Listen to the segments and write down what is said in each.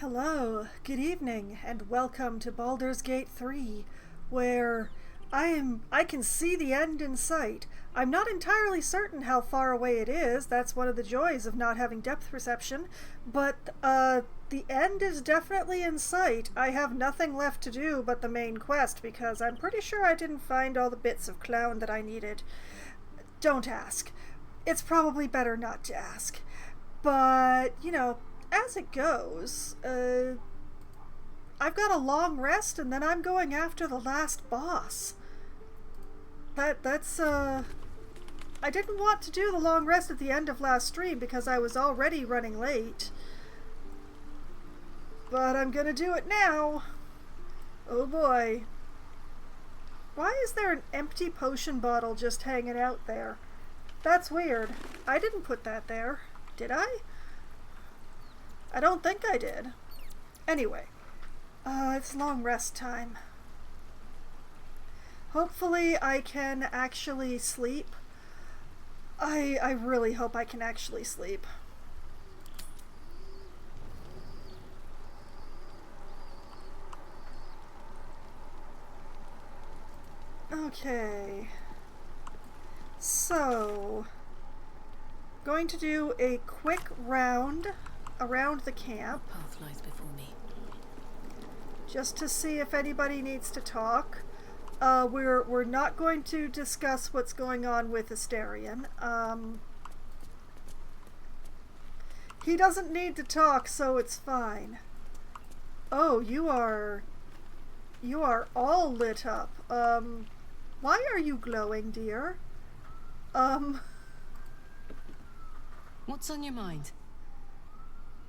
Hello, good evening, and welcome to Baldur's Gate 3, where I can see the end in sight. I'm not entirely certain how far away it is. That's one of the joys of not having depth perception, but the end is definitely in sight. I have nothing left to do but the main quest because I'm pretty sure I didn't find all the bits of clown that I needed. Don't ask. It's probably better not to ask. But, as it goes, I've got a long rest and then I'm going after the last boss. I didn't want to do the long rest at the end of last stream because I was already running late. But I'm gonna do it now. Oh boy. Why is there an empty potion bottle just hanging out there? That's weird. I didn't put that there. Did I? I don't think I did. Anyway, it's long rest time. Hopefully I can actually sleep. I really hope I can actually sleep. Okay. So, going to do a quick round around the camp. Path lies before me. Just to see if anybody needs to talk. We're not going to discuss what's going on with Asterion. He doesn't need to talk, so it's fine. Oh, you are all lit up. Why are you glowing, dear? What's on your mind?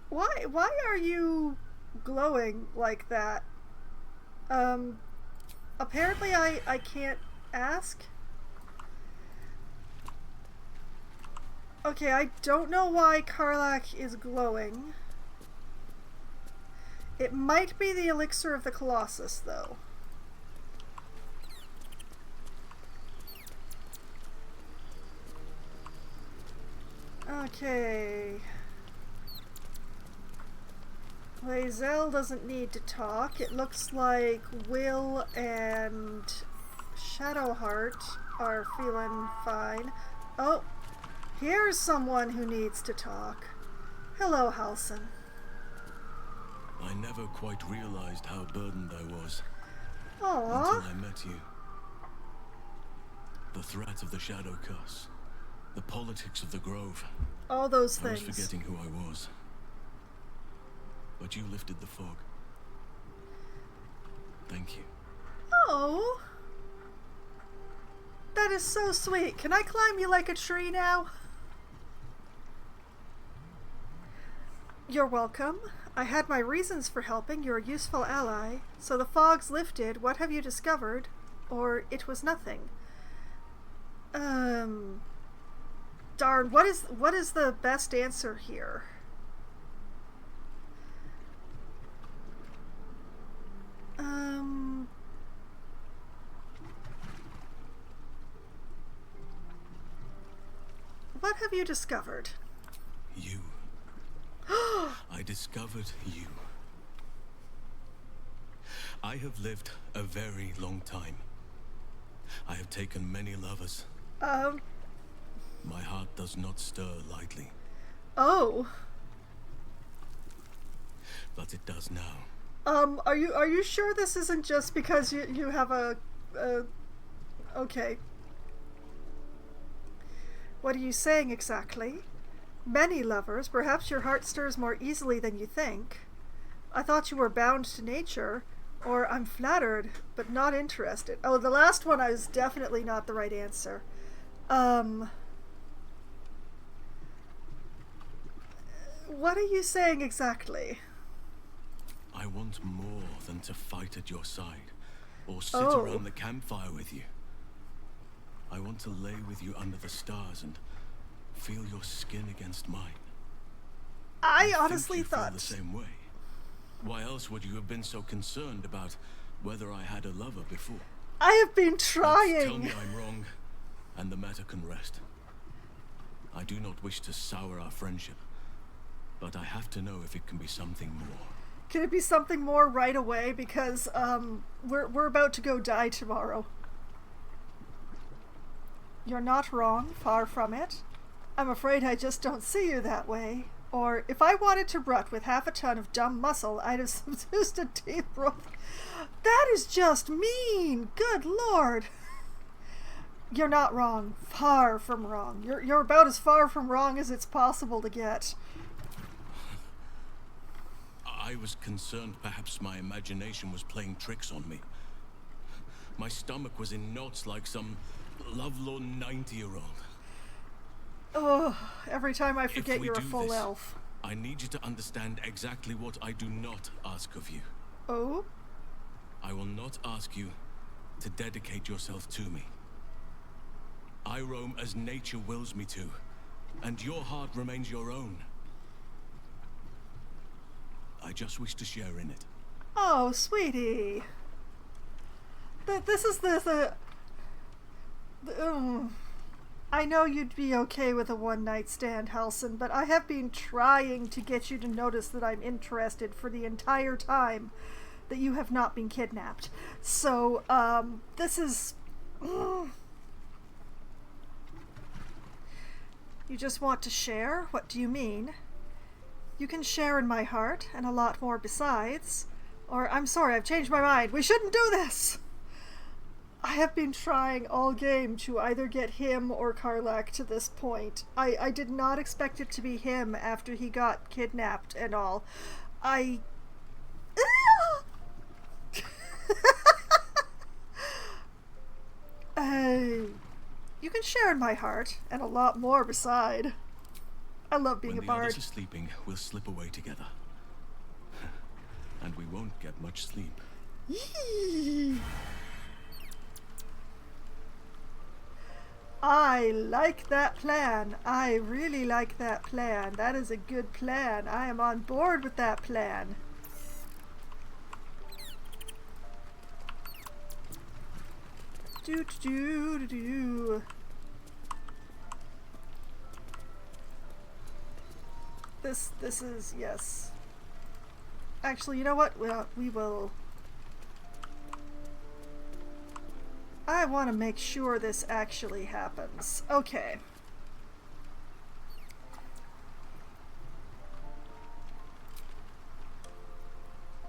Why are you glowing like that? Apparently I can't ask. Okay, I don't know why Karlach is glowing. It might be the elixir of the Colossus, though. Okay. Lae'zel doesn't need to talk. It looks like Will and Shadowheart are feeling fine. Oh, here's someone who needs to talk. Hello, Halson. I never quite realized how burdened I was Aww. until I met you. The threat of the Shadow Curse, the politics of the Grove. All those I was things. forgetting who I was. But you lifted the fog. Thank you. Oh. That is so sweet. Can I climb you like a tree now? You're welcome. I had my reasons for helping. You're a useful ally. So the fog's lifted. What have you discovered? Or it was nothing. Darn, what is the best answer here? What have you discovered? You. I discovered you. I have lived a very long time. I have taken many lovers. My heart does not stir lightly. Oh. But it does now. Are you sure this isn't just because you have a okay. What are you saying exactly? Many lovers, perhaps your heart stirs more easily than you think. I thought you were bound to nature, or I'm flattered, but not interested. Oh, the last one is definitely not the right answer. What are you saying exactly? I want more than to fight at your side, or sit around the campfire with you. I want to lay with you under the stars and feel your skin against mine. I honestly you thought feel the same way. Why else would you have been so concerned about whether I had a lover before? I have been But trying. tell me I'm wrong, and the matter can rest. I do not wish to sour our friendship, but I have to know if it can be something more. Can it be something more right away? Because we're about to go die tomorrow. You're not wrong, far from it. I'm afraid I just don't see you that way. Or, if I wanted to rut with half a ton of dumb muscle, I'd have seduced a deep rope. That is just mean! Good lord! You're not wrong. Far from wrong. You're about as far from wrong as it's possible to get. I was concerned perhaps my imagination was playing tricks on me. My stomach was in knots like some lovelorn 90-year-old. Oh, every time I forget If we you're a do full this, elf. I need you to understand exactly what I do not ask of you. Oh? I will not ask you to dedicate yourself to me. I roam as nature wills me to, and your heart remains your own. I just wish to share in it. Oh, sweetie. This is I know you'd be okay with a one-night stand, Halson, but I have been trying to get you to notice that I'm interested for the entire time that you have not been kidnapped. So, this is... You just want to share? What do you mean? You can share in my heart, and a lot more besides. Or, I'm sorry, I've changed my mind. We shouldn't do this! I have been trying all game to either get him or Karlak to this point. I did not expect it to be him after he got kidnapped and all. You can share in my heart, and a lot more beside. I love being a bard. When the others are sleeping, we'll slip away together. And we won't get much sleep. Yee. I like that plan. I really like that plan. That is a good plan. I am on board with that plan. Do do do do. This is, yes. Actually, you know what? We will. I want to make sure this actually happens. Okay.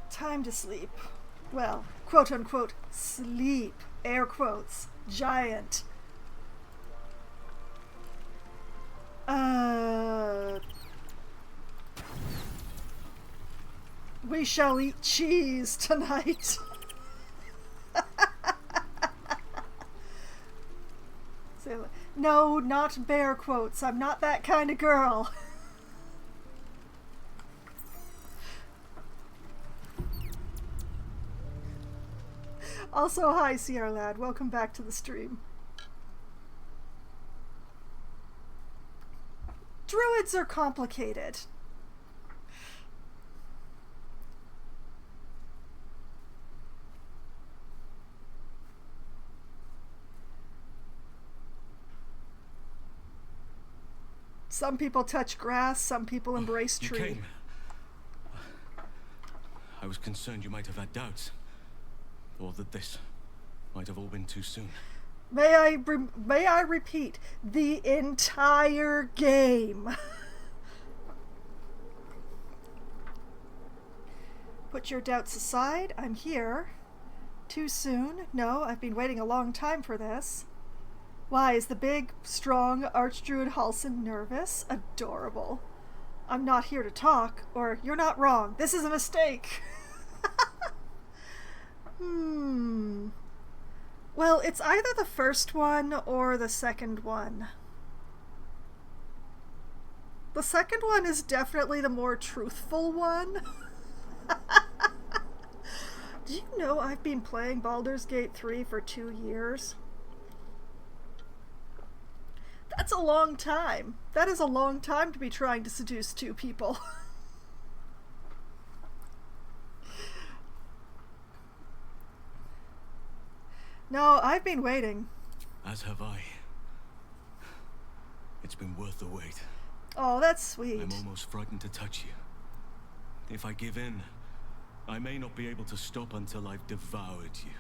Time to sleep. Well, quote unquote, sleep. Air quotes. Giant. We shall eat cheese tonight. No, not bear quotes. I'm not that kind of girl. Also, hi, Sierra Lad. Welcome back to the stream. Druids are complicated. Some people touch grass, some people embrace tree. You came. I was concerned you might have had doubts. Or that this might have all been too soon. May I repeat, the entire game. Put your doubts aside, I'm here. Too soon? No, I've been waiting a long time for this. Why, is the big, strong Archdruid Halson nervous? Adorable. I'm not here to talk, or you're not wrong. This is a mistake. Well, it's either the first one or the second one. The second one is definitely the more truthful one. Do you know I've been playing Baldur's Gate 3 for 2 years? That's a long time. That is a long time to be trying to seduce two people. No, I've been waiting. As have I. It's been worth the wait. Oh, that's sweet. I'm almost frightened to touch you. If I give in, I may not be able to stop until I've devoured you.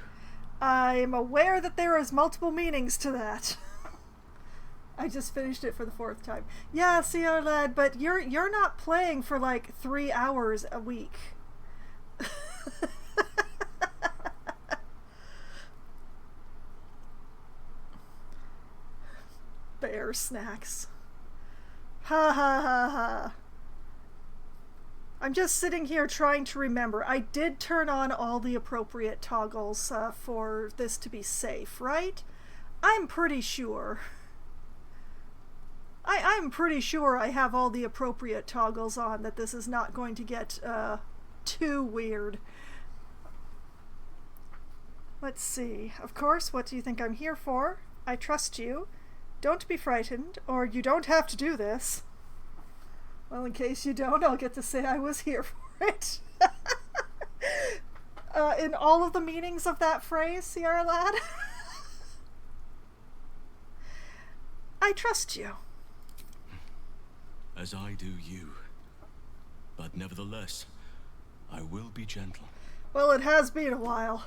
I'm aware that there is multiple meanings to that. I just finished it for the 4th time. Yeah, CR lad, but you're not playing for like 3 hours a week. Bear snacks. Ha ha ha ha. I'm just sitting here trying to remember. I did turn on all the appropriate toggles for this to be safe, right? I'm pretty sure. I'm pretty sure I have all the appropriate toggles on, that this is not going to get too weird. Let's see. Of course, what do you think I'm here for? I trust you. Don't be frightened, or you don't have to do this. Well, in case you don't, I'll get to say I was here for it. In all of the meanings of that phrase, Sierra lad. I trust you. As I do you. But nevertheless, I will be gentle. Well, it has been a while.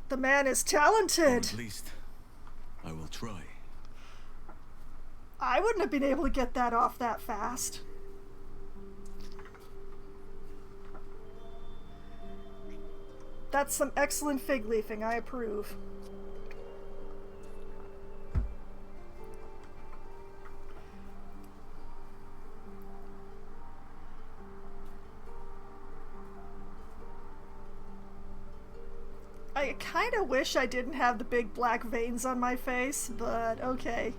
The man is talented. Or at least, I will try. I wouldn't have been able to get that off that fast. That's some excellent fig leafing. I approve. I kind of wish I didn't have the big black veins on my face, but okay.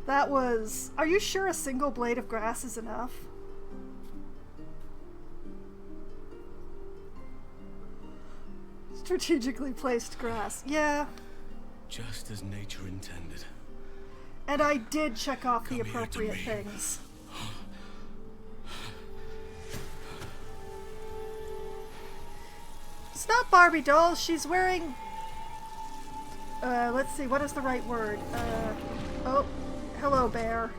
That was... Are you sure a single blade of grass is enough? Strategically placed grass. Yeah. Just as nature intended. And I did check off the appropriate things. It's not Barbie doll. She's wearing... let's see. What is the right word? Oh. Hello, bear.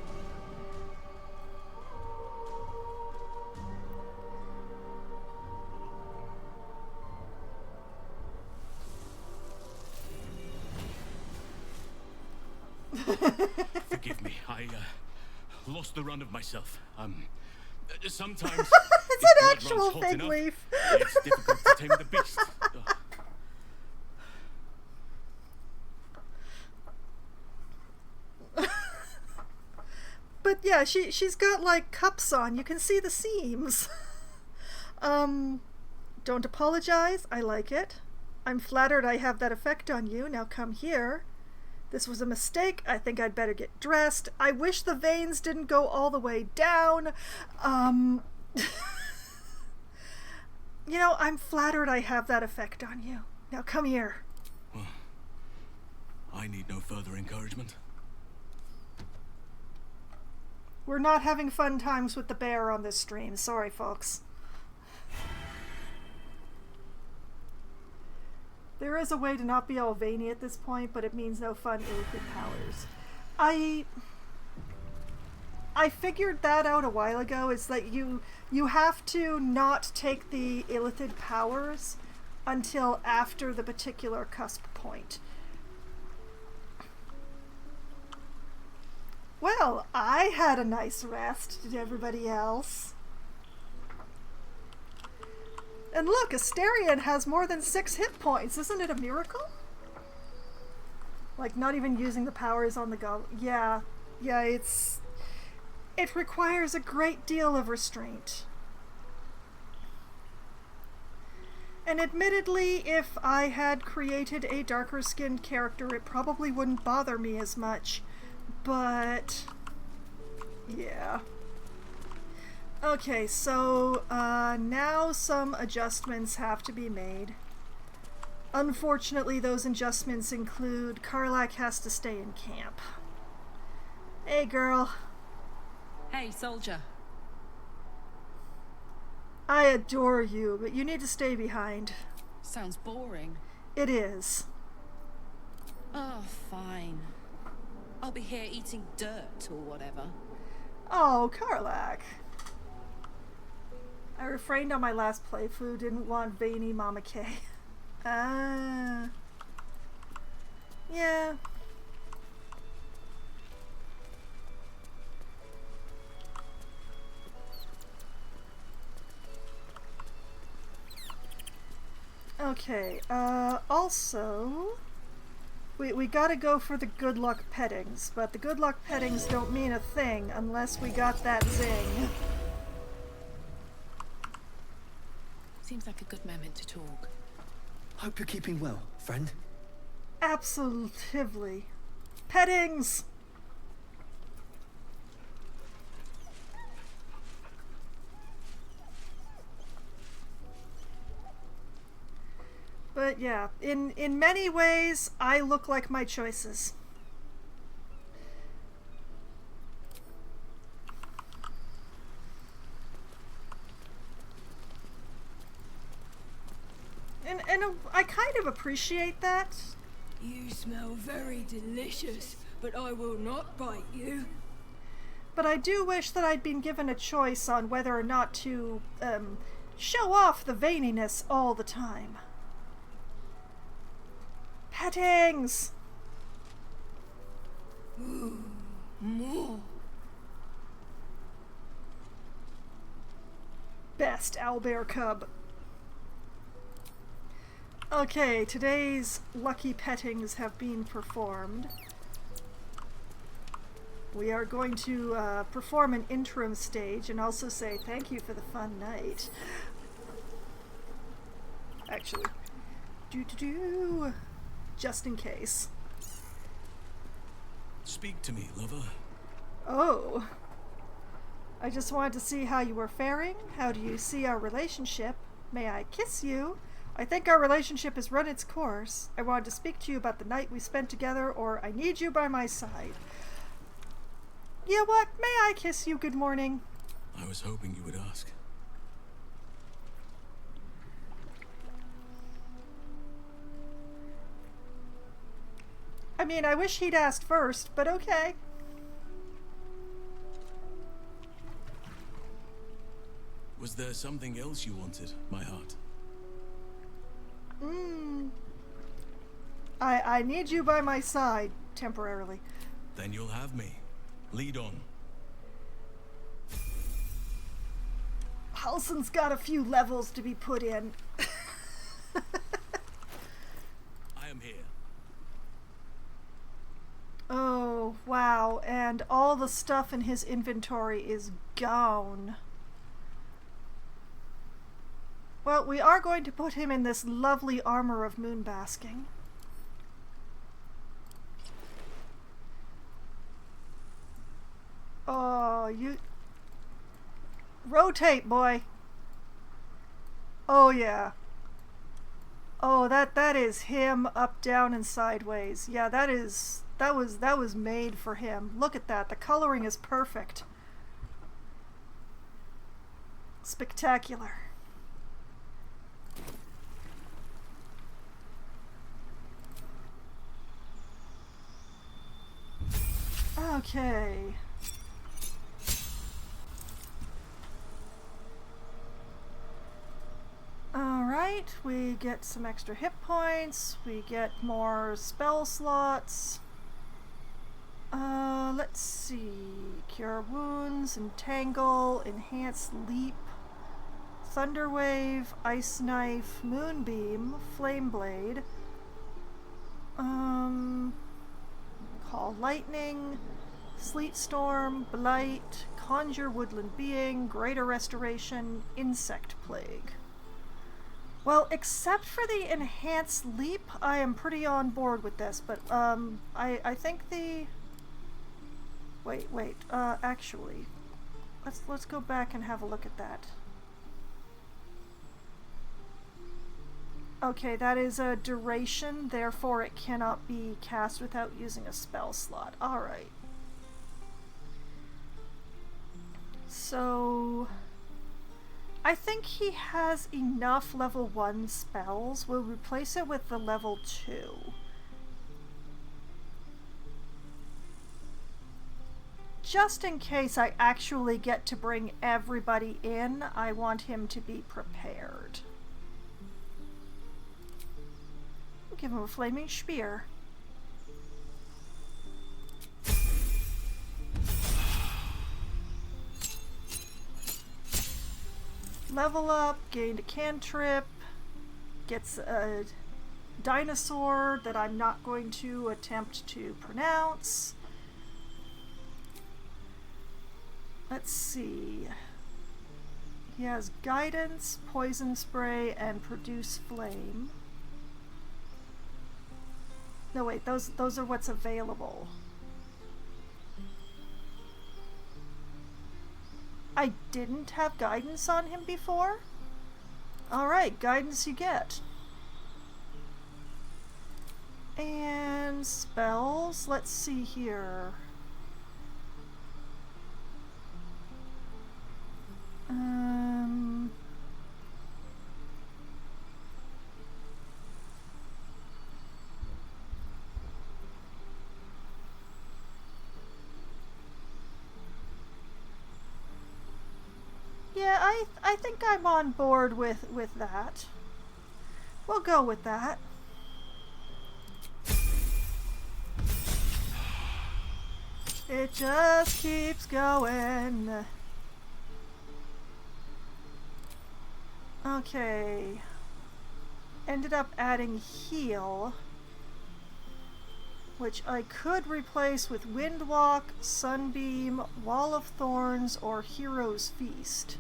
Forgive me. I lost the run of myself. Sometimes it's an actual fig leaf. It's difficult to tame the beast. But yeah, she's got like cups on. You can see the seams. Don't apologize. I like it. I'm flattered I have that effect on you. Now come here. This was a mistake. I think I'd better get dressed. I wish the veins didn't go all the way down. You know, I'm flattered I have that effect on you. Now come here. Well, I need no further encouragement. We're not having fun times with the bear on this stream. Sorry, folks. There is a way to not be all veiny at this point, but it means no fun illithid powers. I figured that out a while ago. Is that you have to not take the illithid powers until after the particular cusp point. Well, I had a nice rest. Did everybody else? And look, Asterion has more than 6 hit points. Isn't it a miracle? Like, not even using the powers on the go. Yeah, it requires a great deal of restraint. And admittedly, if I had created a darker-skinned character, it probably wouldn't bother me as much. But, yeah. Okay, so now some adjustments have to be made. Unfortunately, those adjustments include Karlak has to stay in camp. Hey, girl. Hey, soldier. I adore you, but you need to stay behind. Sounds boring. It is. Oh, fine. I'll be here eating dirt or whatever. Oh, Karlak. I refrained on my last playthrough, didn't want veiny Mama K. Ah. Yeah. Okay, also, we gotta go for the good luck pettings, but the good luck pettings don't mean a thing unless we got that zing. Seems like a good moment to talk. Hope you're keeping well, friend. Absolutely. Pettings! But yeah, in many ways, I look like my choices. And I kind of appreciate that. You smell very delicious, but I will not bite you. But I do wish that I'd been given a choice on whether or not to, show off the veininess all the time. Pettings! Ooh, more. Best owlbear cub. Okay, today's lucky pettings have been performed. We are going to perform an interim stage and also say thank you for the fun night. Actually, just in case. Speak to me, lover. Oh. I just wanted to see how you were faring. How do you see our relationship? May I kiss you? I think our relationship has run its course. I wanted to speak to you about the night we spent together, or I need you by my side. Yeah, what? May I kiss you? Good morning. I was hoping you would ask. I mean, I wish he'd asked first, but okay. Was there something else you wanted, my heart? I need you by my side, temporarily. Then you'll have me. Lead on. Halsin's got a few levels to be put in. I am here. Oh, wow. And all the stuff in his inventory is gone. Well, we are going to put him in this lovely armor of moonbasking. Oh, you... Rotate, boy. Oh, yeah. Oh, that is him up, down, and sideways. Yeah, that was made for him. Look at that. The coloring is perfect. Spectacular. Okay. Alright, we get some extra hit points, we get more spell slots. Let's see. Cure wounds, entangle, enhance leap, thunder wave, ice knife, moonbeam, flame blade. Call lightning, sleet storm, blight, conjure woodland being, greater restoration, insect plague. Well, except for the enhanced leap, I am pretty on board with this, but I think the... Wait, actually, let's go back and have a look at that. Okay, that is a duration, therefore it cannot be cast without using a spell slot. Alright. So... I think he has enough level 1 spells. We'll replace it with the level 2. just in case I actually get to bring everybody in, I want him to be prepared. Give him a flaming spear. Level up, gained a cantrip, gets a dinosaur that I'm not going to attempt to pronounce. Let's see. He has guidance, poison spray, and produce flame. No wait, those are what's available. I didn't have guidance on him before? Alright, guidance you get. And spells, let's see here. Yeah, I think I'm on board with that. We'll go with that. It just keeps going. Okay. Ended up adding heal, which I could replace with Windwalk, Sunbeam, Wall of Thorns, or Hero's Feast.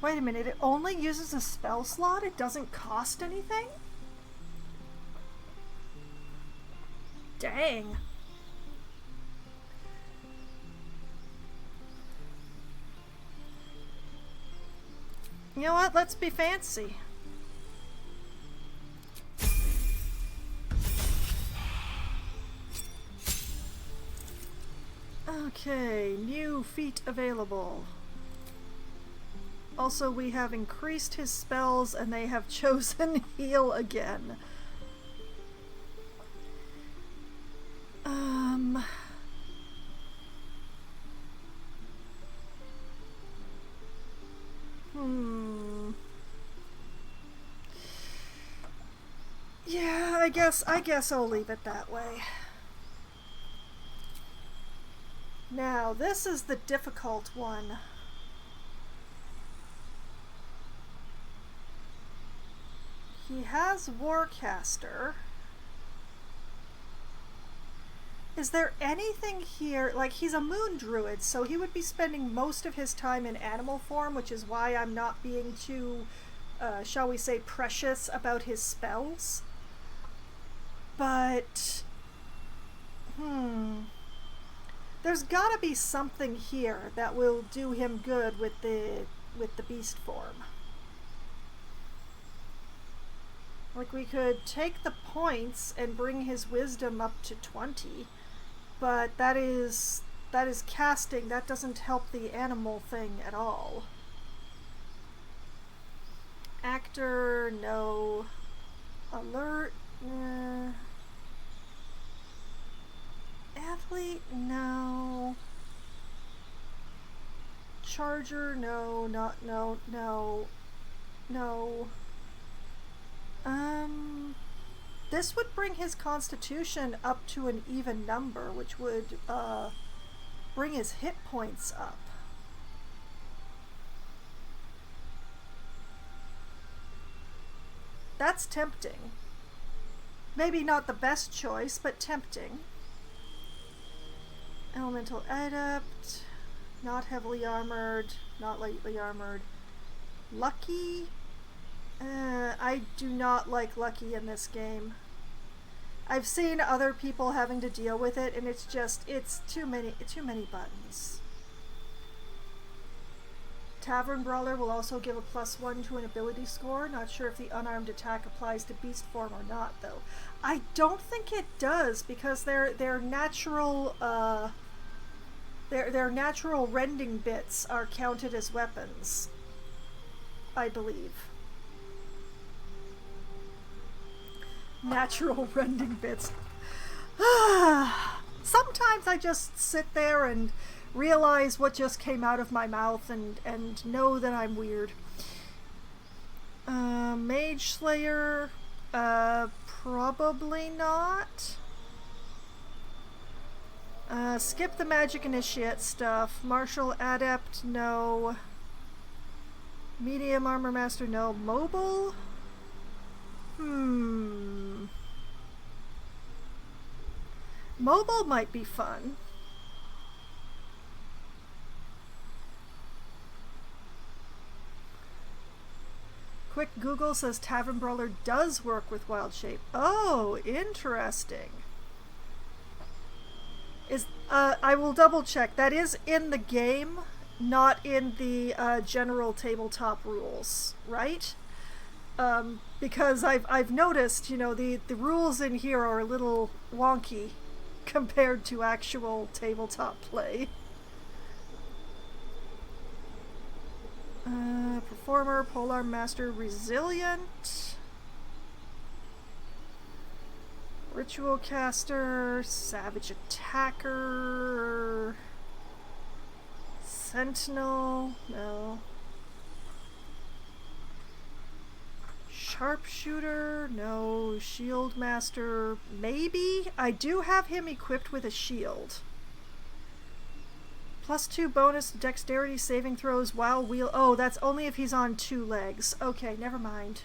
Wait a minute, it only uses a spell slot? It doesn't cost anything? Dang. You know what? Let's be fancy. Okay, new feat available. Also, we have increased his spells and they have chosen heal again. Yeah, I guess I'll leave it that way. Now, this is the difficult one. He has Warcaster. Is there anything here, like he's a moon druid, so he would be spending most of his time in animal form, which is why I'm not being too, shall we say, precious about his spells. But, there's gotta be something here that will do him good with the beast form. Like, we could take the points and bring his wisdom up to 20, but that is casting. That doesn't help the animal thing at all. Actor, no. Alert, Athlete, no. Charger, no, no. This would bring his constitution up to an even number, which would bring his hit points up. That's tempting. Maybe not the best choice, but tempting. Elemental Adept, not heavily armored, not lightly armored. Lucky? I do not like Lucky in this game. I've seen other people having to deal with it, and it's too many buttons. Tavern Brawler will also give a +1 to an ability score. Not sure if the unarmed attack applies to beast form or not, though. I don't think it does, because their natural Their natural rending bits are counted as weapons, I believe. Natural rending bits. Sometimes I just sit there and realize what just came out of my mouth and know that I'm weird. Mage Slayer, probably not. Skip the Magic Initiate stuff. Martial Adept, no. Medium Armor Master, no. Mobile? Mobile might be fun. Quick Google says Tavern Brawler does work with Wild Shape. Oh, interesting. I will double check. That is in the game, not in the general tabletop rules, right? Because I've noticed, you know, the rules in here are a little wonky compared to actual tabletop play. Performer, Polearm Master, Resilient, Ritual Caster, Savage Attacker, Sentinel, no. Sharpshooter, no. Shield Master, maybe? I do have him equipped with a shield. +2 bonus dexterity saving throws while wheel. Oh, that's only if he's on 2 legs. Okay, never mind.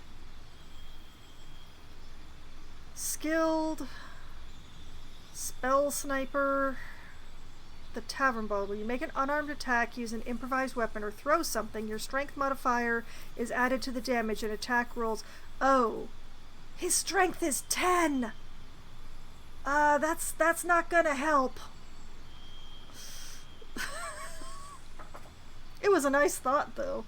Skilled. Spell Sniper. The Tavern Ball. When you make an unarmed attack, use an improvised weapon, or throw something, your strength modifier is added to the damage and attack rolls. Oh, his strength is 10! That's not gonna help. It was a nice thought, though.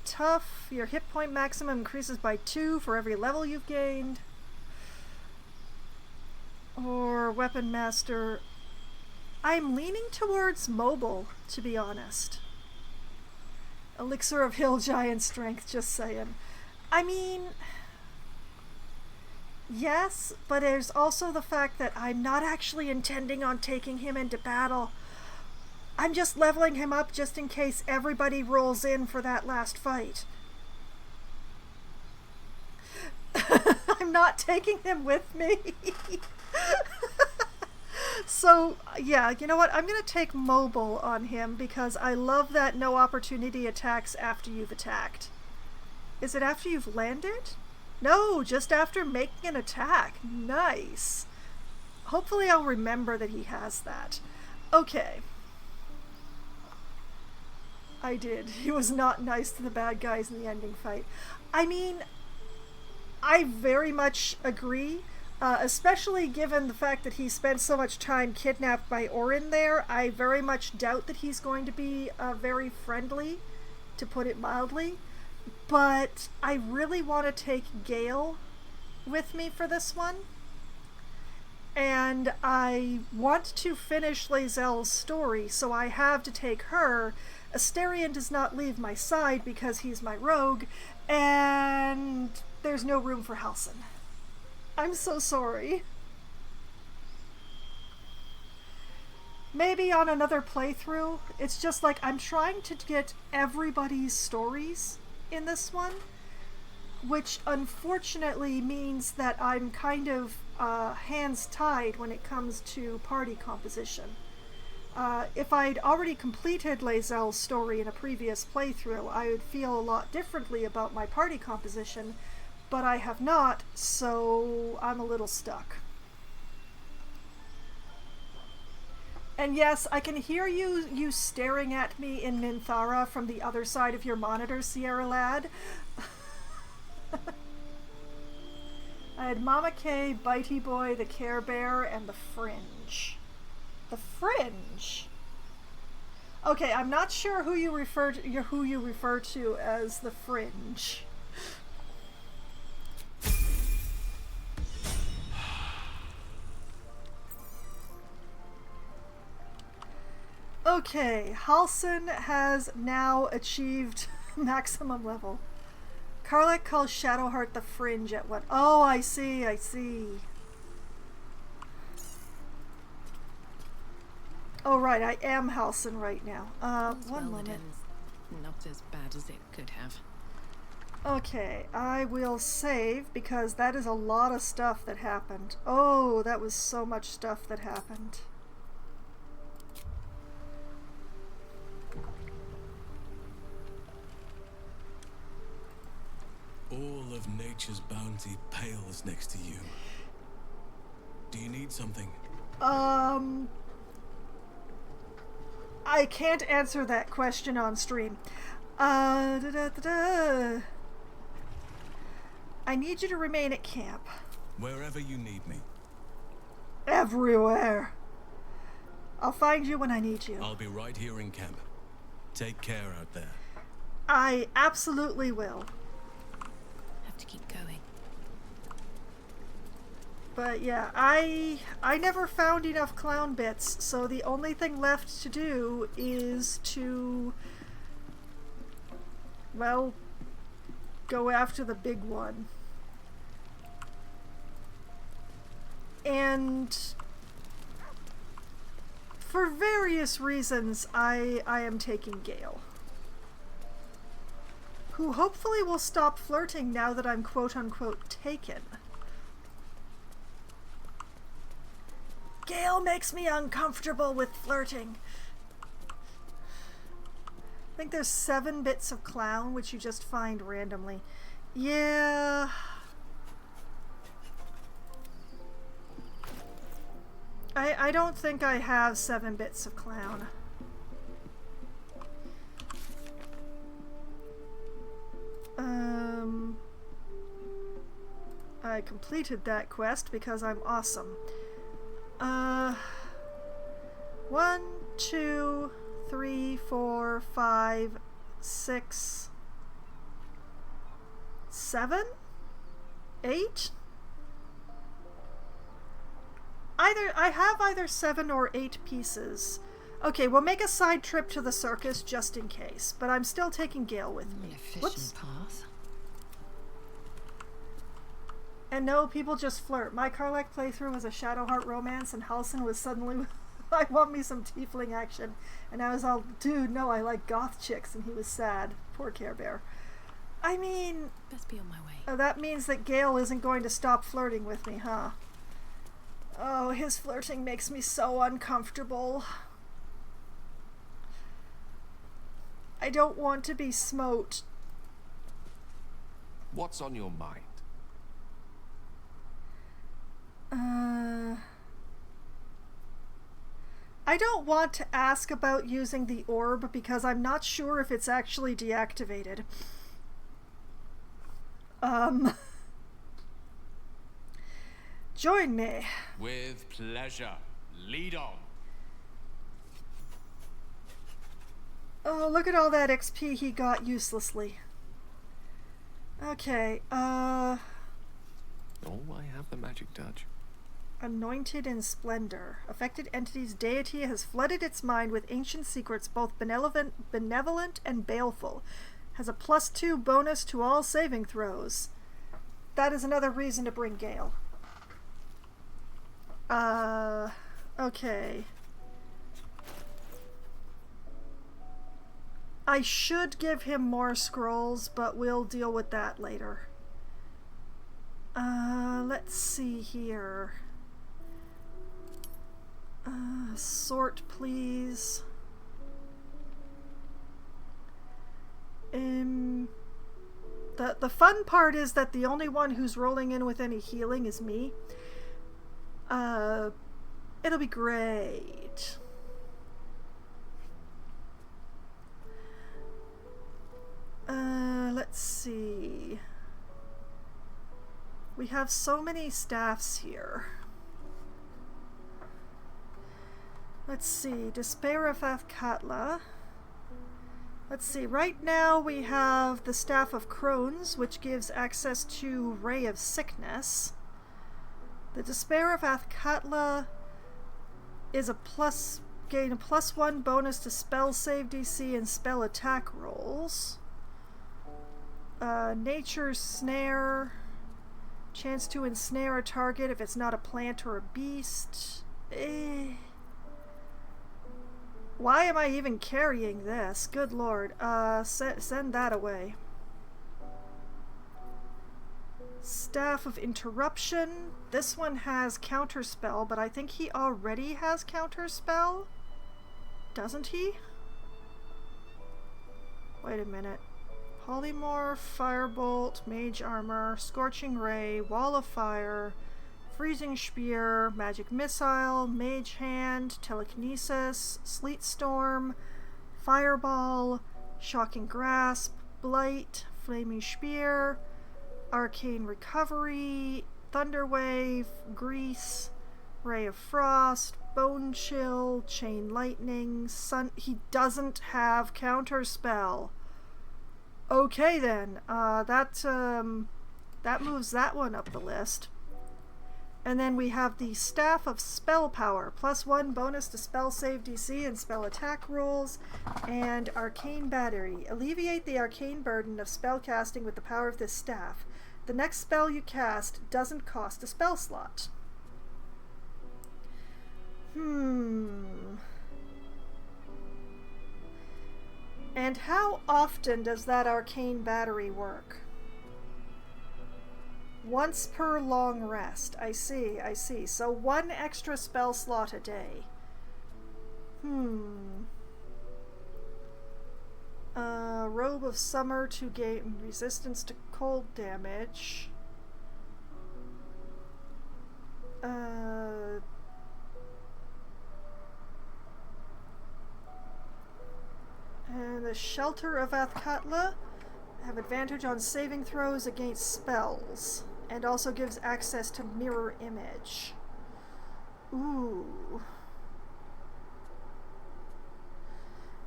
Tough. Your hit point maximum increases by 2 for every level you've gained. Or Weapon Master. I'm leaning towards mobile, to be honest. Elixir of Hill Giant Strength, just saying. I mean, yes, but there's also the fact that I'm not actually intending on taking him into battle. I'm just leveling him up just in case everybody rolls in for that last fight. I'm not taking him with me. So, yeah, you know what? I'm going to take mobile on him because I love that no opportunity attacks after you've attacked. Is it after you've landed? No, just after making an attack. Nice. Hopefully I'll remember that he has that. Okay. I did. He was not nice to the bad guys in the ending fight. I mean, I very much agree, especially given the fact that he spent so much time kidnapped by Orin there. I very much doubt that he's going to be very friendly, to put it mildly. But I really want to take Gale with me for this one. And I want to finish Lae'zel's story, so I have to take her. Asterion does not leave my side because he's my rogue, and there's no room for Halsin. I'm so sorry. Maybe on another playthrough. It's just like I'm trying to get everybody's stories in this one, which unfortunately means that I'm kind of hands tied when it comes to party composition. If I'd already completed Lae'zel's story in a previous playthrough, I would feel a lot differently about my party composition, but I have not, so I'm a little stuck. And yes, I can hear you staring at me in Minthara from the other side of your monitor, Sierra Lad. I had Mama K, Bitey Boy, the Care Bear, and the Fringe. The Fringe? Okay, I'm not sure who you refer to as the Fringe. Okay, Halsin has now achieved maximum level. Karlach calls Shadowheart the Fringe at what? Oh, I see, I see. Oh, right, I am Halsin right now. All's One well that moment. ends not as bad as it could have. Okay, I will save because that is a lot of stuff that happened. Oh, that was so much stuff that happened. All of nature's bounty pales next to you. Do you need something? I can't answer that question on stream. I need you to remain at camp. Wherever you need me. Everywhere. I'll find you when I need you. I'll be right here in camp. Take care out there. I absolutely will. Have to keep going. But yeah, I never found enough clown bits, so the only thing left to do is to, well, go after the big one. And for various reasons, I am taking Gale, who hopefully will stop flirting now that I'm quote-unquote taken. Gale makes me uncomfortable with flirting. I think there's 7 bits of clown, which you just find randomly. Yeah. I don't think I have 7 bits of clown. I completed that quest because I'm awesome. 1, 2, 3, 4, 5, 6, 7, 8. I have either 7 or 8 pieces. Okay, we'll make a side trip to the circus just in case, but I'm still taking Gale with me. Efficient Whoops. path. And no, people just flirt. My Karlach playthrough was a Shadowheart romance, and Halsin was suddenly, I want me some tiefling action. And I was all, dude, no, I like goth chicks, and he was sad. Poor Care Bear. I mean, Best be on my way. that means that Gale isn't going to stop flirting with me, huh? Oh, his flirting makes me so uncomfortable. I don't want to be smote. What's on your mind? I don't want to ask about using the orb because I'm not sure if it's actually deactivated. Join me. With pleasure. Lead on. Oh, look at all that XP he got uselessly. Okay, Oh, I have the magic touch. Anointed in Splendor. Affected entity's deity has flooded its mind with ancient secrets, both benevolent and baleful. Has a +2 bonus to all saving throws. That is another reason to bring Gale. Okay. I should give him more scrolls, but we'll deal with that later. Let's see here. Sort, please. The fun part is that the only one who's rolling in with any healing is me. It'll be great. Let's see. We have so many staffs here. Let's see. Despair of Athkatla. Let's see. Right now we have the Staff of Crohn's, which gives access to Ray of Sickness. The Despair of Athkatla is a gain a +1 bonus to spell save DC and spell attack rolls. Nature's Snare. Chance to ensnare a target if it's not a plant or a beast. Why am I even carrying this? Good lord. Send that away. Staff of Interruption. This one has Counterspell, but I think he already has Counterspell. Doesn't he? Wait a minute. Polymorph, Firebolt, Mage Armor, Scorching Ray, Wall of Fire, Freezing Spear, Magic Missile, Mage Hand, Telekinesis, Sleet Storm, Fireball, Shocking Grasp, Blight, Flaming Spear, Arcane Recovery, Thunder Wave, Grease, Ray of Frost, Bone Chill, Chain Lightning, Sun... He doesn't have Counterspell. Okay then, that moves that one up the list. And then we have the Staff of Spell Power, +1 bonus to spell save DC and spell attack rolls, and Arcane Battery. Alleviate the arcane burden of spell casting with the power of this staff. The next spell you cast doesn't cost a spell slot. And how often does that Arcane Battery work? Once per long rest. I see. So 1 extra spell slot a day. Robe of Summer to gain resistance to cold damage. And the Shelter of Athkatla have advantage on saving throws against spells, and also gives access to Mirror Image. Ooh.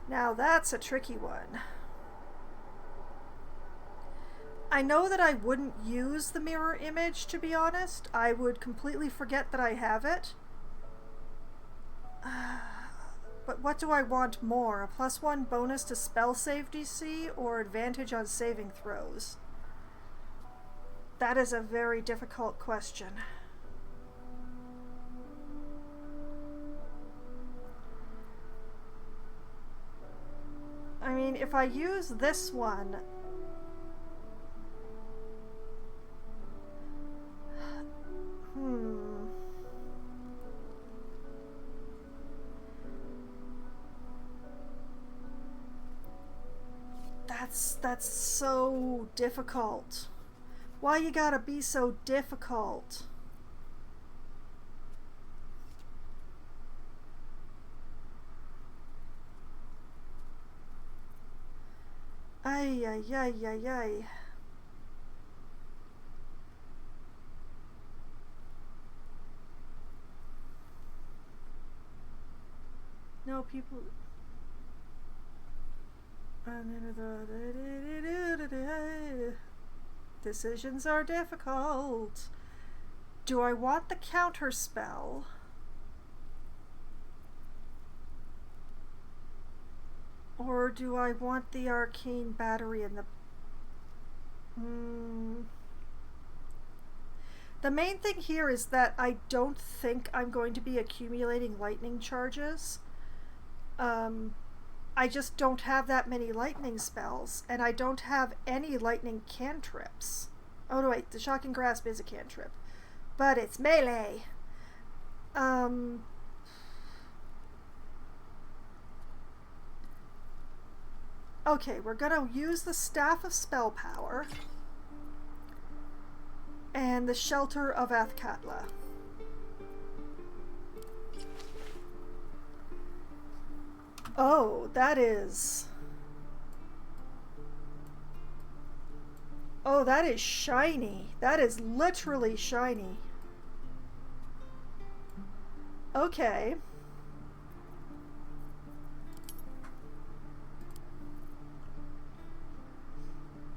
Now that's a tricky one. I know that I wouldn't use the Mirror Image, to be honest. I would completely forget that I have it. But what do I want more? A +1 bonus to spell save DC or advantage on saving throws? That is a very difficult question. I mean, if I use this one... That's so difficult. Why you gotta be so difficult? Ay, ay, ay, ay, ay. No, people... Decisions are difficult. Do I want the counter spell? Or do I want the arcane battery and the... The main thing here is that I don't think I'm going to be accumulating lightning charges. I just don't have that many lightning spells, and I don't have any lightning cantrips. Oh no, wait, the Shocking Grasp is a cantrip, but it's melee. Okay, we're gonna use the Staff of Spell Power and the Shelter of Athkatla. Oh, that is... Oh, that is shiny. That is literally shiny. Okay.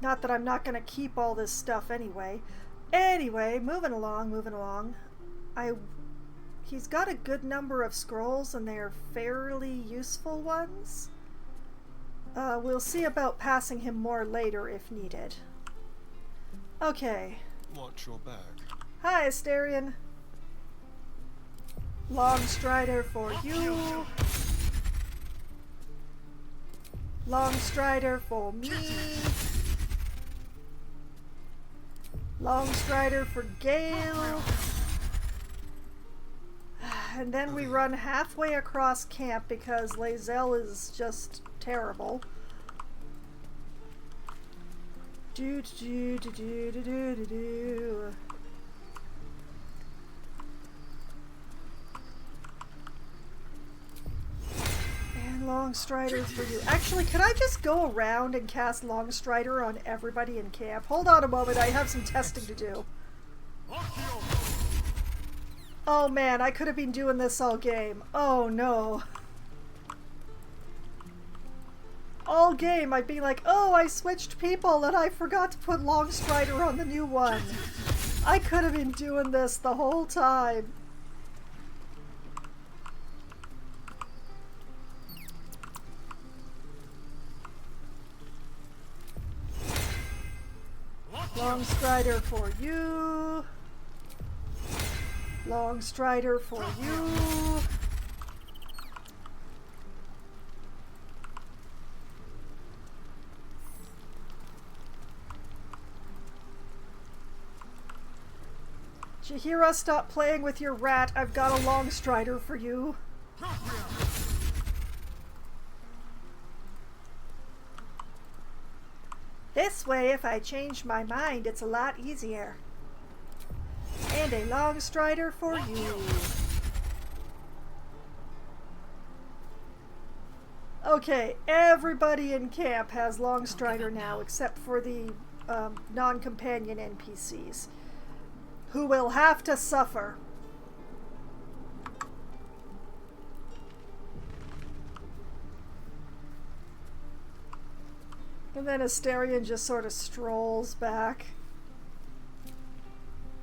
Not that I'm not going to keep all this stuff anyway. Anyway, moving along. he's got a good number of scrolls, and they're fairly useful ones. We'll see about passing him more later if needed. Okay. Watch your back. Hi, Asterion. Long Strider for you. Long Strider for me. Long Strider for Gale. And then we run halfway across camp because Lae'zel is just terrible. Do do do do do do do do. And Long Strider for you. Actually, could I just go around and cast Long Strider on everybody in camp? Hold on a moment, I have some testing to do. Oh man, I could have been doing this all game. Oh no. All game I'd be like, oh, I switched people and I forgot to put Long Strider on the new one. I could have been doing this the whole time. Long Strider for you. Long Strider for you. Chihira, stop playing with your rat. I've got a Long Strider for you. This way, if I change my mind, it's a lot easier. And a Long Strider for you. Okay, everybody in camp has Long Strider now, except for the non-companion NPCs, who will have to suffer. And then Asterion just sort of strolls back.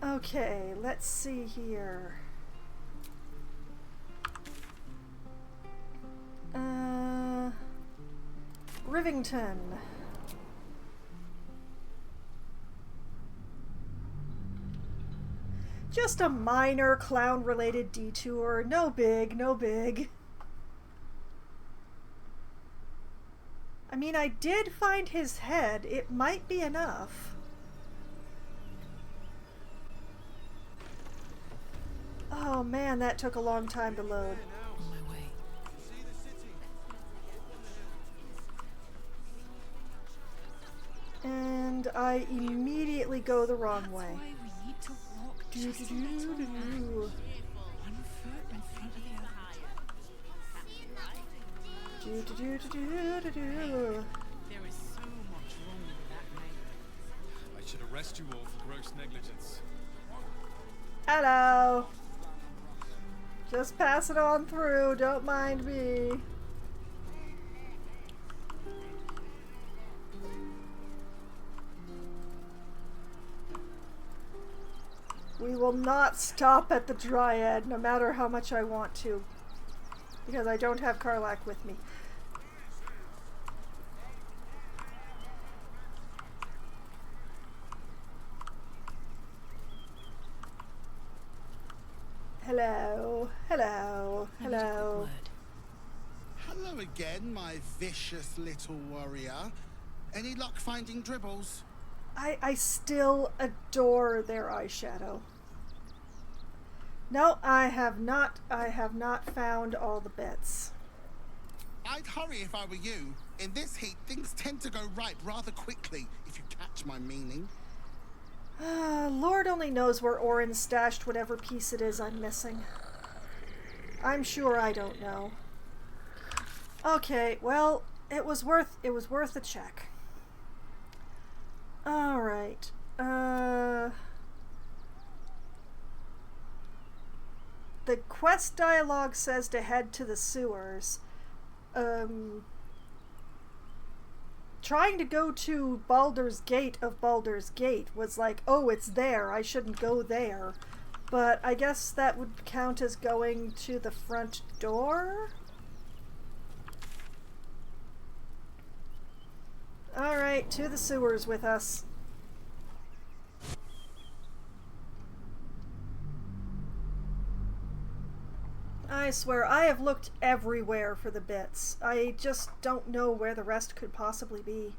Okay, let's see here. Rivington. Just a minor clown-related detour. No big, no big. I mean, I did find his head. It might be enough. Oh man, that took a long time to load. On my way. And I immediately go the wrong way. Why we need to walk Do, just do, a little do, more. do. One foot in front of the other. Do, do, do, do, do, do, do. There is so much wrong with that name. I should arrest you all for gross negligence. Hello. Just pass it on through. Don't mind me. We will not stop at the Dryad, no matter how much I want to, because I don't have Karlach with me. Hello, hello, I need a quick hello. word. Hello again, my vicious little warrior. Any luck finding dribbles? I still adore their eyeshadow. No, I have not found all the bits. I'd hurry if I were you. In this heat, things tend to go ripe rather quickly, if you catch my meaning. Lord only knows where Orin stashed whatever piece it is I'm missing. I'm sure I don't know. Okay, well, it was worth a check. All right. The quest dialogue says to head to the sewers. Trying to go to Baldur's Gate of Baldur's Gate was like, oh, it's there, I shouldn't go there. But I guess that would count as going to the front door? Alright, to the sewers with us. I swear, I have looked everywhere for the bits. I just don't know where the rest could possibly be.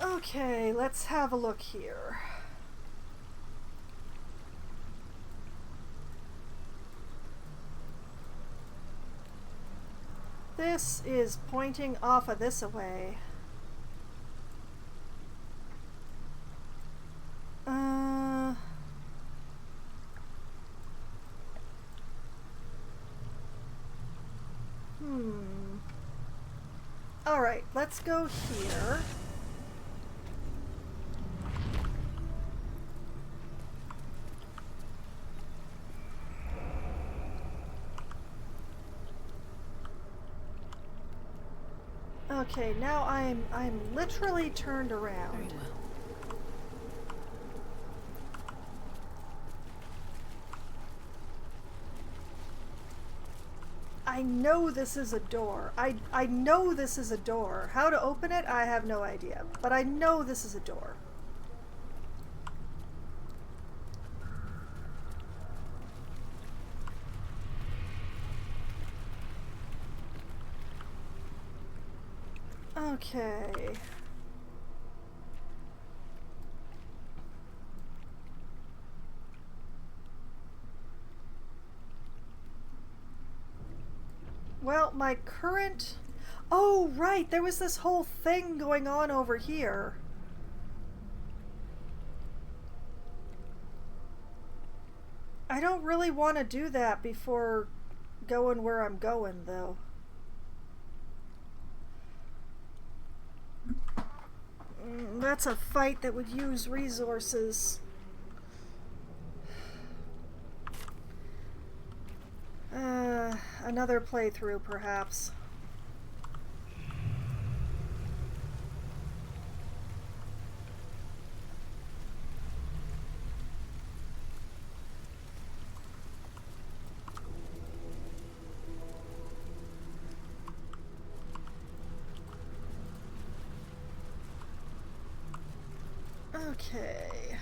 Okay, let's have a look here. This is pointing off of this away. Alright, let's go here. Okay, now I'm literally turned around. Very well. I know this is a door. I know this is a door. How to open it, I have no idea. But I know this is a door. Okay. Well, my current... Oh, right, there was this whole thing going on over here. I don't really want to do that before going where I'm going, though. That's a fight that would use resources. Another playthrough, perhaps. Okay.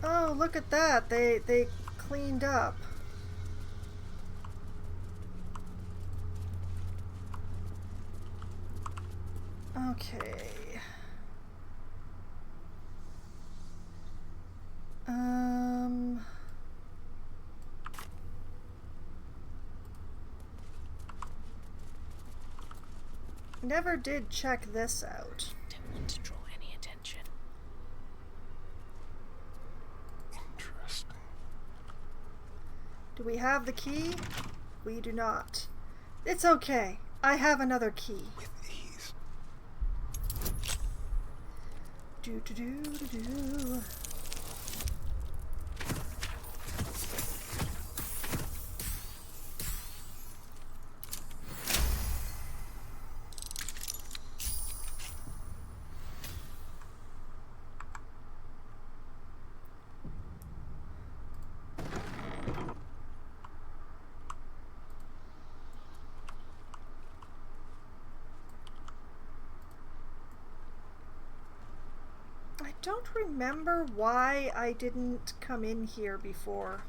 Oh, look at that. They cleaned up. Okay. Never did check this out. Don't want to draw any attention. Interesting. Do we have the key? We do not. It's okay. I have another key. With ease. Do do do do do. I don't remember why I didn't come in here before.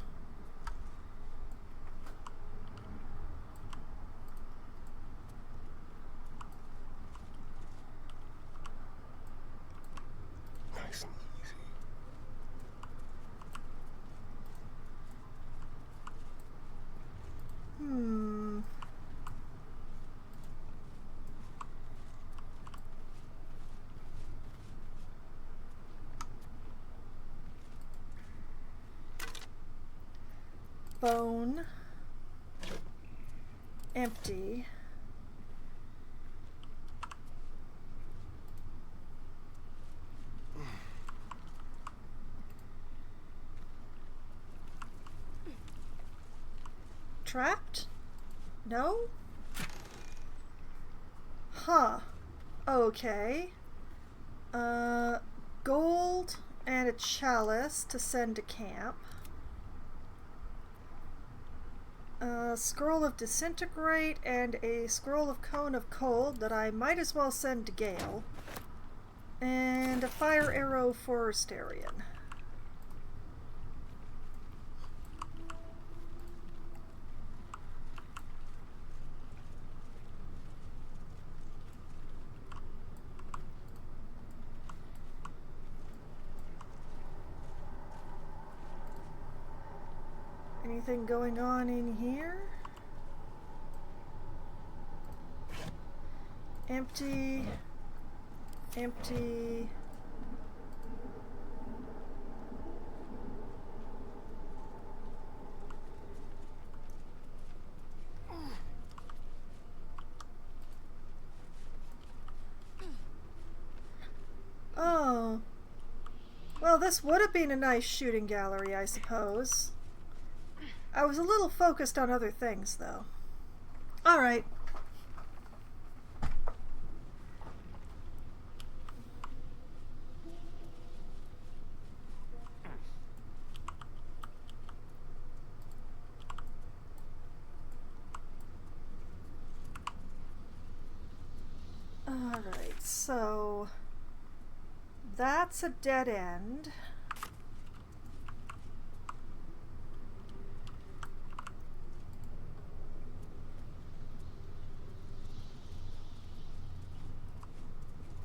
Nice and easy. Bone empty. Trapped? No? Huh. Okay. Gold and a chalice to send to camp. A scroll of disintegrate and a scroll of cone of cold that I might as well send to Gale. And a fire arrow for Asterion. Anything going on in here? Empty. Empty. Oh. Well, this would have been a nice shooting gallery, I suppose. I was a little focused on other things, though. Alright. Alright, so that's a dead end.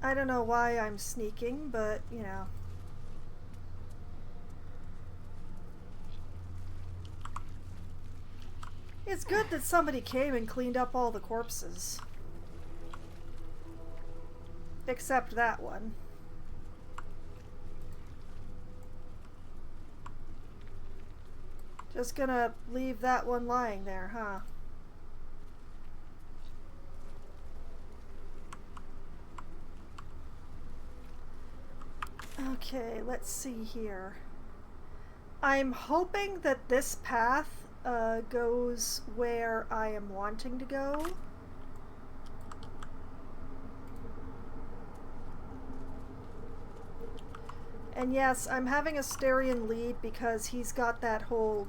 I don't know why I'm sneaking, but, you know. It's good that somebody came and cleaned up all the corpses. Except that one. Just gonna leave that one lying there, huh? Okay, let's see here. I'm hoping that this path goes where I am wanting to go. And yes, I'm having Asterion lead because he's got that whole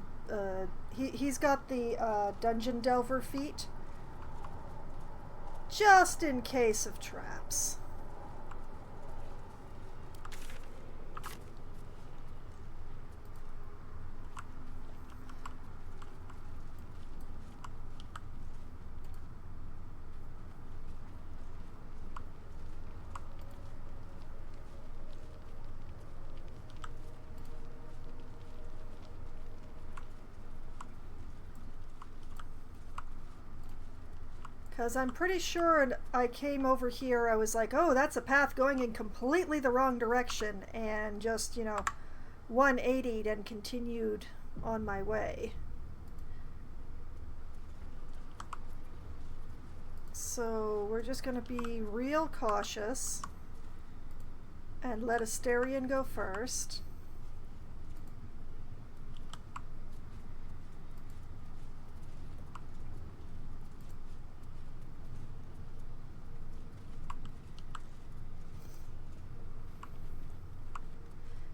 he's got the dungeon delver feat, just in case of traps. Because I'm pretty sure I came over here, I was like, oh, that's a path going in completely the wrong direction, and just, you know, 180'd and continued on my way. So we're just going to be real cautious and let Asterion go first.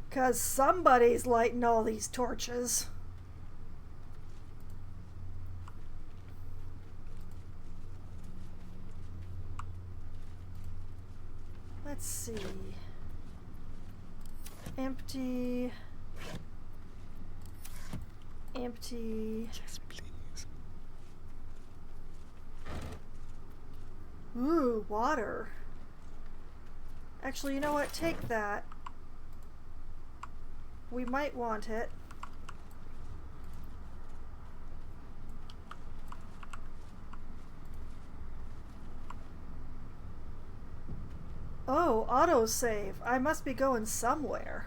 Because somebody's lighting all these torches. Let's see. Empty. Empty. Yes, please. Ooh, water. Actually, you know what? Take that. We might want it. Oh, autosave. I must be going somewhere.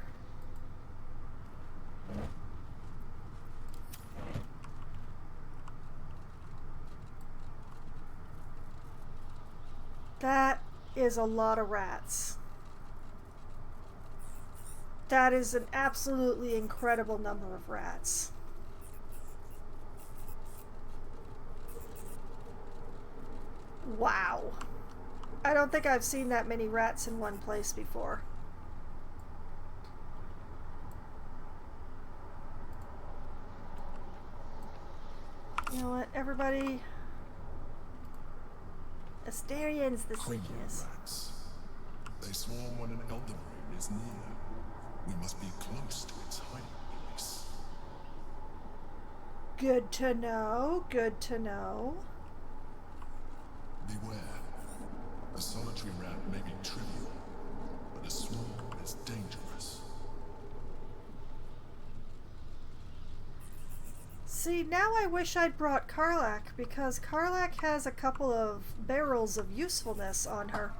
That is a lot of rats. That is an absolutely incredible number of rats. Wow. I don't think I've seen that many rats in one place before. You know what, everybody? Asterian's the sickest. Rats. They swarm when an elder brain is near. We must be close to its hiding place. Good to know, good to know. Beware. A solitary rat may be trivial, but a swarm is dangerous. See, now I wish I'd brought Karlach, because Karlach has a couple of barrels of usefulness on her.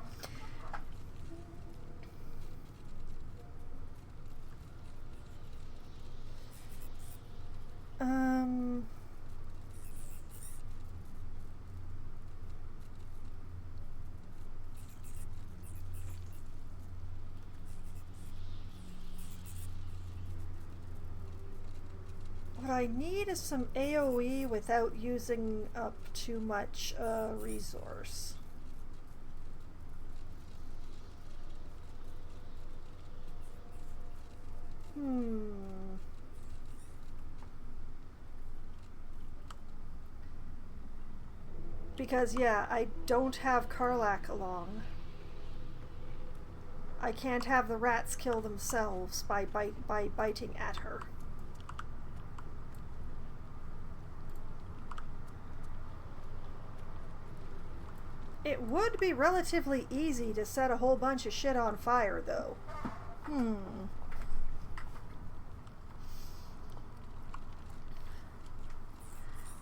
What I need is some AoE without using up too much resource. Because, yeah, I don't have Karlach along. I can't have the rats kill themselves by biting at her. It would be relatively easy to set a whole bunch of shit on fire, though.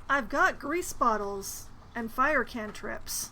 I've got grease bottles and fire cantrips.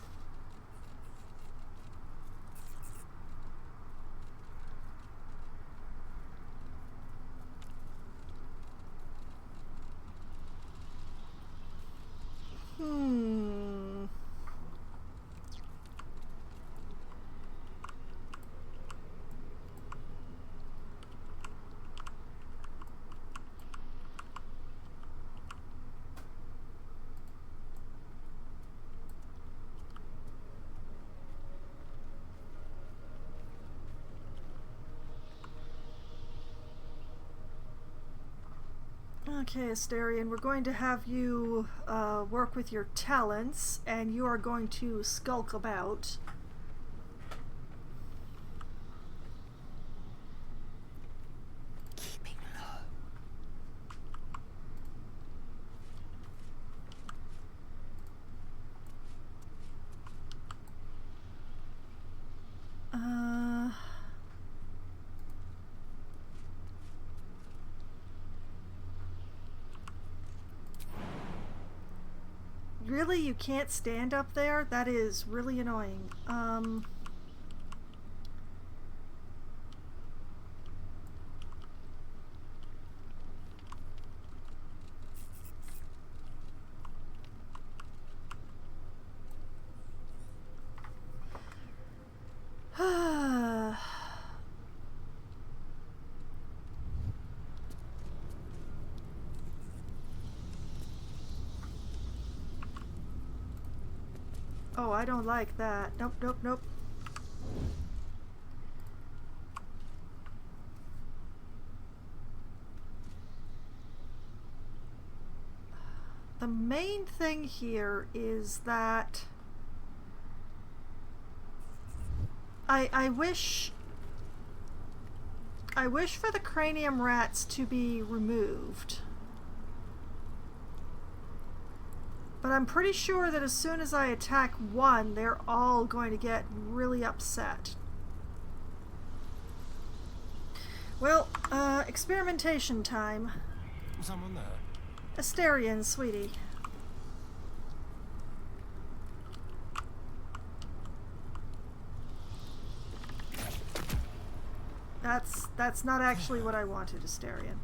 Okay, Asterion, we're going to have you work with your talents, and you are going to skulk about. Keeping low. Really, you can't stand up there? That is really annoying. Oh, I don't like that. Nope, nope, nope. The main thing here is that I wish for the cranium rats to be removed. But I'm pretty sure that as soon as I attack one, they're all going to get really upset. Well, experimentation time. Someone there? Asterion, sweetie. That's not actually what I wanted, Asterion.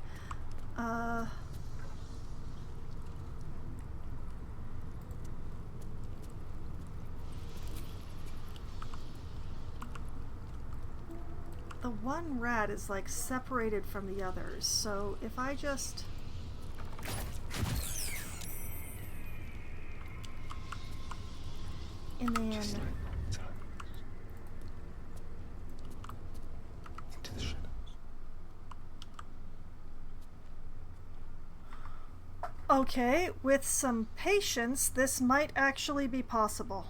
the one rat is like separated from the others, so if I just... And then... Just like time. Into the shadows. Okay, with some patience, this might actually be possible.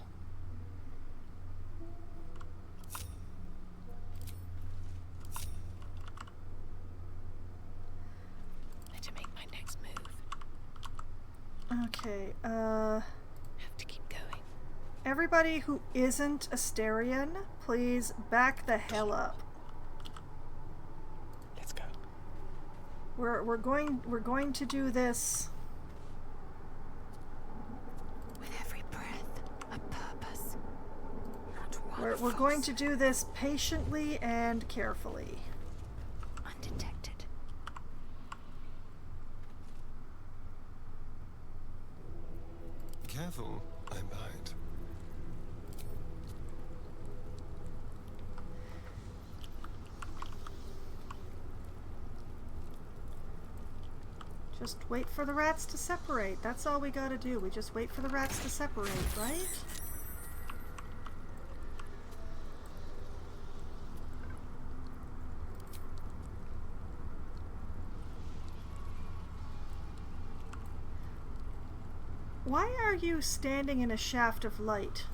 Better make my next move. Okay, Have to keep going. everybody who isn't Asterian, please back the hell up. Let's go. We're going to do this. With every breath, a purpose. Not one We're going to false, do this patiently and carefully. undetected. Careful, I'm behind. Just wait for the rats to separate. That's all we gotta do. We just wait for the rats to separate, right? Why are you standing in a shaft of light?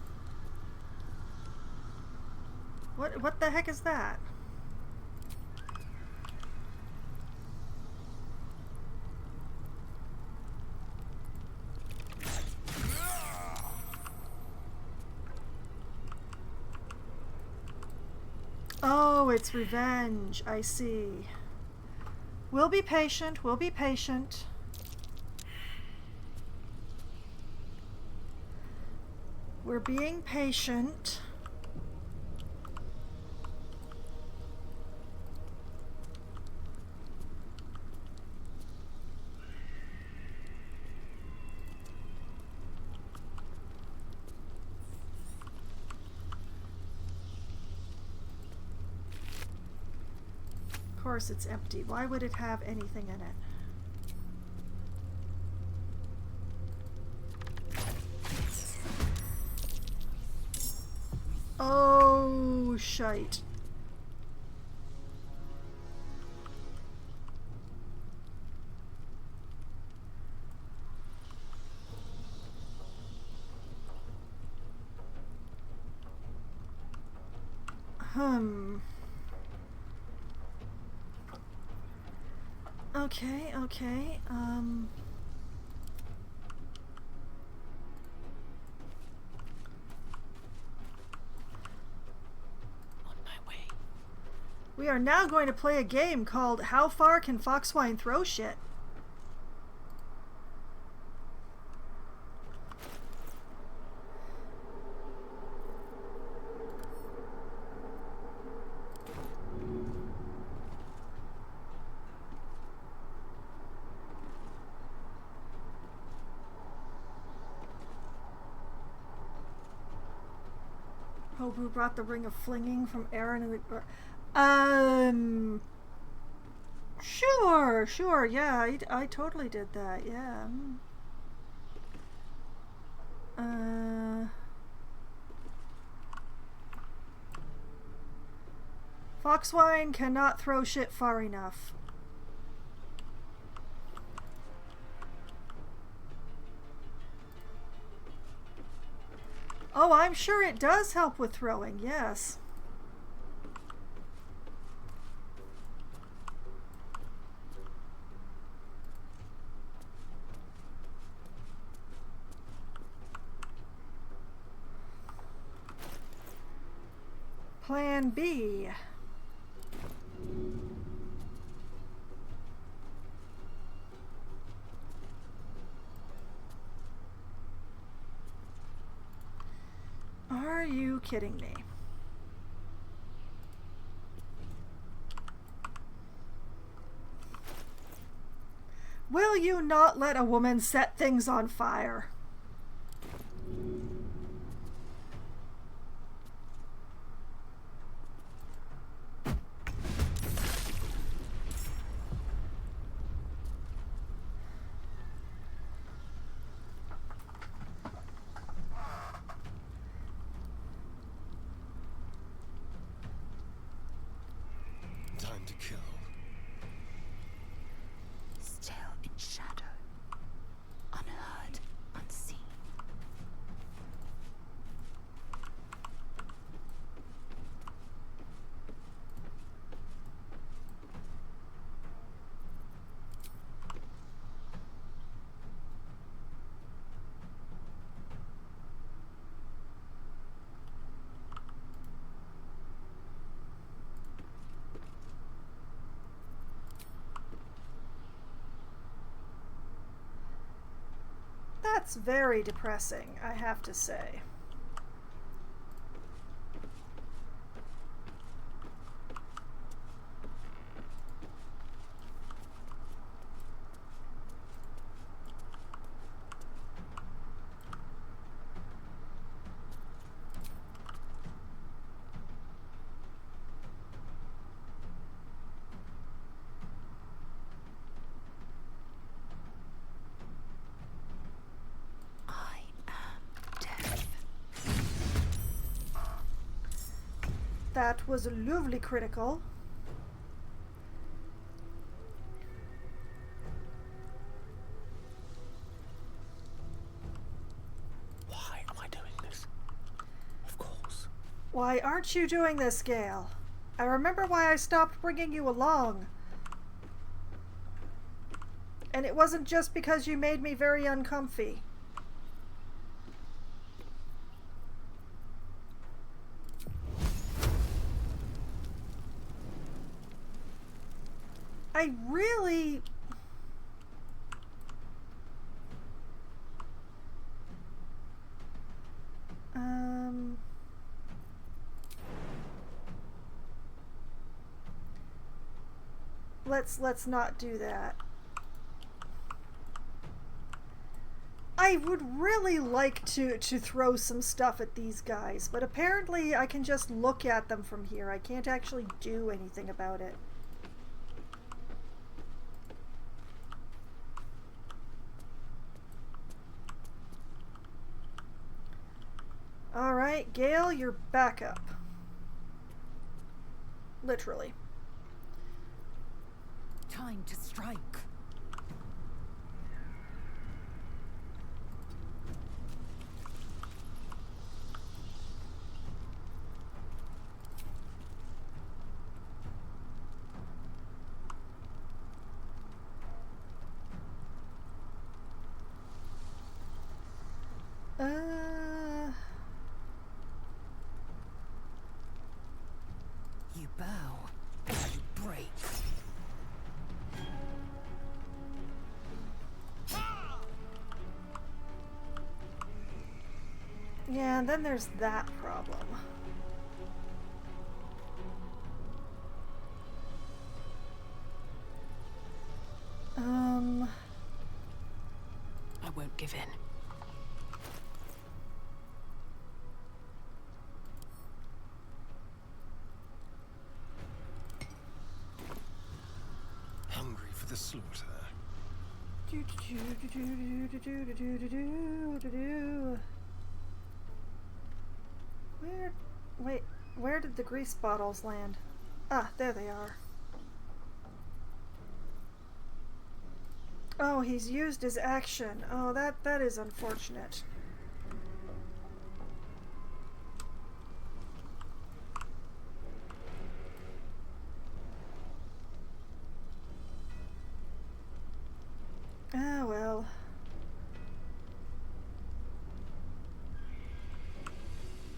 What the heck is that? Oh, it's revenge. I see. We'll be patient. We'll be patient. We're being patient. Of course it's empty. Why would it have anything in it? Oh, shite. Okay, okay, On my way. we are now going to play a game called How Far Can Foxwine Throw Shit? Hobu brought the ring of flinging from Aaron and the... Sure, yeah, I totally did that, yeah. Foxwine cannot throw shit far enough. Oh, I'm sure it does help with throwing, yes. Plan B. Are you kidding me? Will you not let a woman set things on fire? time to kill. Still in shadow. Unheard, unseen. That's very depressing, I have to say. That was lovely critical. Why am I doing this? Of course. Why aren't you doing this, Gale? I remember why I stopped bringing you along. And it wasn't just because you made me very uncomfy. I really... Let's not do that. I would really like to throw some stuff at these guys, but apparently I can just look at them from here. I can't actually do anything about it. Alright, Gale, you're back up. Literally. Time to strike. You bow, you break. Yeah, and then there's that problem. I won't give in. Hungry for the slaughter. Where did the grease bottles land? Ah, there they are. Oh, he's used his action. Oh, that is unfortunate. Ah, well.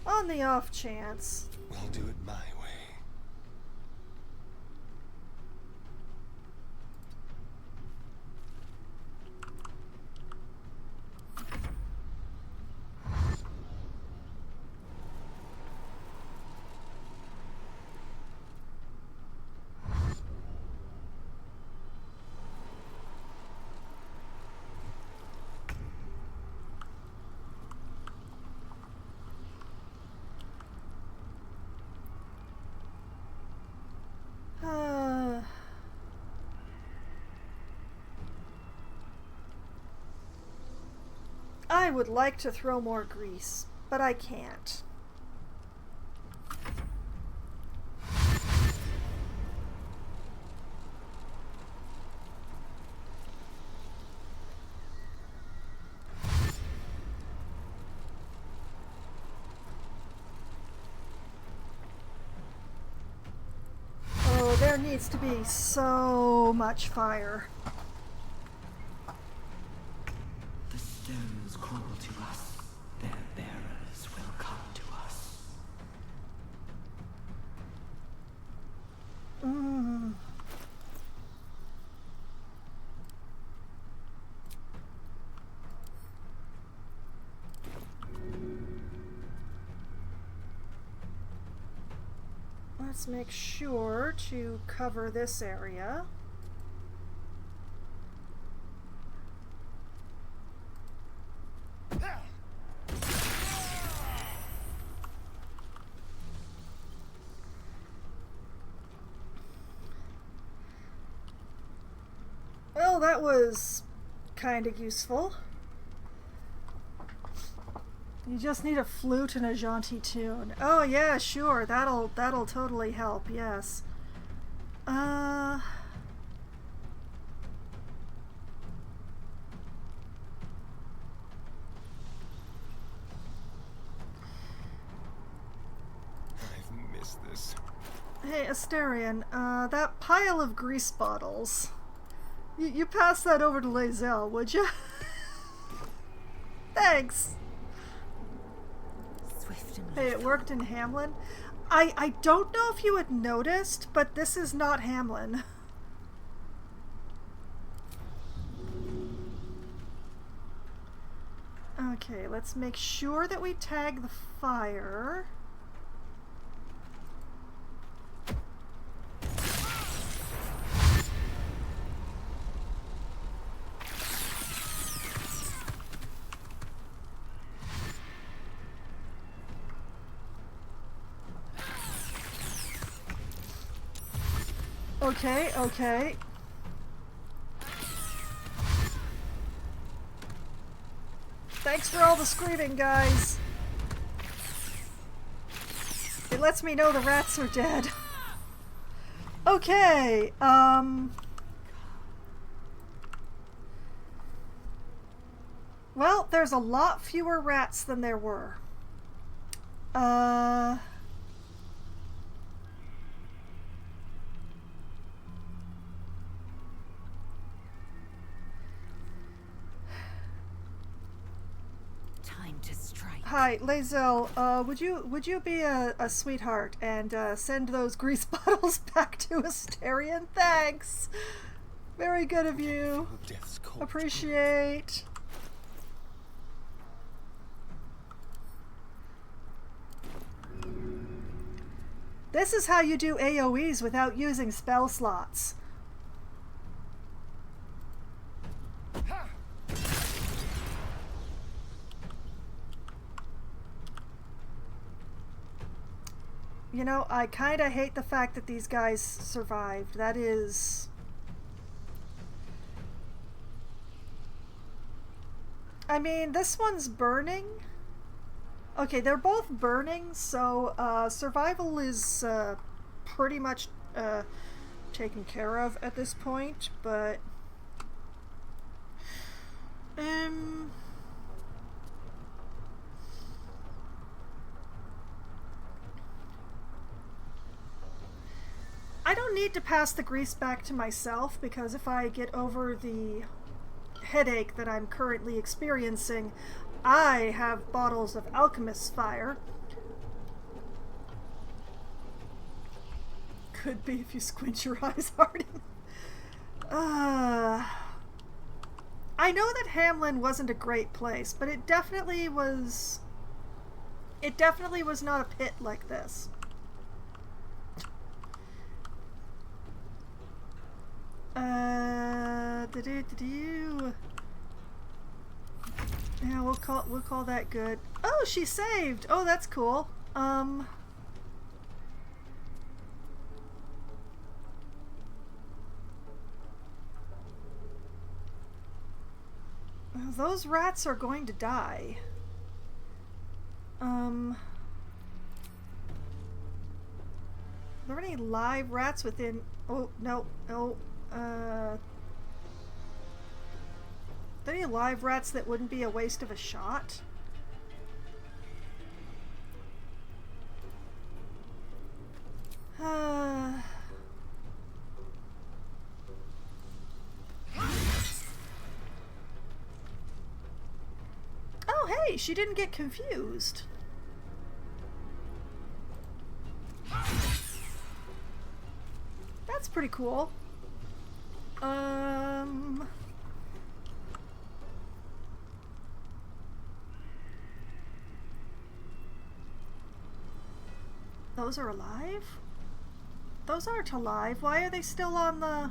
On the off chance. We'll do it my way. I would like to throw more grease, but I can't. There needs to be so much fire. The stones call to us. Their bearers will come to us. Let's make sure to cover this area. Well, that was kind of useful. You just need a flute and a jaunty tune. Oh yeah, sure. That'll totally help. Yes. I've missed this. Hey, Asterion, that pile of grease bottles. You pass that over to Lae'zel, would you? Thanks. Hey, it worked in Hamlin. I don't know if you had noticed, but this is not Hamlin. Okay, let's make sure that we tag the fire. Okay, okay. Thanks for all the screaming, guys. It lets me know the rats are dead. Okay, well, there's a lot fewer rats than there were. Time to strike. Hi, Lae'zel, would you be a sweetheart and send those grease bottles back to Asterion? Thanks. Very good of you. Appreciate. This is how you do AoEs without using spell slots. You know, I kind of hate the fact that these guys survived. That is... I mean, this one's burning. Okay, they're both burning, so survival is pretty much taken care of at this point, but... I don't need to pass the grease back to myself, because if I get over the headache that I'm currently experiencing, I have bottles of Alchemist's Fire. Could be if you squint your eyes hard. I know that Hamlin wasn't a great place, but it definitely was... It definitely was not a pit like this. Yeah, we'll call that good. Oh, she saved. Oh, that's cool. Those rats are going to die. Are there any live rats within... Oh, no, no. Are there any live rats that wouldn't be a waste of a shot? Oh, hey, she didn't get confused. That's pretty cool. Those are alive? Those aren't alive. Why are they still on the...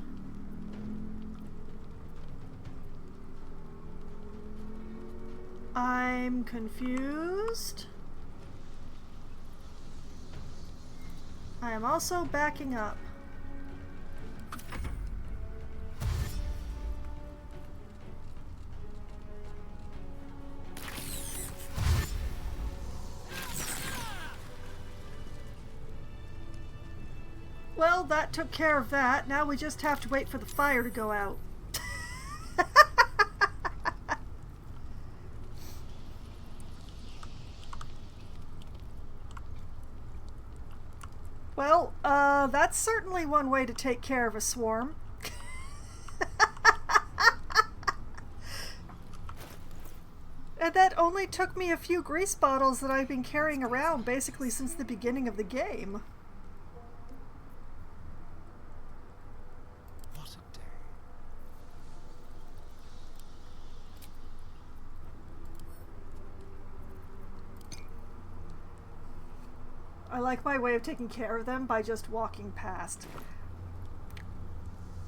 I'm confused. I am also backing up. Well, that took care of that. Now we just have to wait for the fire to go out. Well, that's certainly one way to take care of a swarm. And that only took me a few grease bottles that I've been carrying around basically since the beginning of the game. What a day. I like my way of taking care of them by just walking past.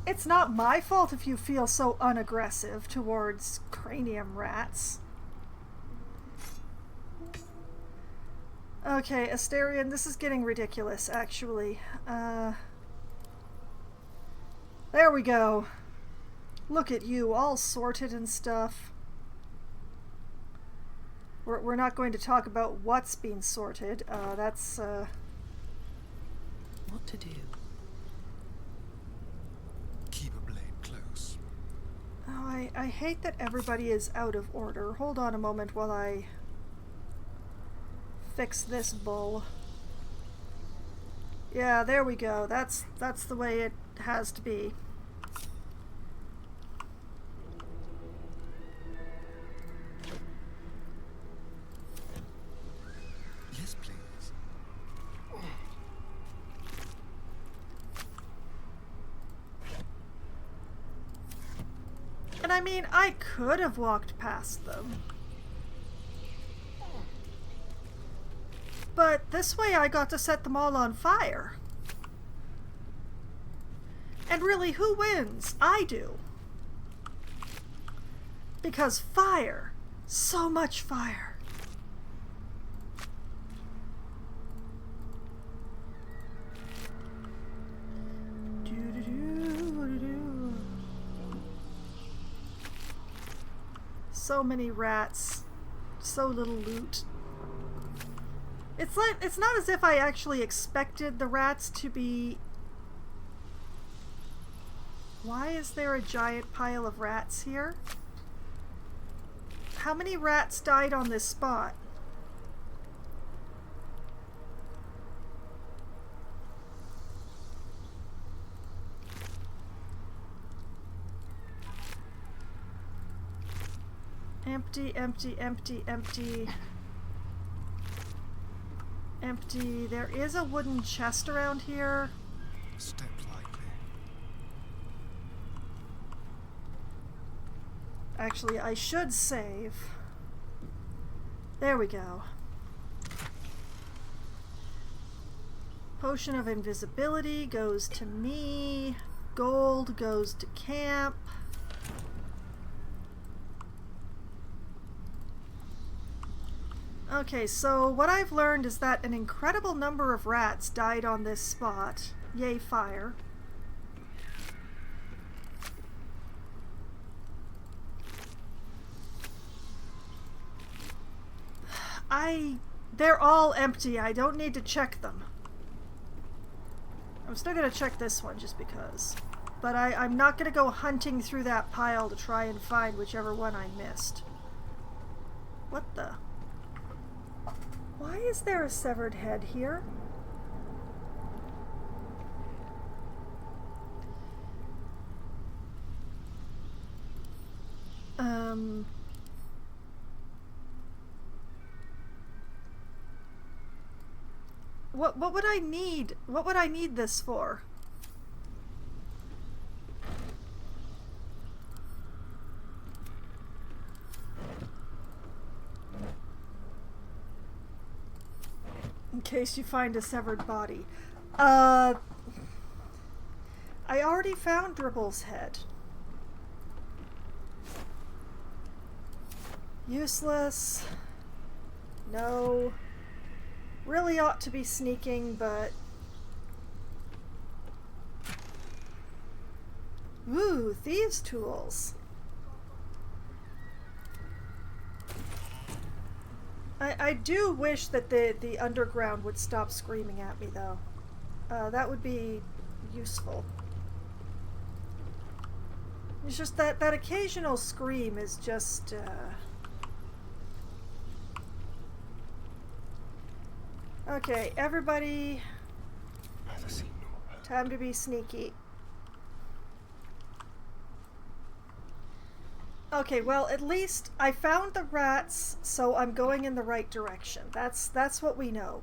It's not my fault if you feel so unaggressive towards cranium rats. Okay, Asterion, this is getting ridiculous, actually. There we go. Look at you, all sorted and stuff. We're not going to talk about what's being sorted. That's, What to do? Keep a blade close. Oh, I hate that everybody is out of order. Hold on a moment while I fix this bull. Yeah, there we go. That's the way it has to be. Yes, please. And I mean, I could have walked past them. But this way I got to set them all on fire. And really, who wins? I do. Because fire. So much fire. Doo-doo-doo-doo-doo. So many rats. So little loot. It's not as if I actually expected the rats to be... Why is there a giant pile of rats here? How many rats died on this spot? Empty, empty, empty, empty. Empty. There is a wooden chest around here. Step lightly. Actually, I should save. There we go. Potion of invisibility goes to me. Gold goes to camp. Okay, so what I've learned is that an incredible number of rats died on this spot. Yay, fire. They're all empty. I don't need to check them. I'm still gonna check this one just because. But I'm not gonna go hunting through that pile to try and find whichever one I missed. What the? Why is there a severed head here? What would I need? What would I need this for? In case you find a severed body. I already found Dribble's head. Useless. No. Really ought to be sneaking, but... Ooh, thieves' tools. I do wish that the underground would stop screaming at me, though. That would be useful. It's just that occasional scream is just, Okay, everybody... Time to be sneaky. Okay, well, at least I found the rats, so I'm going in the right direction. That's what we know.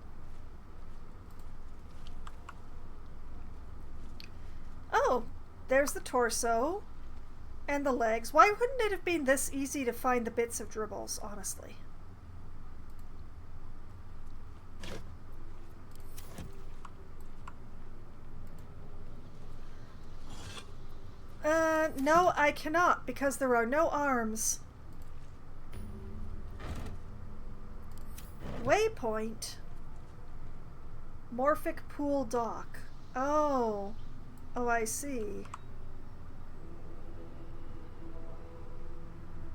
Oh, there's the torso and the legs. Why wouldn't it have been this easy to find the bits of Dribbles, honestly? No, I cannot, because there are no arms. Waypoint. Morphic Pool Dock. Oh. Oh, I see.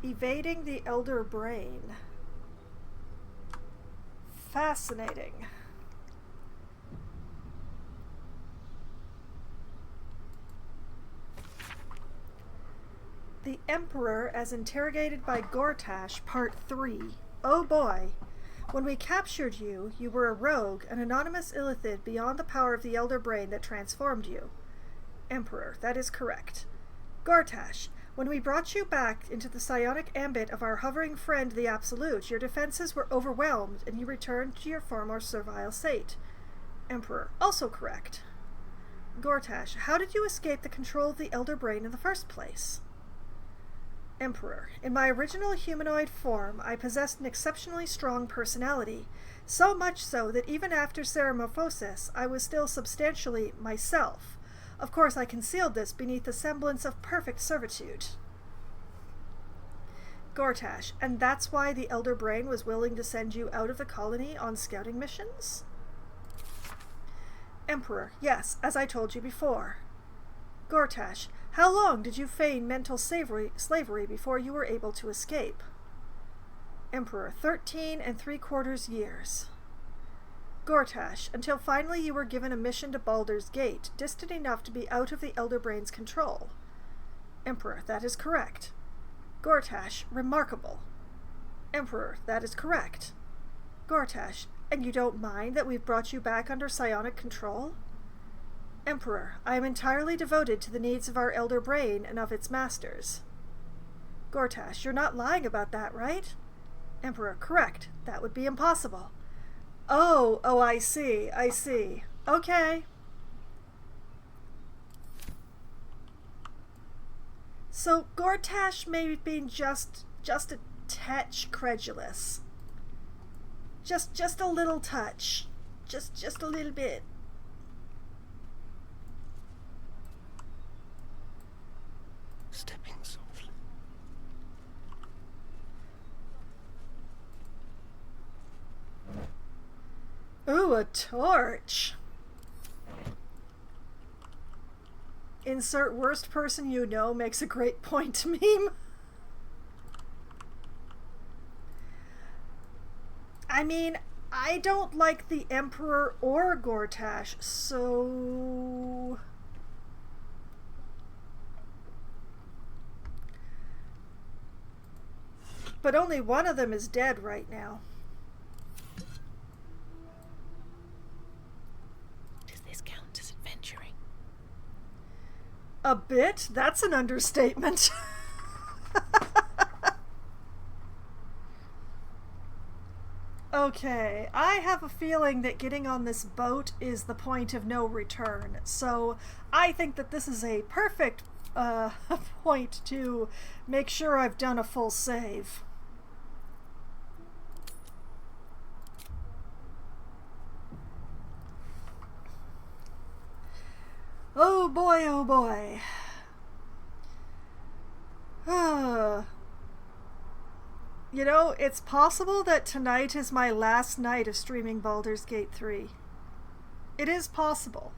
Evading the Elder Brain. Fascinating. The Emperor as interrogated by Gortash, Part 3. Oh boy. When we captured you, you were a rogue, an anonymous illithid beyond the power of the Elder Brain that transformed you. Emperor, that is correct. Gortash, when we brought you back into the psionic ambit of our hovering friend, the Absolute, your defenses were overwhelmed, and you returned to your former servile state. Emperor, also correct. Gortash, how did you escape the control of the Elder Brain in the first place? Emperor, in my original humanoid form, I possessed an exceptionally strong personality, so much so that even after Ceramorphosis, I was still substantially myself. Of course, I concealed this beneath the semblance of perfect servitude. Gortash, and that's why the Elder Brain was willing to send you out of the colony on scouting missions? Emperor, yes, as I told you before. Gortash, how long did you feign mental slavery before you were able to escape? Emperor, 13 3/4 years. Gortash, until finally you were given a mission to Baldur's Gate, distant enough to be out of the Elder Brain's control. Emperor, that is correct. Gortash, remarkable. Emperor, that is correct. Gortash, and you don't mind that we've brought you back under psionic control? Emperor, I am entirely devoted to the needs of our Elder Brain and of its masters. Gortash, you're not lying about that, right? Emperor, correct. That would be impossible. Oh, I see. Okay. So Gortash may have been just a touch credulous. Just a little touch. Just a little bit. Stepping softly. Ooh, a torch. Insert worst person you know makes a great point meme. I mean, I don't like the Emperor or Gortash, so... But only one of them is dead right now. Does this count as adventuring? A bit? That's an understatement. Okay, I have a feeling that getting on this boat is the point of no return. So I think that this is a perfect point to make sure I've done a full save. Oh boy, oh boy. You know, it's possible that tonight is my last night of streaming Baldur's Gate 3. It is possible.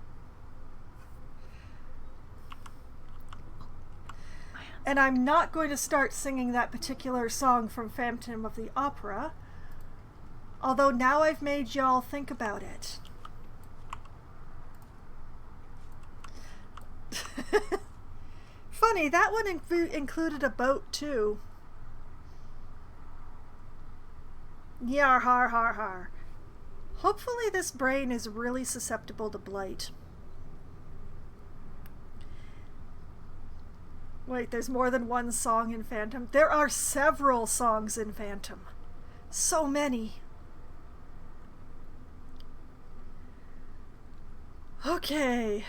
And I'm not going to start singing that particular song from Phantom of the Opera, although now I've made y'all think about it. Funny, that one included a boat too. Yar har har har. Hopefully this brain is really susceptible to blight. Wait, there's more than one song in Phantom? There are several songs in Phantom. So many. Okay.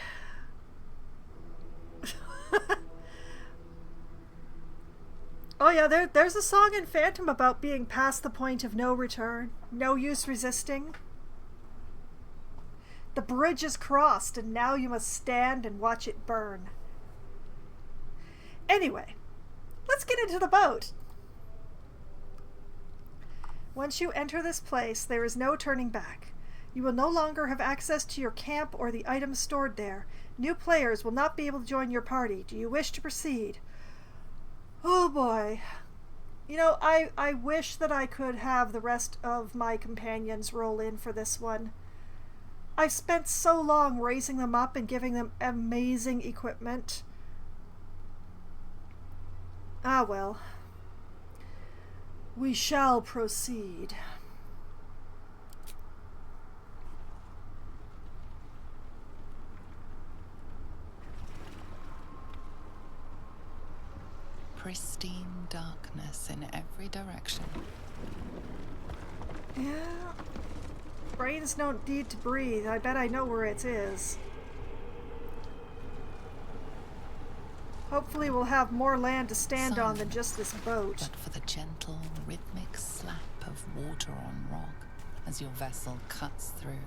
Oh yeah, there's a song in Phantom about being past the point of no return. No use resisting. The bridge is crossed and now you must stand and watch it burn. Anyway, let's get into the boat. Once you enter this place, there is no turning back. You will no longer have access to your camp or the items stored there. New players will not be able to join your party. Do you wish to proceed? Oh boy. You know, I wish that I could have the rest of my companions roll in for this one. I've spent so long raising them up and giving them amazing equipment. Ah well. We shall proceed. Pristine darkness in every direction. Yeah. Brains don't need to breathe. I bet I know where it is. Hopefully we'll have more land to stand on than just this boat. But for the gentle, rhythmic slap of water on rock as your vessel cuts through.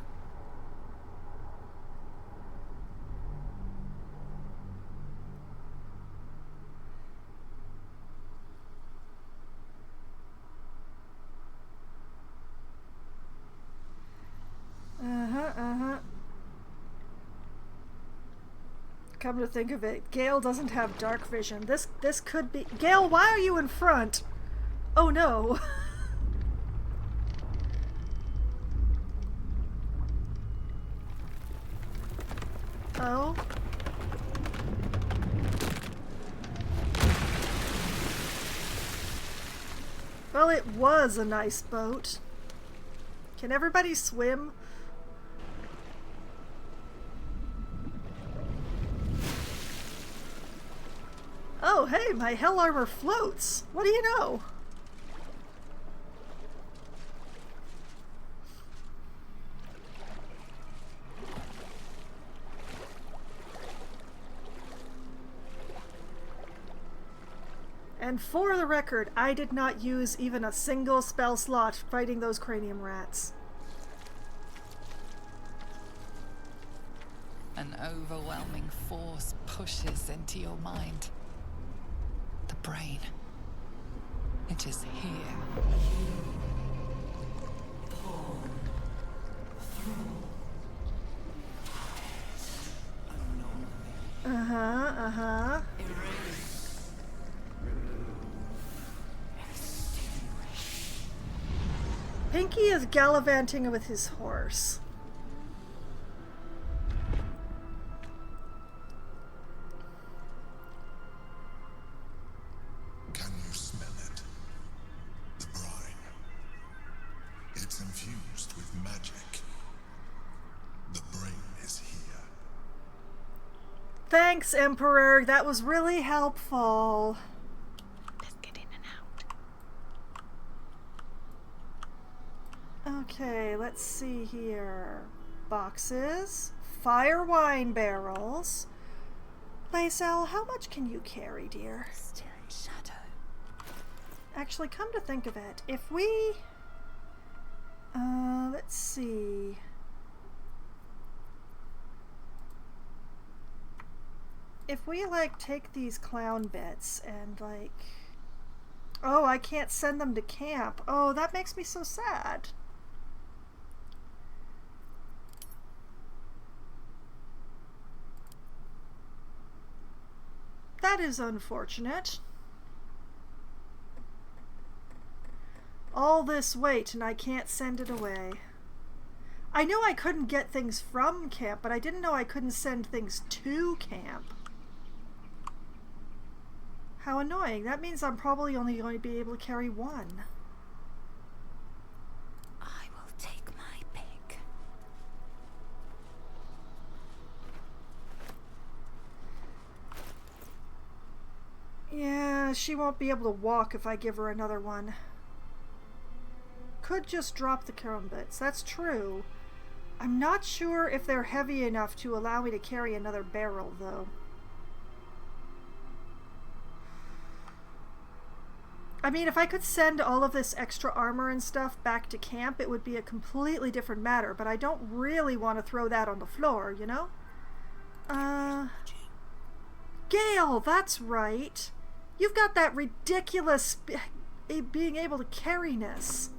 Come to think of it, Gale doesn't have dark vision. This could be... Gale, why are you in front? Oh no. Oh? Well, it was a nice boat. Can everybody swim? Oh, hey, my hell armor floats. What do you know? And for the record, I did not use even a single spell slot fighting those cranium rats. An overwhelming force pushes into your mind. The brain. It is here. Uh-huh. Pinky is gallivanting with his horse. Can you smell it? The brine. It's infused with magic. The brain is here. Thanks, Emperor. That was really helpful. Let's get in and out. Okay, let's see here. Boxes, fire wine barrels. Laisel, how much can you carry, dear? Still in shadow. Actually, come to think of it, if we... let's see. If we, like, take these clown bits and, like... Oh, I can't send them to camp. Oh, that makes me so sad. That is unfortunate. All this weight and I can't send it away. I knew I couldn't get things from camp, but I didn't know I couldn't send things to camp. How annoying. That means I'm probably only going to be able to carry one. I will take my pick. Yeah, she won't be able to walk if I give her another one. Could just drop the crumbits. That's true. I'm not sure if they're heavy enough to allow me to carry another barrel, though. I mean, if I could send all of this extra armor and stuff back to camp, it would be a completely different matter, but I don't really want to throw that on the floor, you know? Gale, that's right. You've got that ridiculous being able to carry-ness.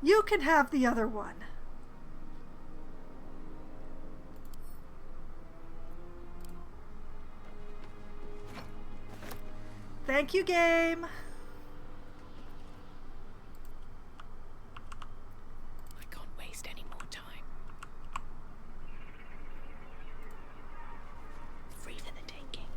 You can have the other one. Thank you, game. Any more time. Free for the taking.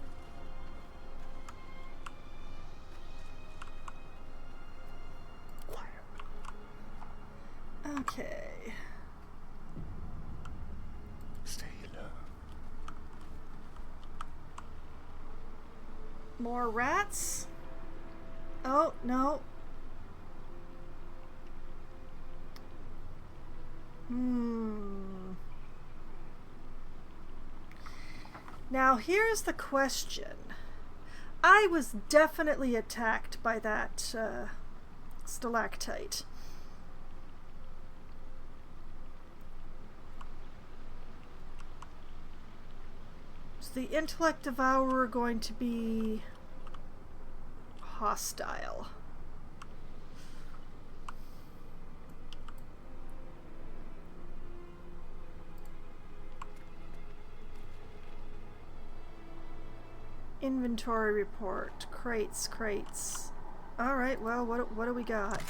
Okay. Stay low. More rats? Oh, no. Now here's the question. I was definitely attacked by that stalactite. Is the intellect devourer going to be hostile? Inventory report. Crates. Alright, well, what do we got?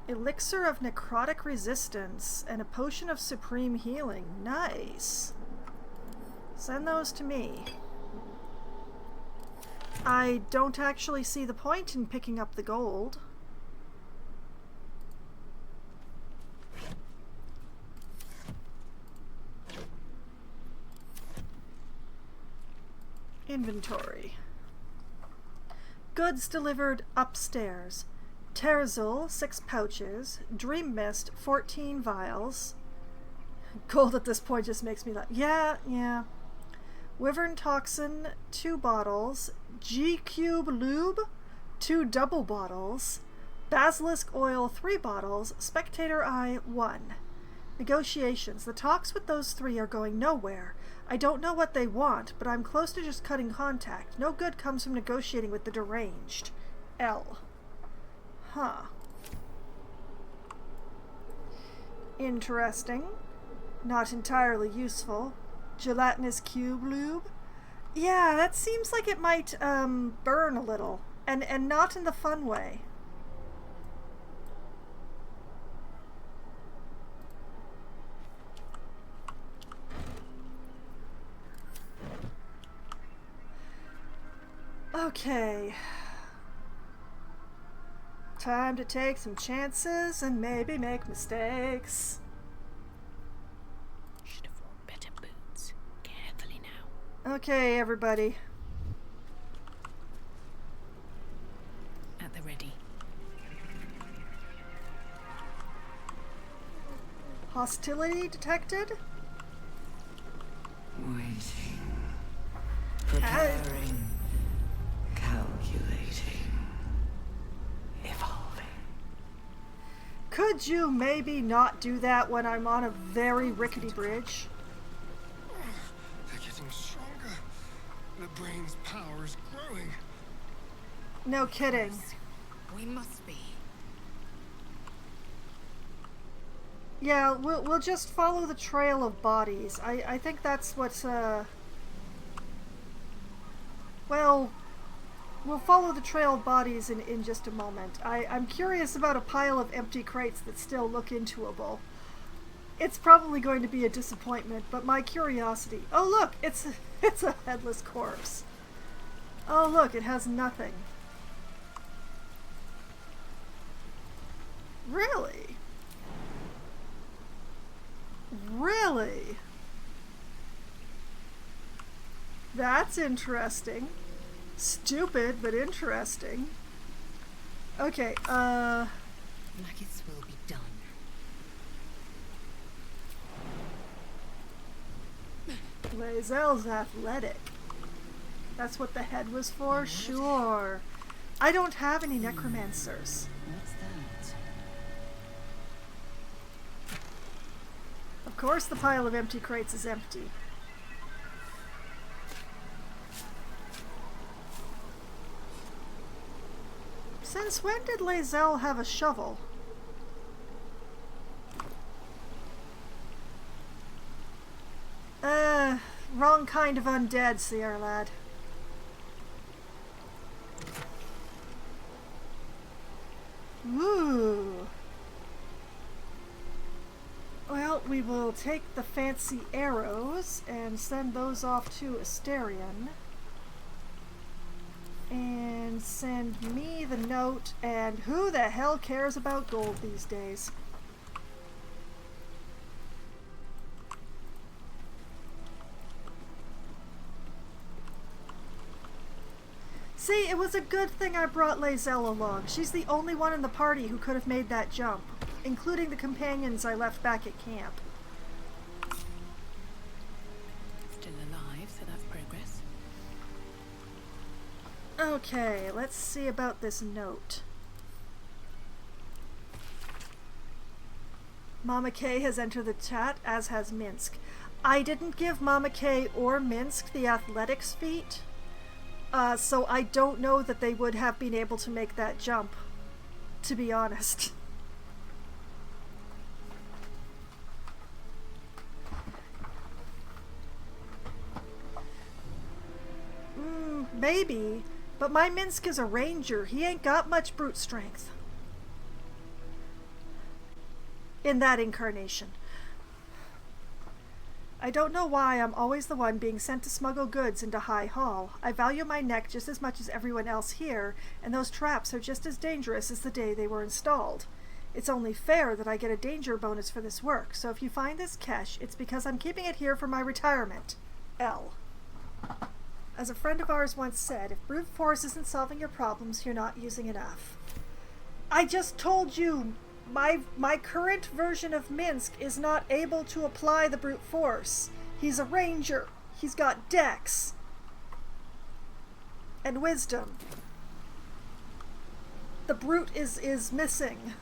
Elixir of necrotic resistance and a potion of supreme healing. Nice. Send those to me. I don't actually see the point in picking up the gold. Inventory. Goods delivered upstairs. Terzil, 6 pouches. Dream Mist, 14 vials. Gold at this point just makes me laugh. Yeah. Wyvern Toxin, 2 bottles. G-Cube Lube, 2 double bottles. Basilisk Oil, 3 bottles. Spectator Eye, 1. Negotiations. The talks with those 3 are going nowhere. I don't know what they want, but I'm close to just cutting contact. No good comes from negotiating with the deranged. L. Huh. Interesting. Not entirely useful. Gelatinous cube lube? Yeah, that seems like it might, burn a little. And not in the fun way. Okay. Time to take some chances and maybe make mistakes. Should have worn better boots. Carefully now. Okay, everybody. At the ready. Hostility detected? Waiting. Preparing. Calculating. Evolving. Could you maybe not do that when I'm on a very rickety bridge? They're getting stronger. The brain's power is growing. No kidding. We must be. Yeah, we'll just follow the trail of bodies. I think that's what's well, we'll follow the trail of bodies in just a moment. I'm curious about a pile of empty crates that still look intuable. It's probably going to be a disappointment, but my curiosity... Oh look, it's a headless corpse. Oh look, it has nothing. Really? Really? That's interesting. Stupid, but interesting. Okay, Nuggets will be done. Lae'zel's athletic. That's what the head was for? Sure. I don't have any necromancers. What's that? Of course the pile of empty crates is empty. Since when did Lae'zel have a shovel? Wrong kind of undead, Sierra lad. Ooh. Well, we will take the fancy arrows and send those off to Asterion. And send me the note, and who the hell cares about gold these days? See, it was a good thing I brought Lae'zel along. She's the only one in the party who could have made that jump, including the companions I left back at camp. Still alive, so that's progress. Okay, let's see about this note. Mama K has entered the chat, as has Minsk. I didn't give Mama K or Minsk the athletics feat, so I don't know that they would have been able to make that jump, to be honest. Maybe, but my Minsk is a ranger. He ain't got much brute strength. In that incarnation. I don't know why I'm always the one being sent to smuggle goods into High Hall. I value my neck just as much as everyone else here, and those traps are just as dangerous as the day they were installed. It's only fair that I get a danger bonus for this work, so if you find this cash, it's because I'm keeping it here for my retirement. L. As a friend of ours once said, if brute force isn't solving your problems, you're not using enough. I just told you, my current version of Minsk is not able to apply the brute force. He's a ranger. He's got dex. And wisdom. The brute is missing.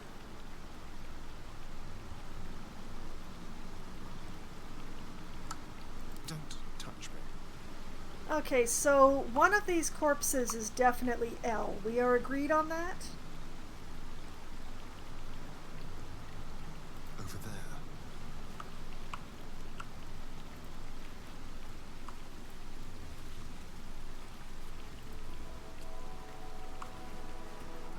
Don't touch me. Okay, so one of these corpses is definitely L. We are agreed on that? Over there.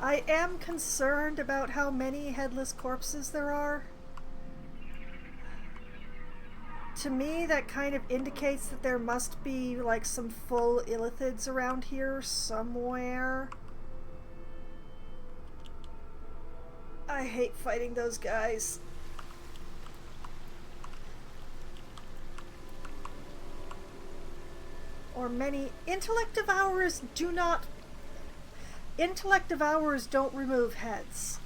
I am concerned about how many headless corpses there are. To me, that kind of indicates that there must be, like, some full illithids around here somewhere. I hate fighting those guys. Or many... Intellect Devourers do not... Intellect Devourers don't remove heads.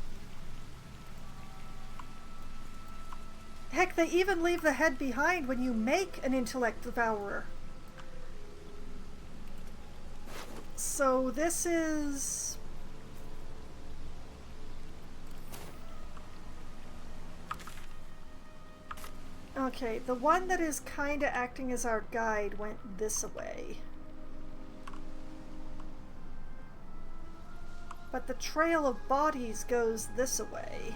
Heck, they even leave the head behind when you make an intellect devourer. So this is... Okay, the one that is kinda acting as our guide went this way. But the trail of bodies goes this way.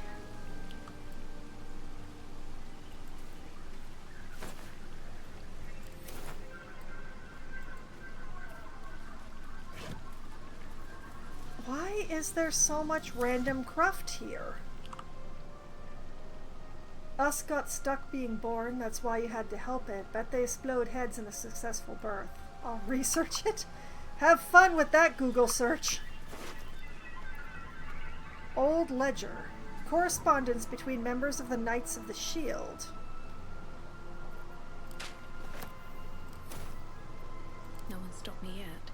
Why is there so much random cruft here? Us got stuck being born, that's why you had to help it. Bet they explode heads in a successful birth. I'll research it. Have fun with that Google search. Old Ledger. Correspondence between members of the Knights of the Shield. No one stopped me yet.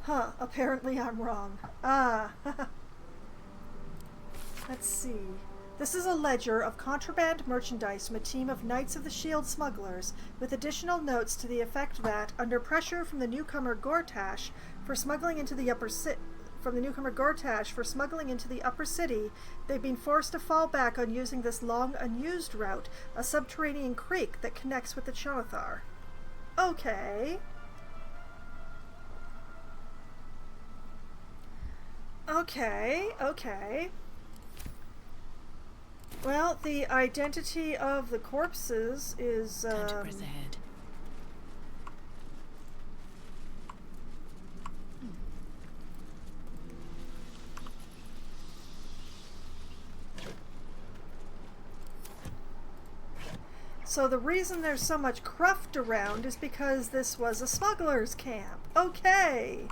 Huh, apparently I'm wrong. Ah, let's see. This is a ledger of contraband merchandise from a team of Knights of the Shield smugglers, with additional notes to the effect that, under pressure from the newcomer Gortash for smuggling into the upper city, they've been forced to fall back on using this long unused route, a subterranean creek that connects with the Chonathar. Okay. Okay. Well, the identity of the corpses is, Time to press ahead. So the reason there's so much cruft around is because this was a smuggler's camp. Okay.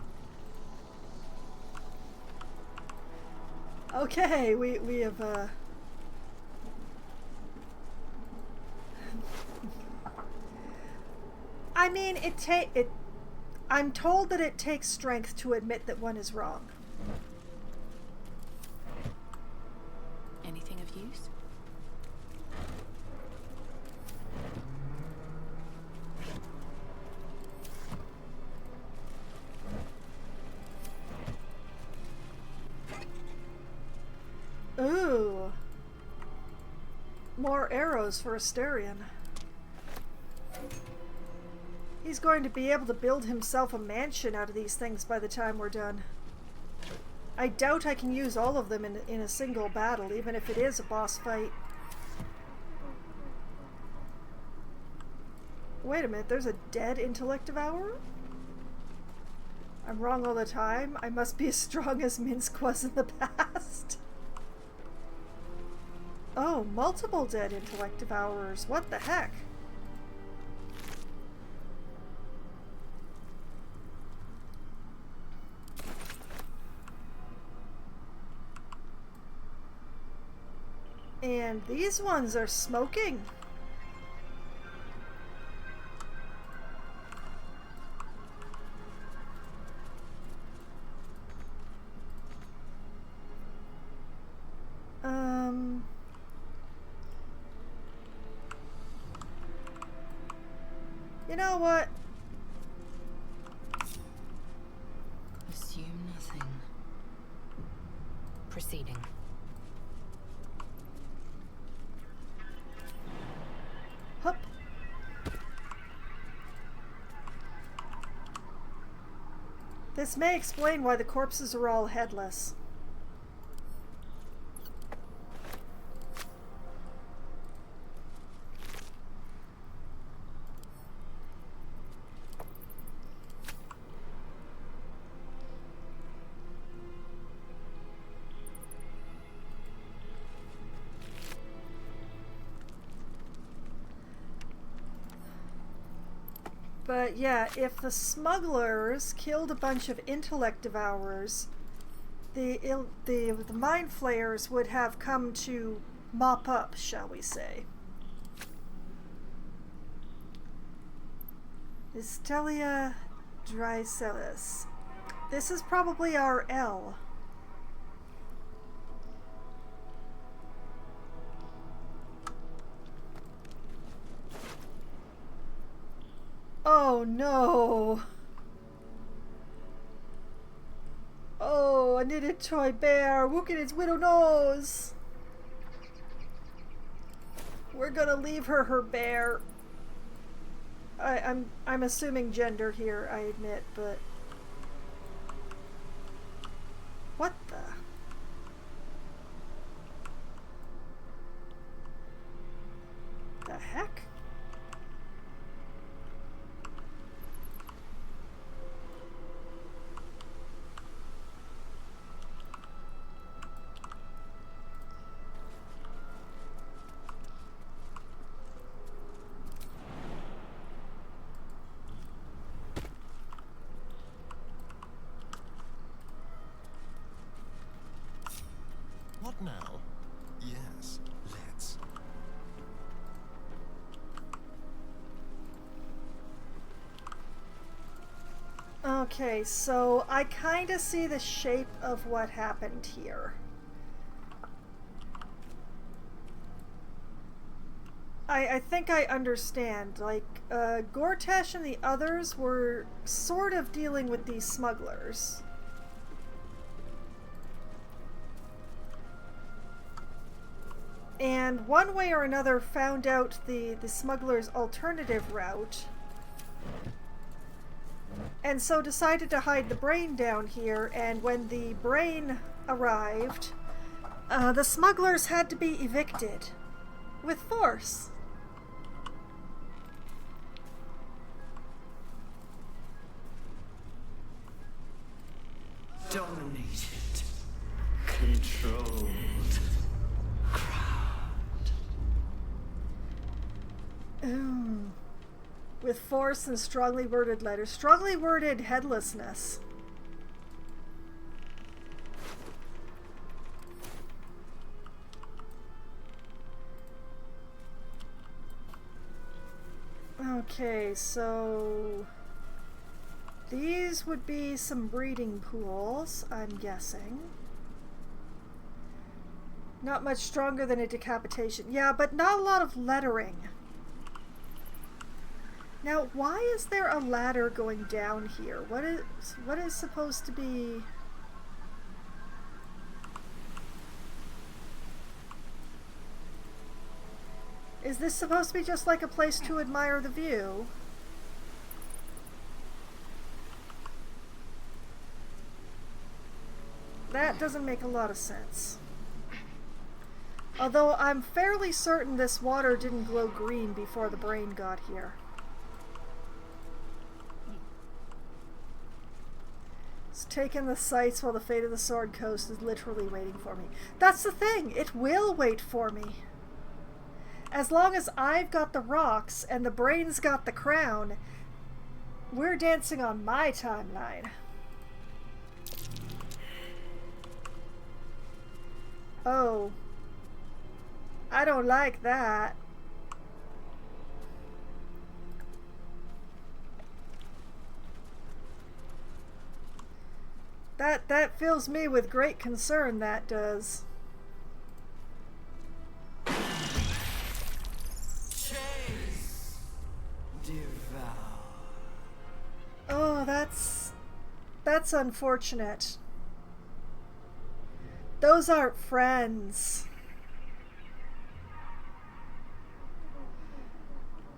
Okay, we have, I mean, I'm told that it takes strength to admit that one is wrong. Anything of use? Ooh. More arrows for Asterion. He's going to be able to build himself a mansion out of these things by the time we're done. I doubt I can use all of them in a single battle, even if it is a boss fight. Wait a minute, there's a dead intellect devourer? I'm wrong all the time. I must be as strong as Minsk was in the past. Oh, multiple dead intellect devourers. What the heck? And these ones are smoking. You know what? Assume nothing. Proceeding. Hup. This may explain why the corpses are all headless. But yeah, if the smugglers killed a bunch of intellect devourers, the mind flayers would have come to mop up, shall we say. Estelia Drycelis. This is probably our L. Oh no! Oh, a knitted toy bear! Look at its little nose! We're gonna leave her bear. I'm assuming gender here, I admit, but what the heck? What now? Yes, let's. Okay, so I kind of see the shape of what happened here. I think I understand. Like, Gortash and the others were sort of dealing with these smugglers. And one way or another found out the smuggler's alternative route. And so decided to hide the brain down here, and when the brain arrived, the smugglers had to be evicted with force. Dominated. Controlled. Ooh. With force and strongly worded letters. Strongly worded headlessness. Okay, so these would be some breeding pools, I'm guessing. Not much stronger than a decapitation. Yeah, but not a lot of lettering. Now, why is there a ladder going down here? What is supposed to be... Is this supposed to be just like a place to admire the view? That doesn't make a lot of sense. Although I'm fairly certain this water didn't glow green before the brain got here. It's taken the sights while the fate of the Sword Coast is literally waiting for me. That's the thing! It will wait for me! As long as I've got the rocks and the brain's got the crown, we're dancing on my timeline. Oh. I don't like that. That fills me with great concern, that does. Chase. Devour. Oh, that's unfortunate. Those aren't friends.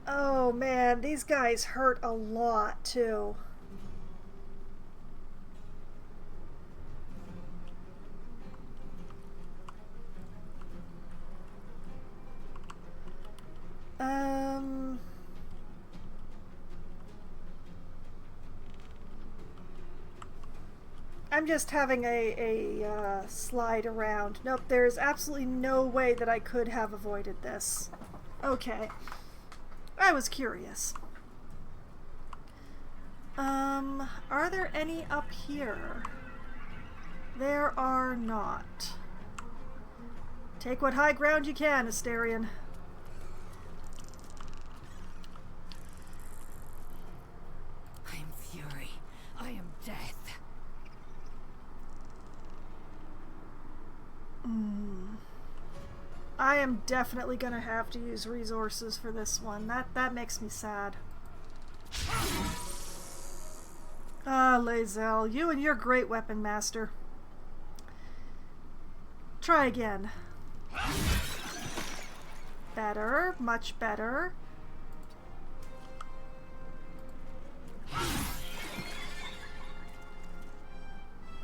Oh man, these guys hurt a lot too. I'm just having a slide around. Nope, there's absolutely no way that I could have avoided this. Okay. I was curious. Are there any up here? There are not. Take what high ground you can, Asterion. I am fury. I am death. I am definitely gonna have to use resources for this one. That makes me sad. Ah, Lae'zel, you and your great weapon master. Try again. Better, much better.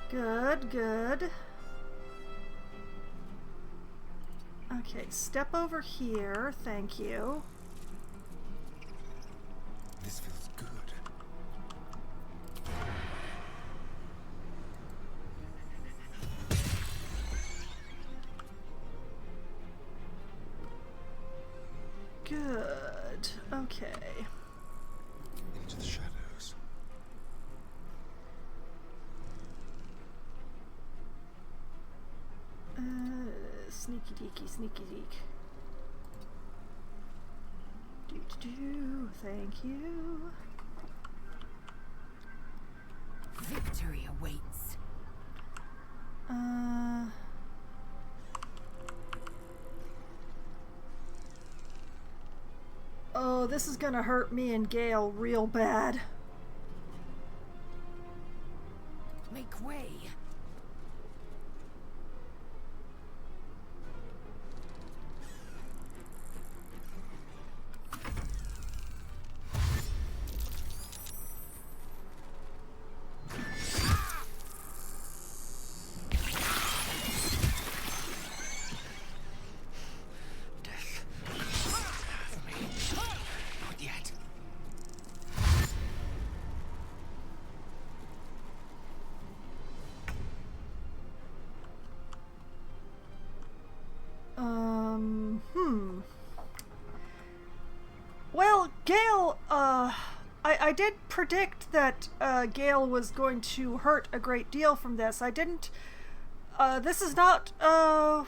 Good, good. Okay, step over here, thank you. This feels good. Good. Okay. Into the shadows. Sneaky deaky, sneaky deek. Do, thank you. Victory awaits. Oh, this is gonna hurt me and Gale real bad. Make way. Well, Gale, I did predict that Gale was going to hurt a great deal from this. I didn't, this is not, Ow!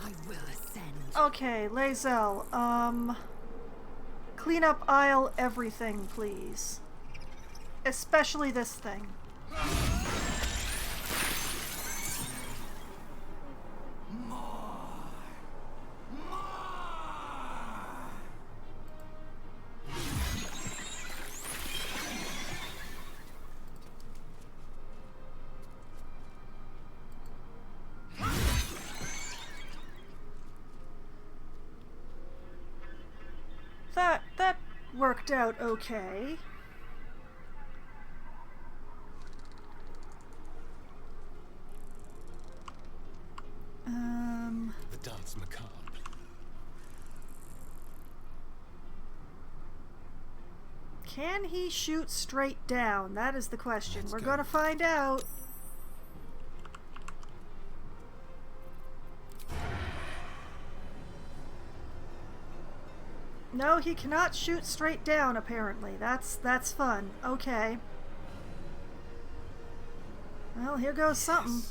I will ascend. Okay, Lae'zel, clean up aisle everything, please. Especially this thing. That worked out okay. The dance macabre. Can he shoot straight down? That is the question. Let's We're go. gonna find out. No, he cannot shoot straight down, apparently. That's fun. Okay. Well, here goes something.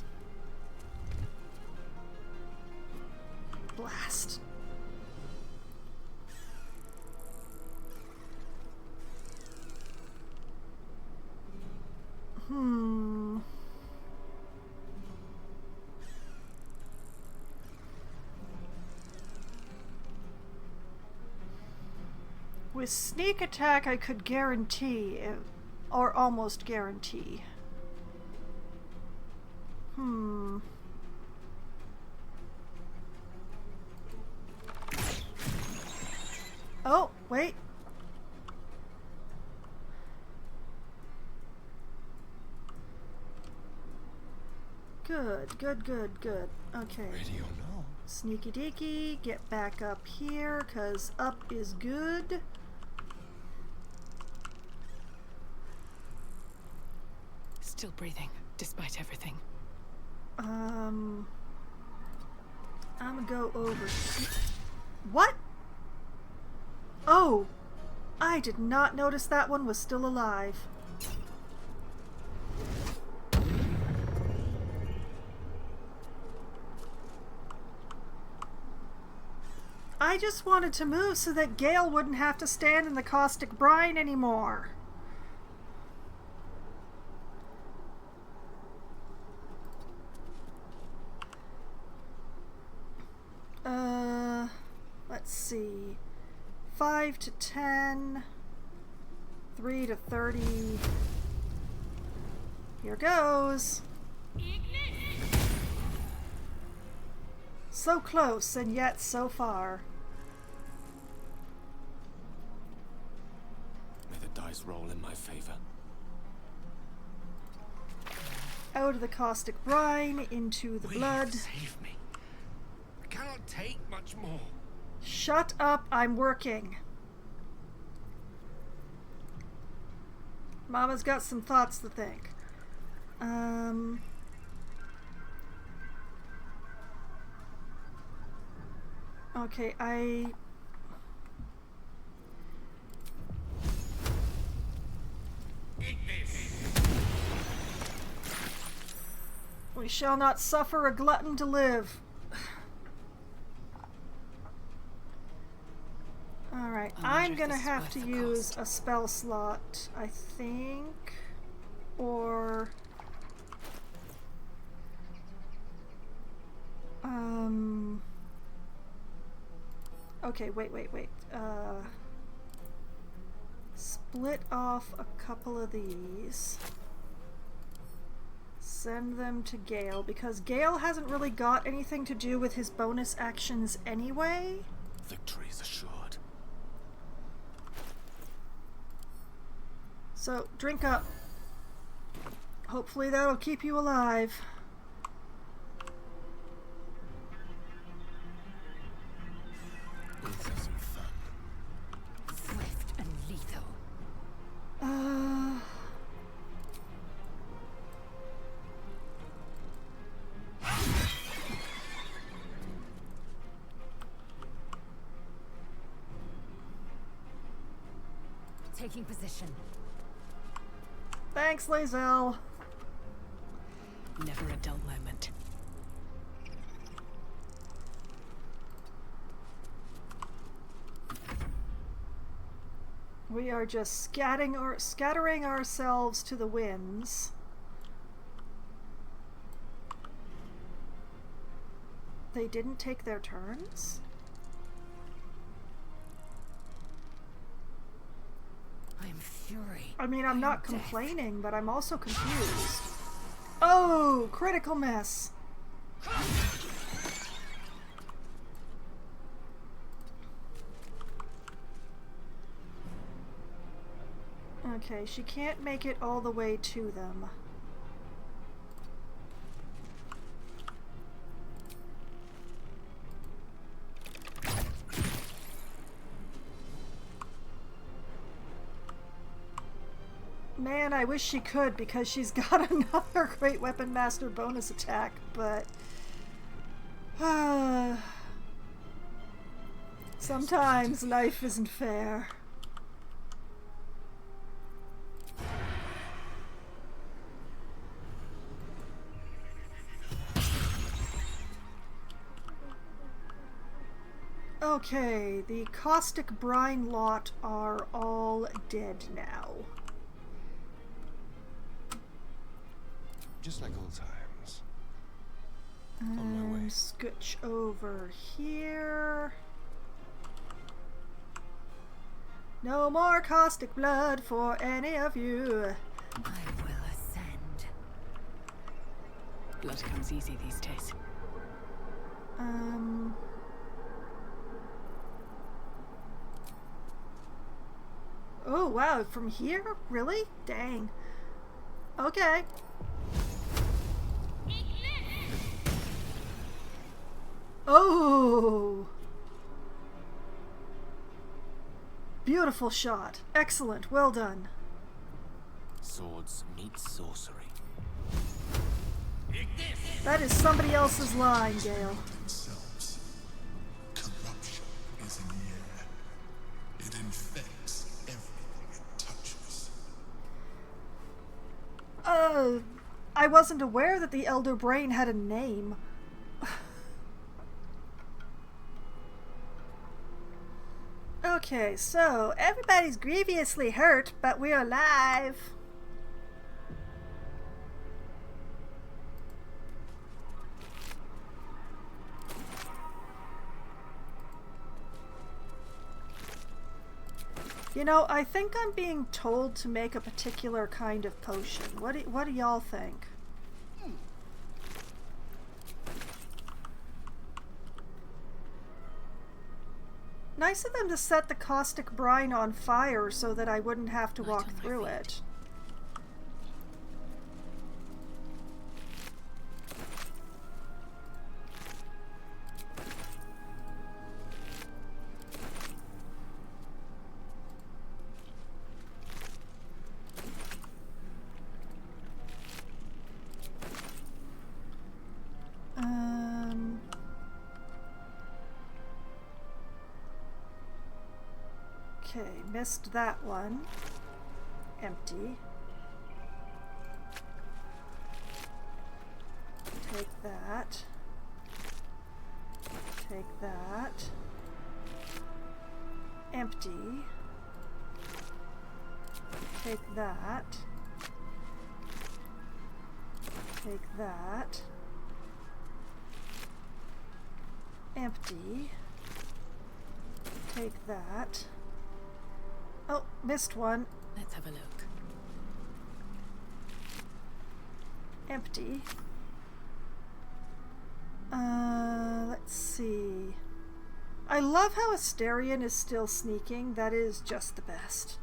Blast. With sneak attack, I could guarantee, or almost guarantee. Oh, wait. Good, good, good, good. Okay. Ready or not? Sneaky deaky, get back up here, cause up is good. Still breathing, despite everything. I'm gonna go over. What? Oh! I did not notice that one was still alive. I just wanted to move so that Gale wouldn't have to stand in the caustic brine anymore. see. 5 to 10. 3 to 30. Here goes. So close and yet so far. May the dice roll in my favor. Out of the caustic brine, into the blood. Save me. I cannot take much more. Shut up, I'm working. Mama's got some thoughts to think. Okay, we shall not suffer a glutton to live. Alright, I'm gonna have to use a spell slot, I think. Or... Okay, wait. Split off a couple of these. Send them to Gale, because Gale hasn't really got anything to do with his bonus actions anyway. Victory is assured. So, drink up. Hopefully that'll keep you alive. Let's have some fun. Swift and lethal. Taking position. Thanks, Lae'zel. Never a dull moment. We are just scattering ourselves to the winds. They didn't take their turns? I am fury. I mean, I'm not complaining, but I'm also confused. Oh, critical miss. Okay, she can't make it all the way to them. Man, I wish she could, because she's got another Great Weapon Master bonus attack, but... sometimes life isn't fair. Okay, the caustic brine lot are all dead now. Just like old times. On my way. Scooch over here. No more caustic blood for any of you. I will ascend. Blood comes easy these days. Oh wow, from here? Really? Dang. Okay. Oh! Beautiful shot. Excellent. Well done. Swords meet sorcery. That is somebody else's line, Gale. Themselves. Corruption is in the air. It infects everything it touches. I wasn't aware that the Elder Brain had a name. Okay, so everybody's grievously hurt, but we're alive. You know, I think I'm being told to make a particular kind of potion. What do y'all think? Nice of them to set the caustic brine on fire so that I wouldn't have to walk through it. Okay, missed that one. Empty. Take that. Take that. Empty. Take that. Take that. Empty. Take that. Oh, missed one. Let's have a look. Empty. Let's see. I love how Asterion is still sneaking. That is just the best.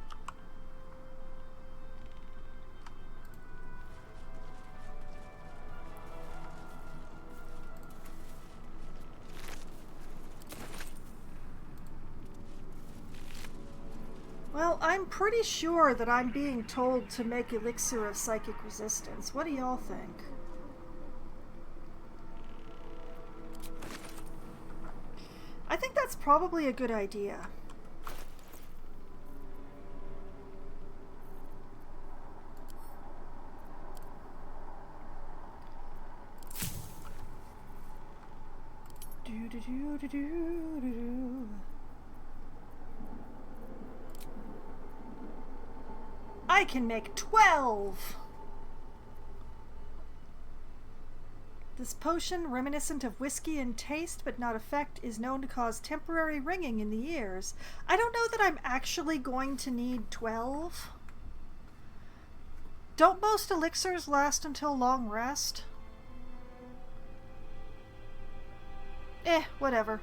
Well, I'm pretty sure that I'm being told to make elixir of psychic resistance. What do y'all think? I think that's probably a good idea. I can make 12! This potion, reminiscent of whiskey in taste but not effect, is known to cause temporary ringing in the ears. I don't know that I'm actually going to need 12. Don't most elixirs last until long rest? Whatever.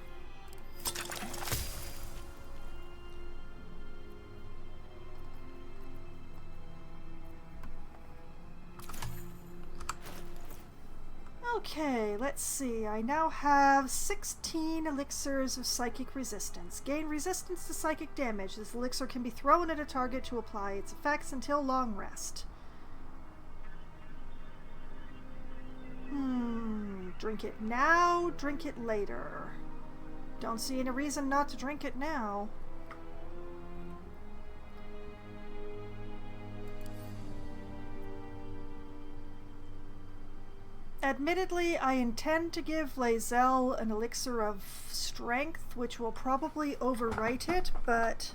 Okay, let's see. I now have 16 elixirs of psychic resistance. Gain resistance to psychic damage. This elixir can be thrown at a target to apply its effects until long rest. Drink it now, drink it later. Don't see any reason not to drink it now. Admittedly, I intend to give Lae'zel an elixir of strength, which will probably overwrite it, but...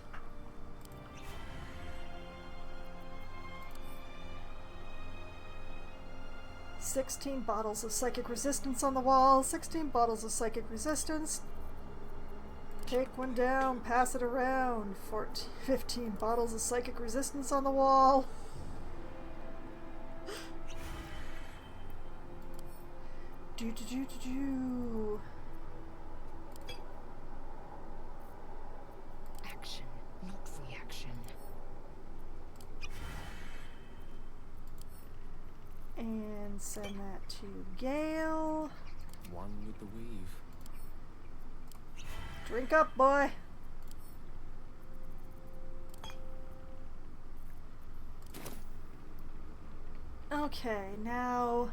"16 bottles of psychic resistance on the wall, 16 bottles of psychic resistance. Take one down, pass it around. 15 bottles of psychic resistance on the wall. Action, not reaction. And send that to Gale. One with the weave. Drink up, boy. Okay, now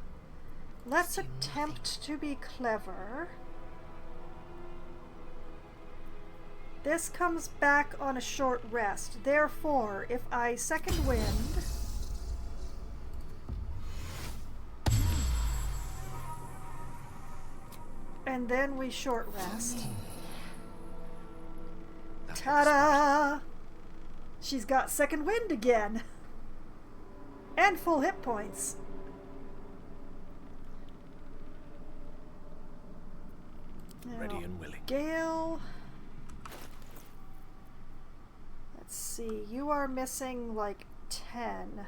let's attempt to be clever. This comes back on a short rest. Therefore, if I second wind, and then we short rest. Ta-da! She's got second wind again. And full hit points. Now, Ready and willing. Gale. Let's see. You are missing like 10.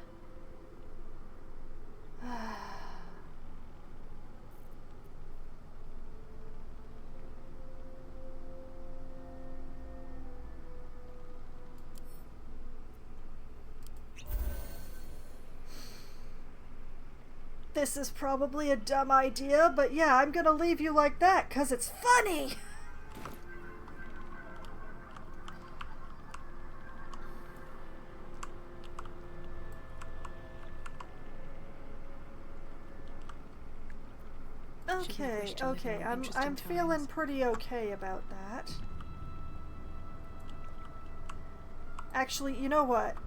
This is probably a dumb idea, but yeah, I'm gonna leave you like that, 'cause it's funny! Okay, okay, I'm feeling pretty okay about that. Actually, you know what?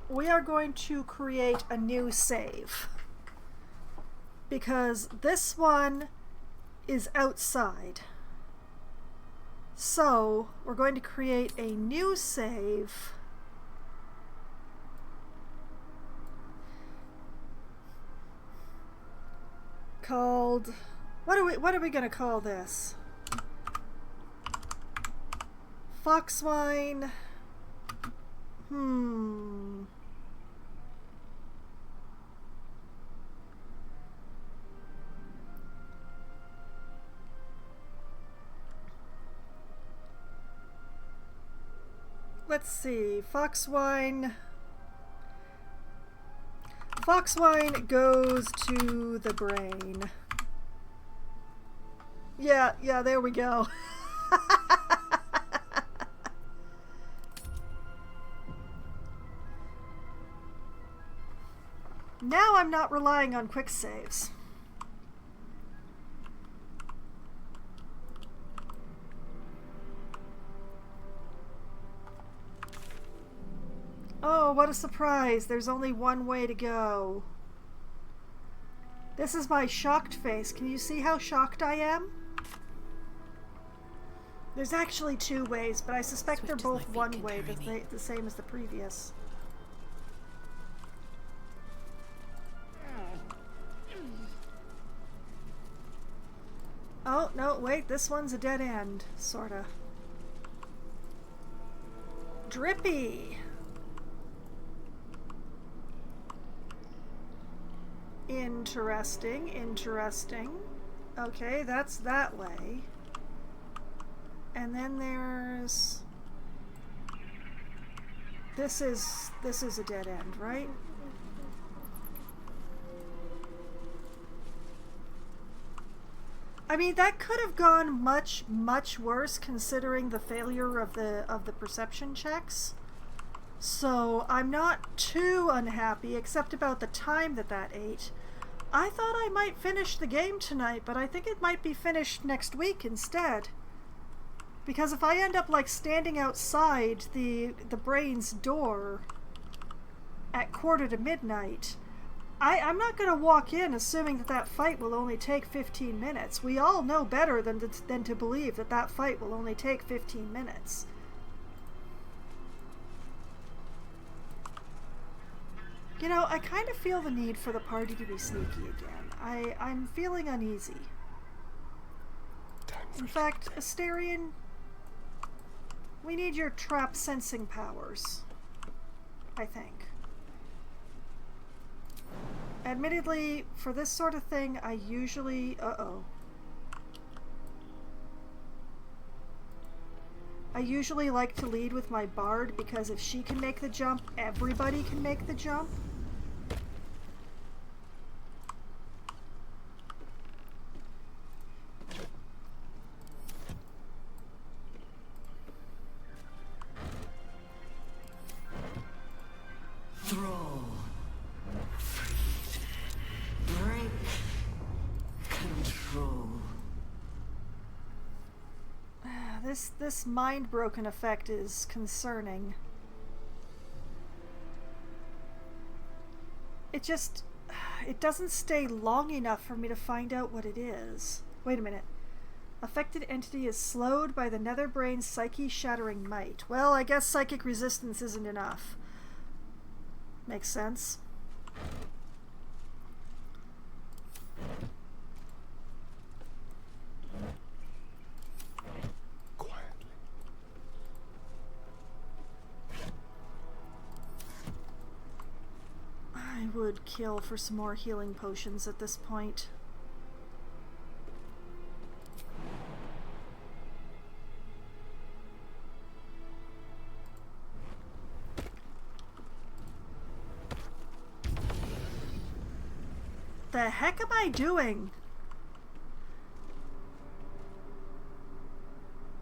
We are going to create a new save. Because this one is outside. So, we're going to create a new save. Called... What are we gonna call this? Foxwine... Let's see. Foxwine goes to the brain. Yeah, there we go. Now I'm not relying on quick saves. Oh, what a surprise. There's only one way to go. This is my shocked face. Can you see how shocked I am? There's actually two ways, but I suspect they're both one way, the same as the previous. Oh, no, wait, this one's a dead end, sorta. Drippy! Interesting, interesting. Okay, that's that way. And then there's... This is a dead end, right? I mean, that could have gone much, much worse considering the failure of the perception checks. So I'm not too unhappy, except about the time that ate. I thought I might finish the game tonight, but I think it might be finished next week instead. Because if I end up like standing outside the brain's door at midnight, I'm not going to walk in assuming that fight will only take 15 minutes. We all know better than to believe that fight will only take 15 minutes. You know, I kind of feel the need for the party to be sneaky again. I'm feeling uneasy. In fact, Asterion, we need your trap sensing powers, I think. Admittedly, for this sort of thing, I usually... I usually like to lead with my bard, because if she can make the jump, everybody can make the jump. Thrall. Freed. Break. Control. This mind-broken effect is concerning. It doesn't stay long enough for me to find out what it is. Wait a minute. Affected entity is slowed by the netherbrain's psyche-shattering might. Well, I guess psychic resistance isn't enough. Makes sense. would kill for some more healing potions at this point. The heck am I doing?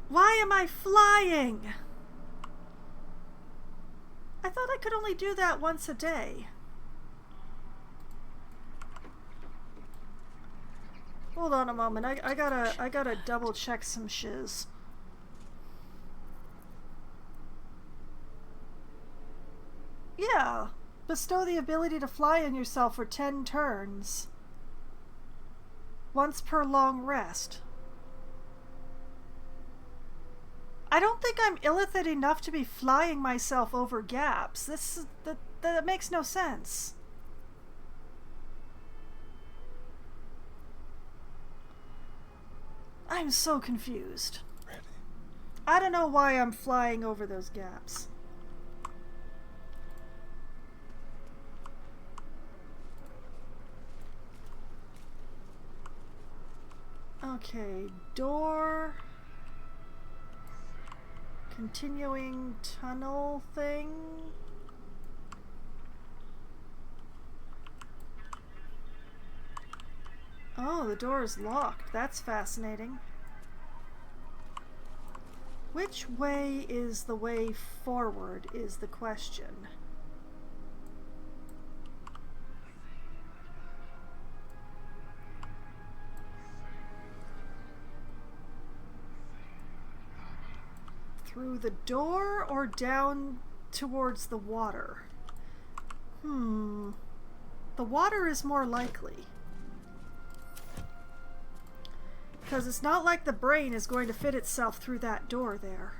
Why am I flying? I thought I could only do that once a day. Hold on a moment. I gotta double check some shiz. Yeah. Bestow the ability to fly on yourself for 10 turns. Once per long rest. I don't think I'm illithid enough to be flying myself over gaps. That makes no sense. I'm so confused. Ready. I don't know why I'm flying over those gaps. Okay, door. Continuing tunnel thing. Oh, the door is locked. That's fascinating. Which way is the way forward is the question. Through the door or down towards the water? The water is more likely. Because it's not like the brain is going to fit itself through that door there.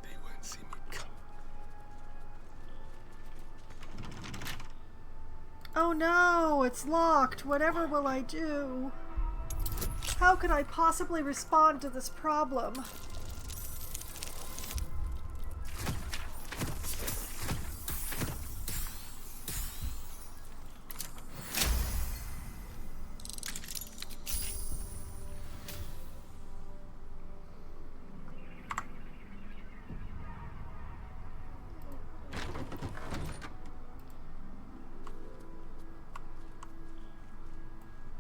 They won't see me come. Oh no, it's locked. Whatever will I do? How could I possibly respond to this problem?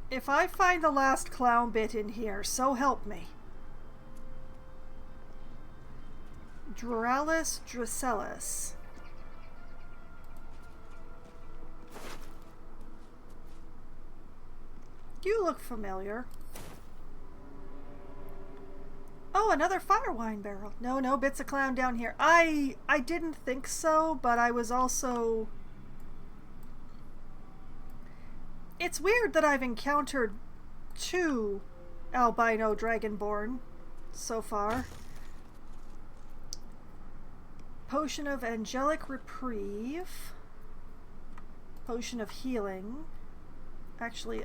If I find the last clown bit in here, so help me. Duralis Dracelis. You look familiar. Oh, another Firewine barrel. No bits of clown down here. I didn't think so, but I was also... It's weird that I've encountered 2 albino dragonborn so far. Potion of Angelic Reprieve. Potion of Healing. Actually,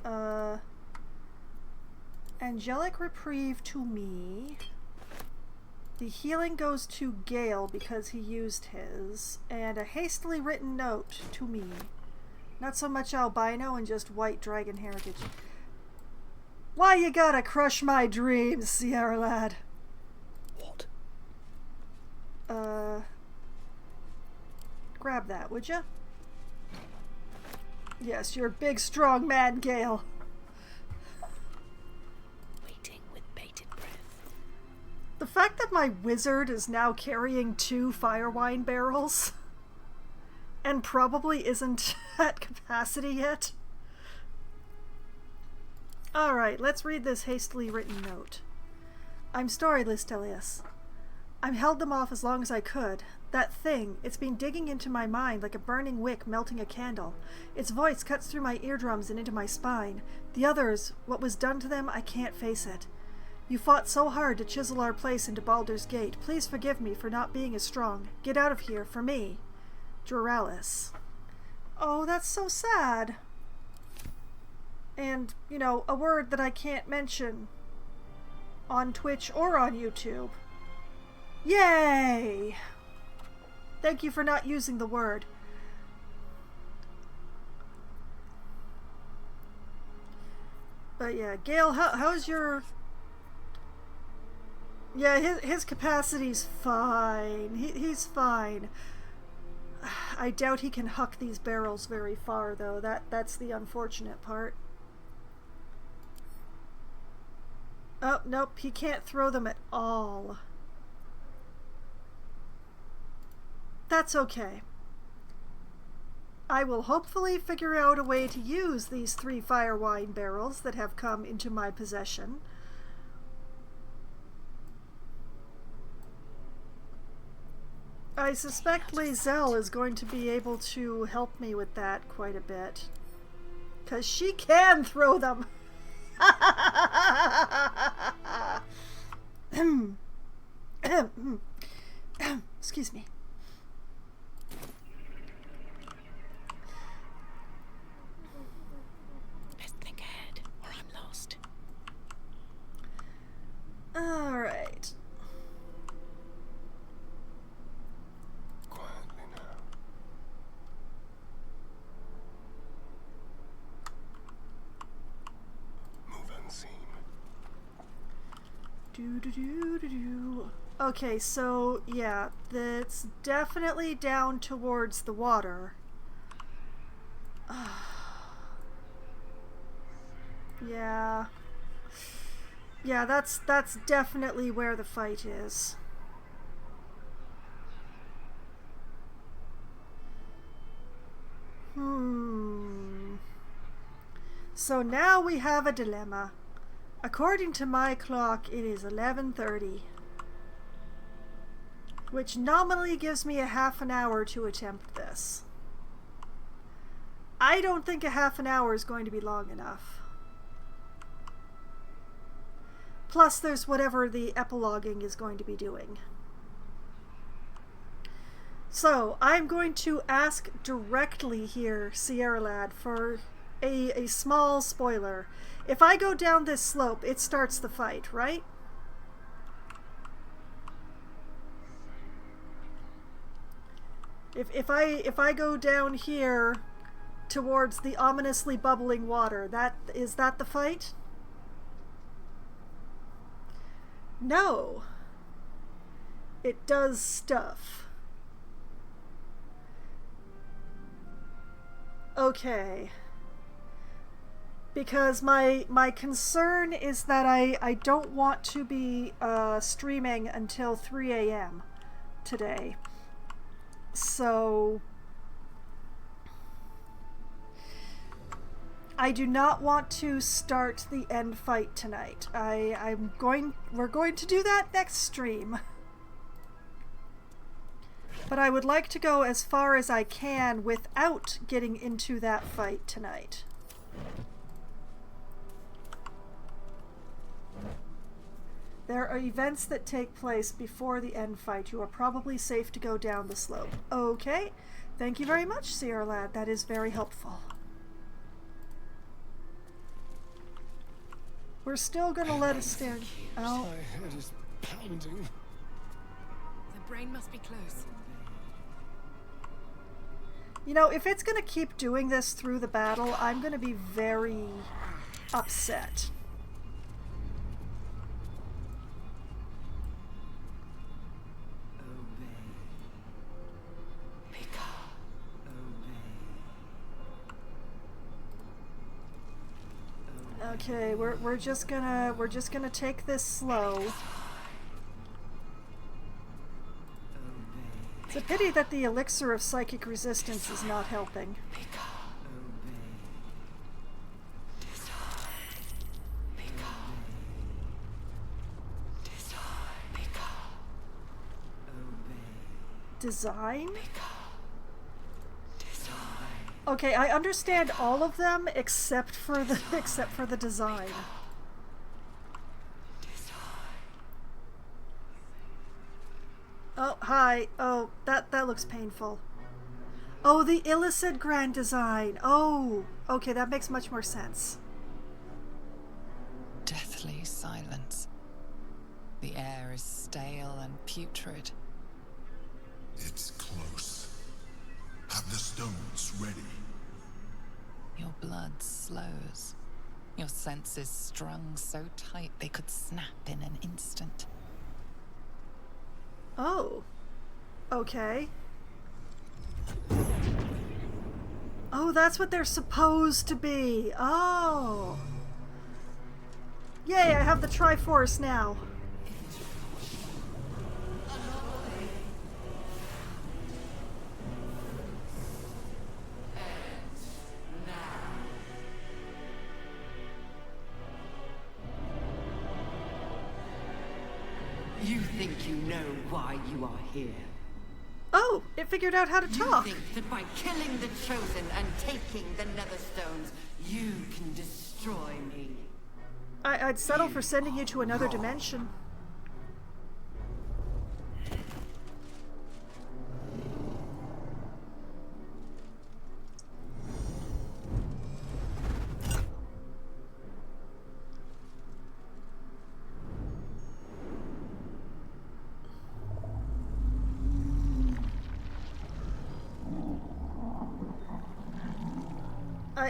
Angelic Reprieve to me. The healing goes to Gale because he used his. And a hastily written note to me. Not so much albino and just white dragon heritage. Why you gotta crush my dreams, Sierra lad? What? Grab that, would ya? Yes, you're a big, strong man, Gale. Waiting with bated breath. The fact that my wizard is now carrying 2 Firewine barrels and probably isn't at capacity yet. Alright, let's read this hastily written note. I'm storyless, Telius. I've held them off as long as I could. That thing, it's been digging into my mind like a burning wick melting a candle. Its voice cuts through my eardrums and into my spine. The others, what was done to them, I can't face it. You fought so hard to chisel our place into Baldur's Gate. Please forgive me for not being as strong. Get out of here, for me. Duralis. Oh, that's so sad. And, you know, a word that I can't mention on Twitch or on YouTube. Yay! Thank you for not using the word. But yeah, Gale, how's your... Yeah, his capacity's fine. He's fine. I doubt he can huck these barrels very far, though. That's the unfortunate part. Oh, nope, he can't throw them at all. That's okay. I will hopefully figure out a way to use these 3 fire wine barrels that have come into my possession. I suspect Lae'zel is going to be able to help me with that quite a bit. 'Cause she can throw them! Excuse me. Best think ahead, or I'm lost. Alright. Quietly now. Move unseen. Do. Okay, so yeah, that's definitely down towards the water. Yeah. Yeah, that's definitely where the fight is. So now we have a dilemma. According to my clock, it is 11:30, which nominally gives me a half an hour to attempt this. I don't think a half an hour is going to be long enough. Plus, there's whatever the epiloguing is going to be doing. So, I'm going to ask directly here, Sierra Lad, for a small spoiler. If I go down this slope, it starts the fight, right? If I go down here towards the ominously bubbling water, is that the fight? No. It does stuff. Okay. Because my concern is that I don't want to be streaming until 3 a.m. today. So I do not want to start the end fight tonight. We're going to do that next stream. But I would like to go as far as I can without getting into that fight tonight. There are events that take place before the end fight. You are probably safe to go down the slope. Okay. Thank you very much, Sierra Lad. That is very helpful. We're still gonna let it stand out. My head is pounding. The brain must be close. You know, if it's gonna keep doing this through the battle, I'm gonna be very upset. Okay, we're just gonna take this slow. It's a pity that the elixir of psychic resistance is not helping. Design? Okay, I understand all of them except for the design. Oh, hi. Oh, that looks painful. Oh, the illicit grand design. Oh, okay, that makes much more sense. Deathly silence. The air is stale and putrid. It's close. Have the stones ready. Your blood slows. Your senses strung so tight they could snap in an instant. Oh. Okay. Oh, that's what they're supposed to be. Oh. Yay, I have the Triforce now. You think you know why you are here? Oh, it figured out how to talk. You think that by killing the Chosen and taking the Netherstones, you can destroy me? I'd settle for sending you to another dimension.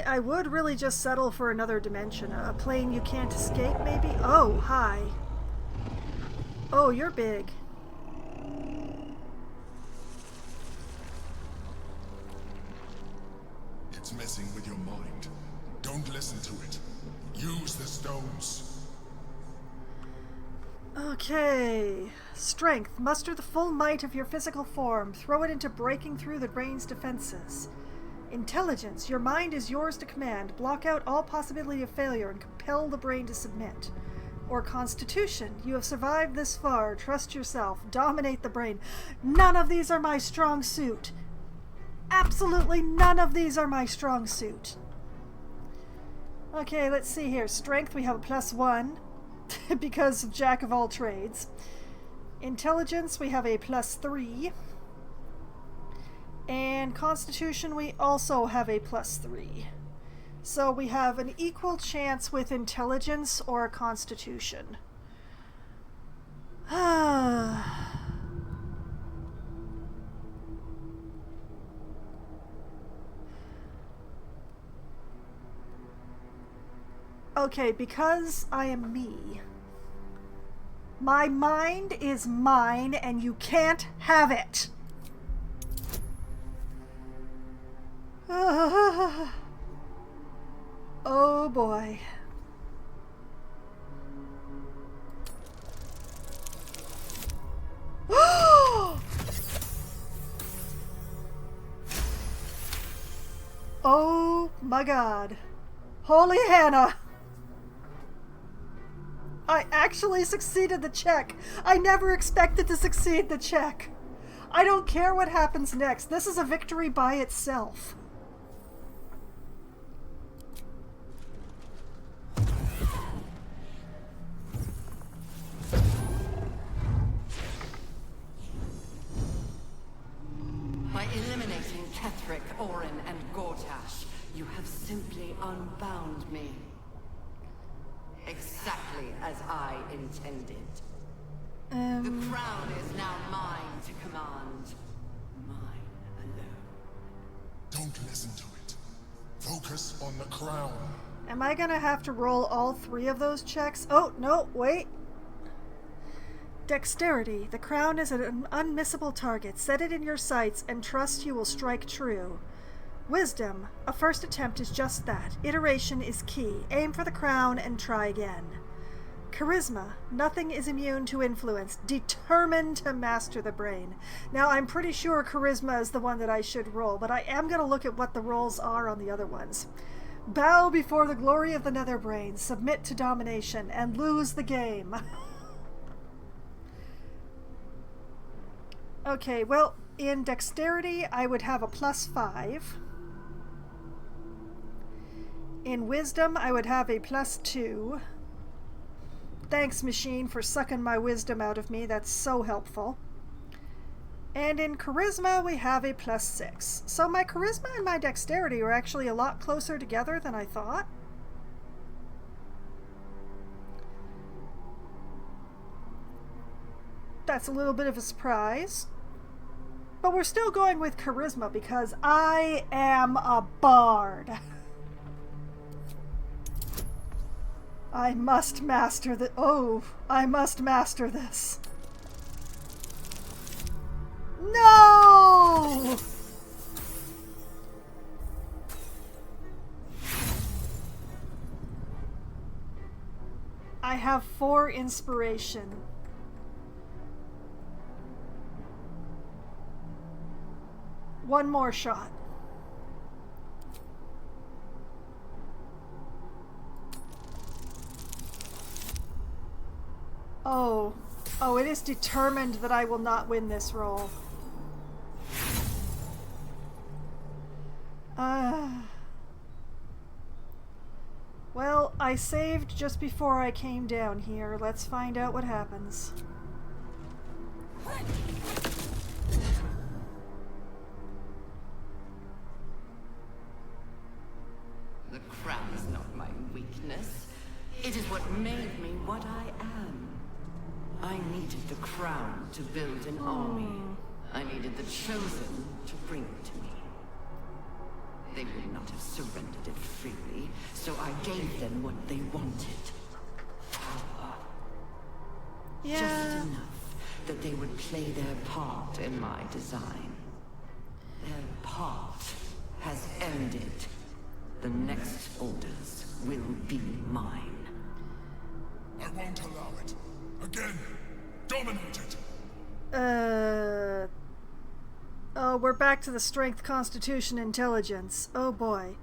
I would really just settle for another dimension. A plane you can't escape, maybe? Oh, hi. Oh, you're big. It's messing with your mind. Don't listen to it. Use the stones. Okay. Strength. Muster the full might of your physical form. Throw it into breaking through the brain's defenses. Intelligence. Your mind is yours to command. Block out all possibility of failure and compel the brain to submit. Or Constitution. You have survived this far. Trust yourself. Dominate the brain. None of these are my strong suit. Absolutely none of these are my strong suit. Okay, let's see here. Strength, we have a +1 because of Jack of all trades. Intelligence, we have a +3. And Constitution, we also have a +3. So we have an equal chance with Intelligence or Constitution. Okay, because I am me. My mind is mine and you can't have it. Oh boy. Oh my God. Holy Hannah. I actually succeeded the check. I never expected to succeed the check. I don't care what happens next. This is a victory by itself. By eliminating Ketheric, Orin, and Gortash, you have simply unbound me. Exactly as I intended. The crown is now mine to command. Mine alone. Don't listen to it. Focus on the crown. Am I gonna have to roll all 3 of those checks? Oh, no, wait. Dexterity. The crown is an unmissable target. Set it in your sights and trust you will strike true. Wisdom. A first attempt is just that. Iteration is key. Aim for the crown and try again. Charisma. Nothing is immune to influence. Determined to master the brain. Now, I'm pretty sure charisma is the one that I should roll, but I am going to look at what the rolls are on the other ones. Bow before the glory of the nether brain. Submit to domination and lose the game. Okay, well, in dexterity, I would have a +5. In wisdom, I would have a +2. Thanks, machine, for sucking my wisdom out of me. That's so helpful. And in charisma, we have a +6. So my charisma and my dexterity are actually a lot closer together than I thought. That's a little bit of a surprise. But we're still going with charisma because I am a bard. I must master the. Oh, I must master this. No! I have 4 inspiration. One more shot. Oh. Oh, it is determined that I will not win this roll. Well, I saved just before I came down here. Let's find out what happens. The crown is not my weakness. It is what made me what I am. I needed the crown to build an army. I needed the chosen to bring it to me. They would not have surrendered it freely, so I gave them what they wanted. Power. Yeah. Just enough that they would play their part in my design. Their part has ended. The next orders will be mine. I won't allow it. Again, dominate it. Oh, we're back to the strength, constitution, intelligence. Oh boy.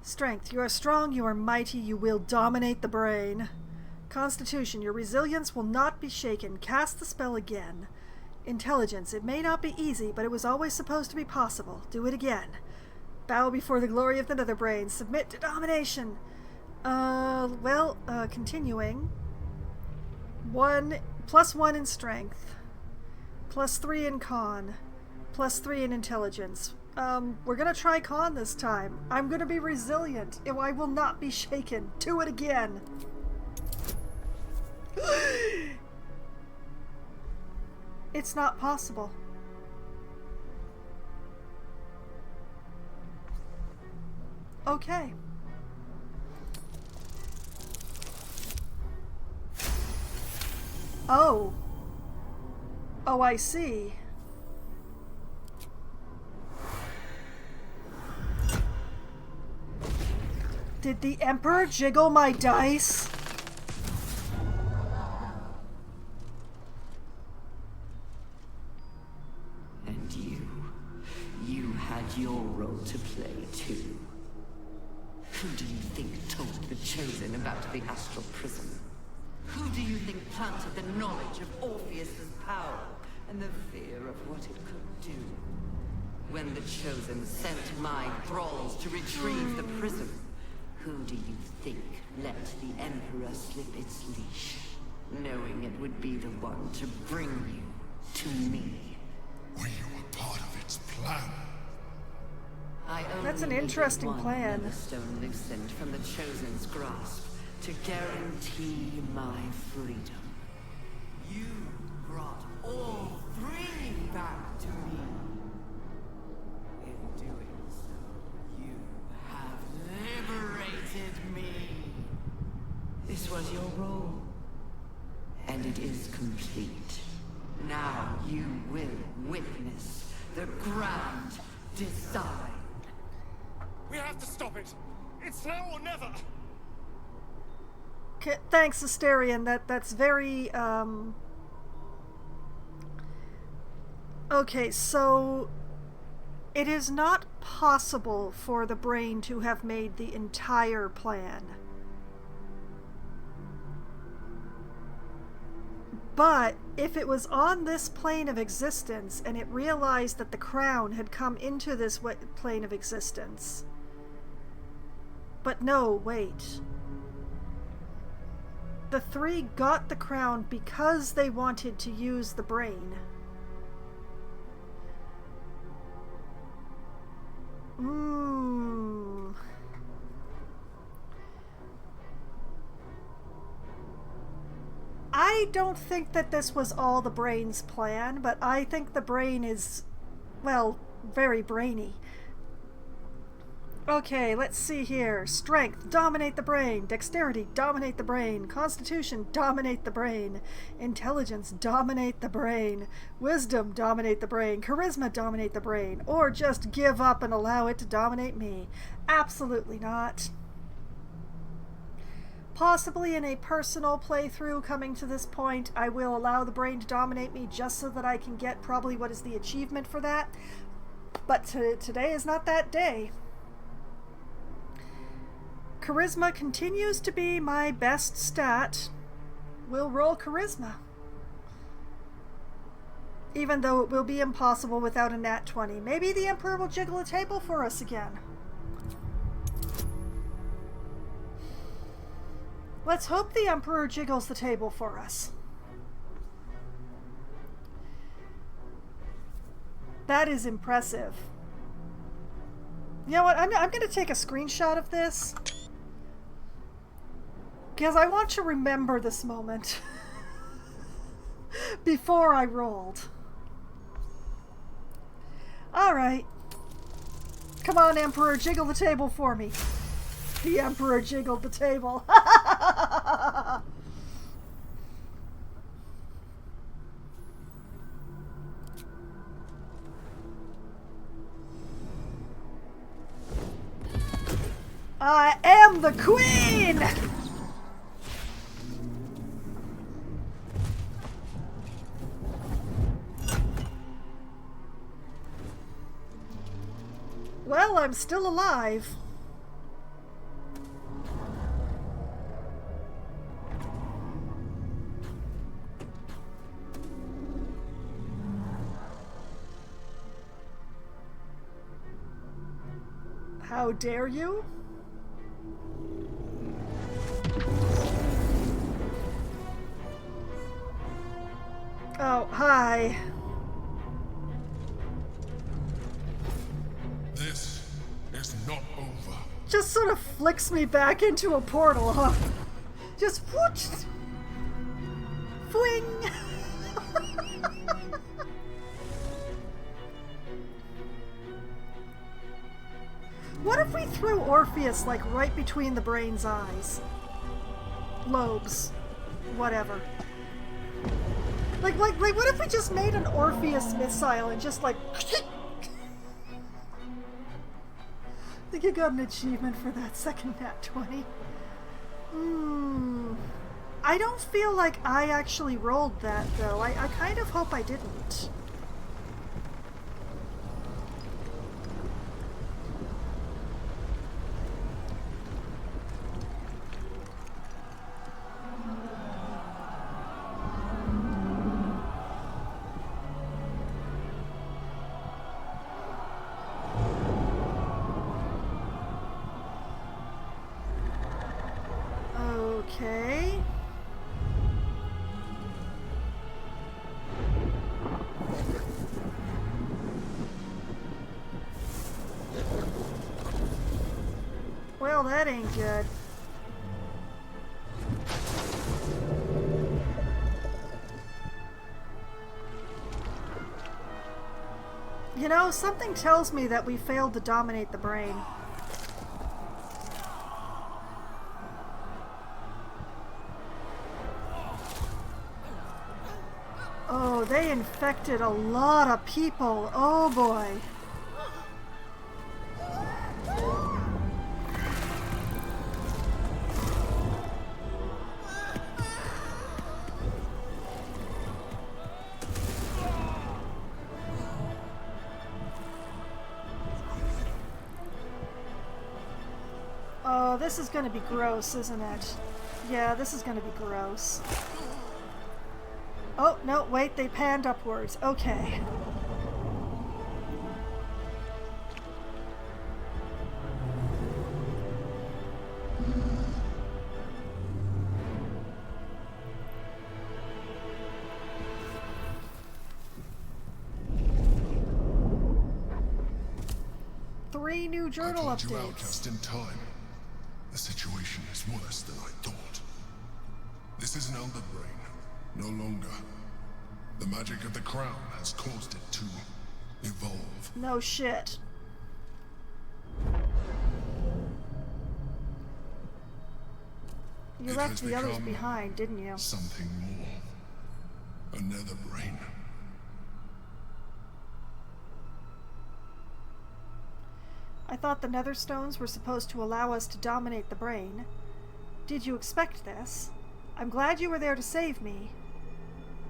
Strength, you are strong, you are mighty, you will dominate the brain. Constitution, your resilience will not be shaken. Cast the spell again. Intelligence, it may not be easy, but it was always supposed to be possible. Do it again. Bow before the glory of the nether brain. Submit to domination. Continuing. +1 in strength. +3 in con. +3 in intelligence. We're gonna try con this time. I'm gonna be resilient. I will not be shaken. Do it again. It's not possible. Okay. Oh. Oh, I see. Did the Emperor jiggle my dice? And you had your role to play too. Who do you think told the Chosen about the astral prism? Who do you think planted the knowledge of Orpheus's power and the fear of what it could do? When the Chosen sent my thralls to retrieve the prism, who do you think let the Emperor slip its leash, knowing it would be the one to bring you to me? Were you a part of its plan? That's an interesting plan. The stone loosened from the Chosen's grasp to guarantee my freedom. You brought all 3 back to me. In doing so, you have liberated me. This was your role, and it is complete. Now you will witness the grand design. We have to stop it. It's now or never. Thanks, Asterion. That's very, Okay, so it is not possible for the brain to have made the entire plan. But if it was on this plane of existence and it realized that the crown had come into this plane of existence. But no, wait. The 3 got the crown because they wanted to use the brain. I don't think that this was all the brain's plan, but I think the brain is well, very brainy. Okay, let's see here. Strength, dominate the brain. Dexterity, dominate the brain. Constitution, dominate the brain. Intelligence, dominate the brain. Wisdom, dominate the brain. Charisma, dominate the brain. Or just give up and allow it to dominate me. Absolutely not. Possibly in a personal playthrough coming to this point, I will allow the brain to dominate me just so that I can get probably what is the achievement for that. But today is not that day. Charisma continues to be my best stat. We'll roll charisma. Even though it will be impossible without a nat 20. Maybe the Emperor will jiggle a table for us again. Let's hope the Emperor jiggles the table for us. That is impressive. You know what? I'm going to take a screenshot of this. Because I want to remember this moment before I rolled. Alright. Come on, Emperor, jiggle the table for me. The Emperor jiggled the table. I am the Queen! Well, I'm still alive. How dare you? Oh, hi. This is not over. Just sort of flicks me back into a portal, huh? Just whoosh! Fwing! What if we threw Orpheus, like, right between the brain's eyes? Lobes. Whatever. Like, what if we just made an Orpheus missile and just, like... I think you got an achievement for that second nat 20. I don't feel like I actually rolled that, though. I kind of hope I didn't. Okay. Well, that ain't good. You know, something tells me that we failed to dominate the brain. Oh, they infected a lot of people. Oh boy. Oh, this is gonna be gross, isn't it? Yeah, this is gonna be gross. Oh, no, wait, they panned upwards. Okay. Three new journal I told you updates. outcast in time. The situation is worse than I thought. This is an elder brain. No longer. The magic of the crown has caused it to evolve. No shit. You It left has the others become behind, didn't you? Something more. Another brain. I thought the nether stones were supposed to allow us to dominate the brain. Did you expect this? I'm glad you were there to save me.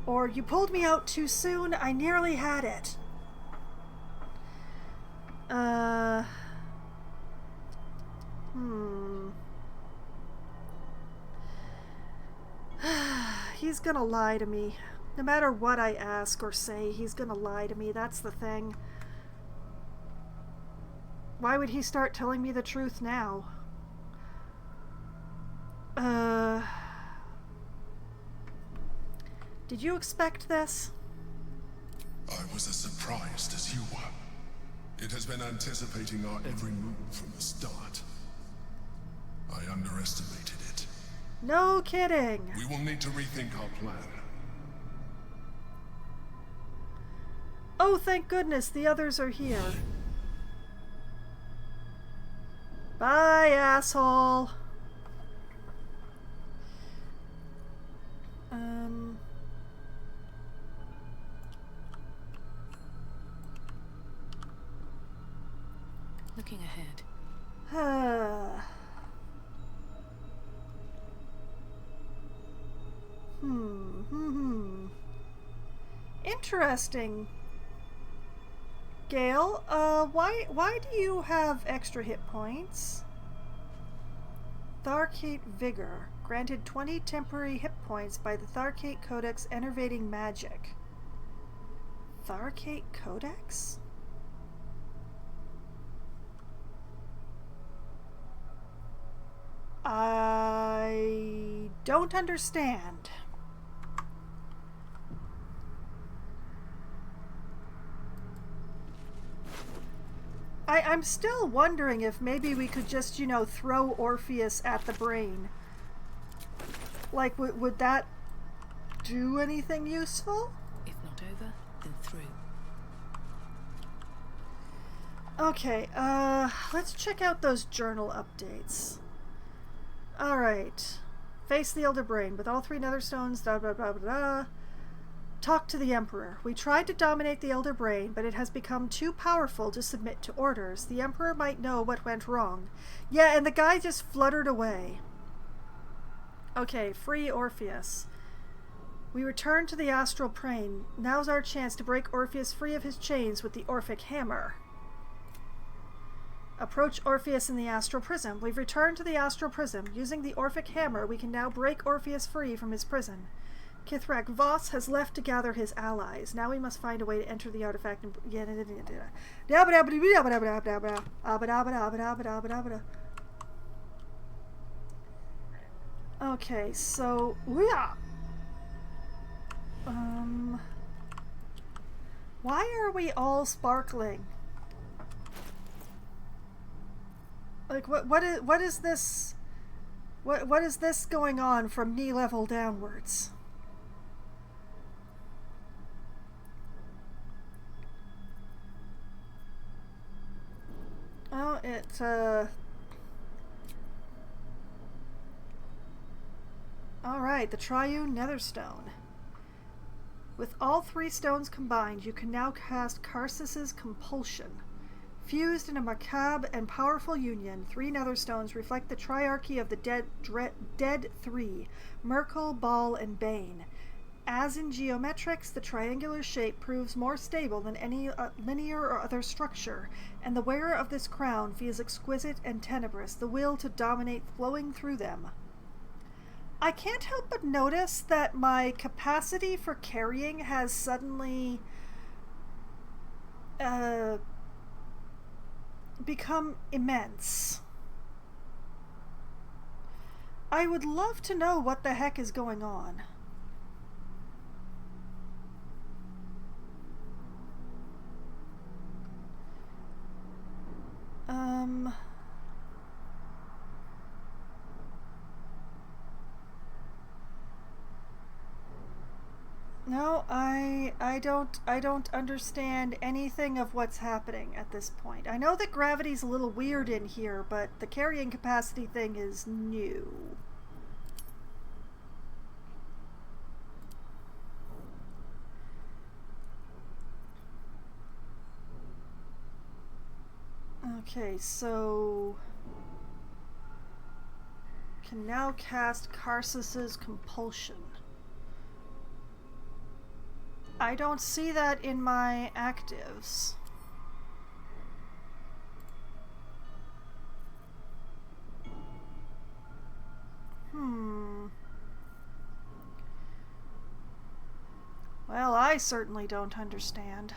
Or you pulled me out too soon, I nearly had it. He's gonna lie to me. No matter what I ask or say, he's gonna lie to me. That's the thing. Why would he start telling me the truth now? Did you expect this? I was as surprised as you were. It has been anticipating our every move from the start. I underestimated it. No kidding. We will need to rethink our plan. Oh, thank goodness the others are here. Bye, asshole. Looking ahead. Interesting. Gale, why do you have extra hit points? Tharkate Vigor. Granted 20 temporary hit points by the Tharkate Codex Enervating Magic. Tharkate Codex? I don't understand. I'm still wondering if maybe we could just, you know, throw Orpheus at the brain. Like, would that do anything useful? If not over, then through. Okay, let's check out those journal updates. Alright. Face the Elder Brain with all 3 nether stones, blah blah blah blah. Talk to the Emperor. We tried to dominate the Elder Brain, but it has become too powerful to submit to orders. The Emperor might know what went wrong. Yeah, and the guy just fluttered away. Okay, free Orpheus. We return to the astral plane. Now's our chance to break Orpheus free of his chains with the Orphic Hammer. Approach Orpheus in the astral prism. We've returned to the astral prism. Using the Orphic Hammer, we can now break Orpheus free from his prison. Kithrak Voss has left to gather his allies. Now we must find a way to enter the artifact and... Okay, so... Why are we all sparkling? Like, what is this... What is this going on from knee level downwards? Oh, Alright, the Triune Netherstone. With all 3 stones combined, you can now cast Karsus's Compulsion. Fused in a macabre and powerful union, 3 netherstones reflect the triarchy of the dead 3, Merkel, Baal, and Bane. As in geometrics, the triangular shape proves more stable than any linear or other structure, and the wearer of this crown feels exquisite and tenebrous, the will to dominate flowing through them. I can't help but notice that my capacity for carrying has suddenly become immense. I would love to know what the heck is going on. No, I don't understand anything of what's happening at this point. I know that gravity's a little weird in here, but the carrying capacity thing is new. Okay, so can now cast Karsus's Compulsion. I don't see that in my actives. Well, I certainly don't understand.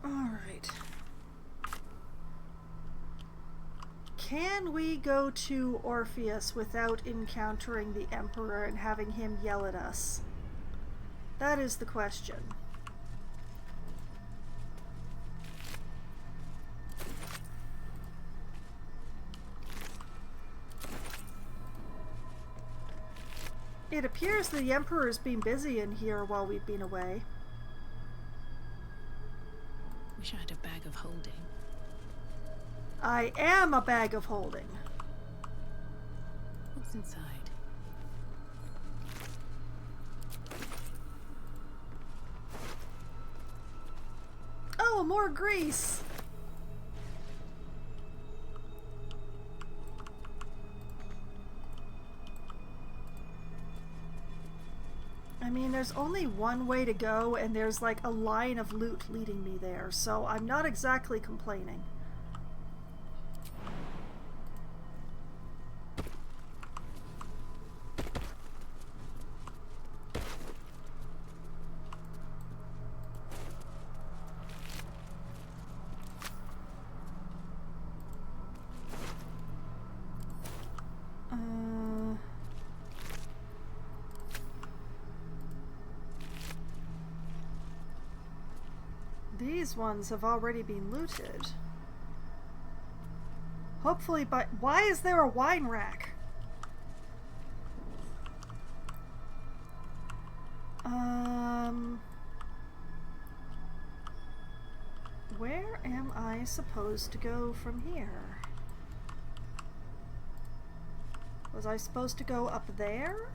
Alright. Can we go to Orpheus without encountering the Emperor and having him yell at us? That is the question. It appears the Emperor's been busy in here while we've been away. Wish I had a bag of holding. I am a bag of holding. What's inside? Oh, more grease! I mean, there's only one way to go, and there's like a line of loot leading me there, so I'm not exactly complaining. These ones have already been looted. Hopefully, but why is there a wine rack? Where am I supposed to go from here? Was I supposed to go up there?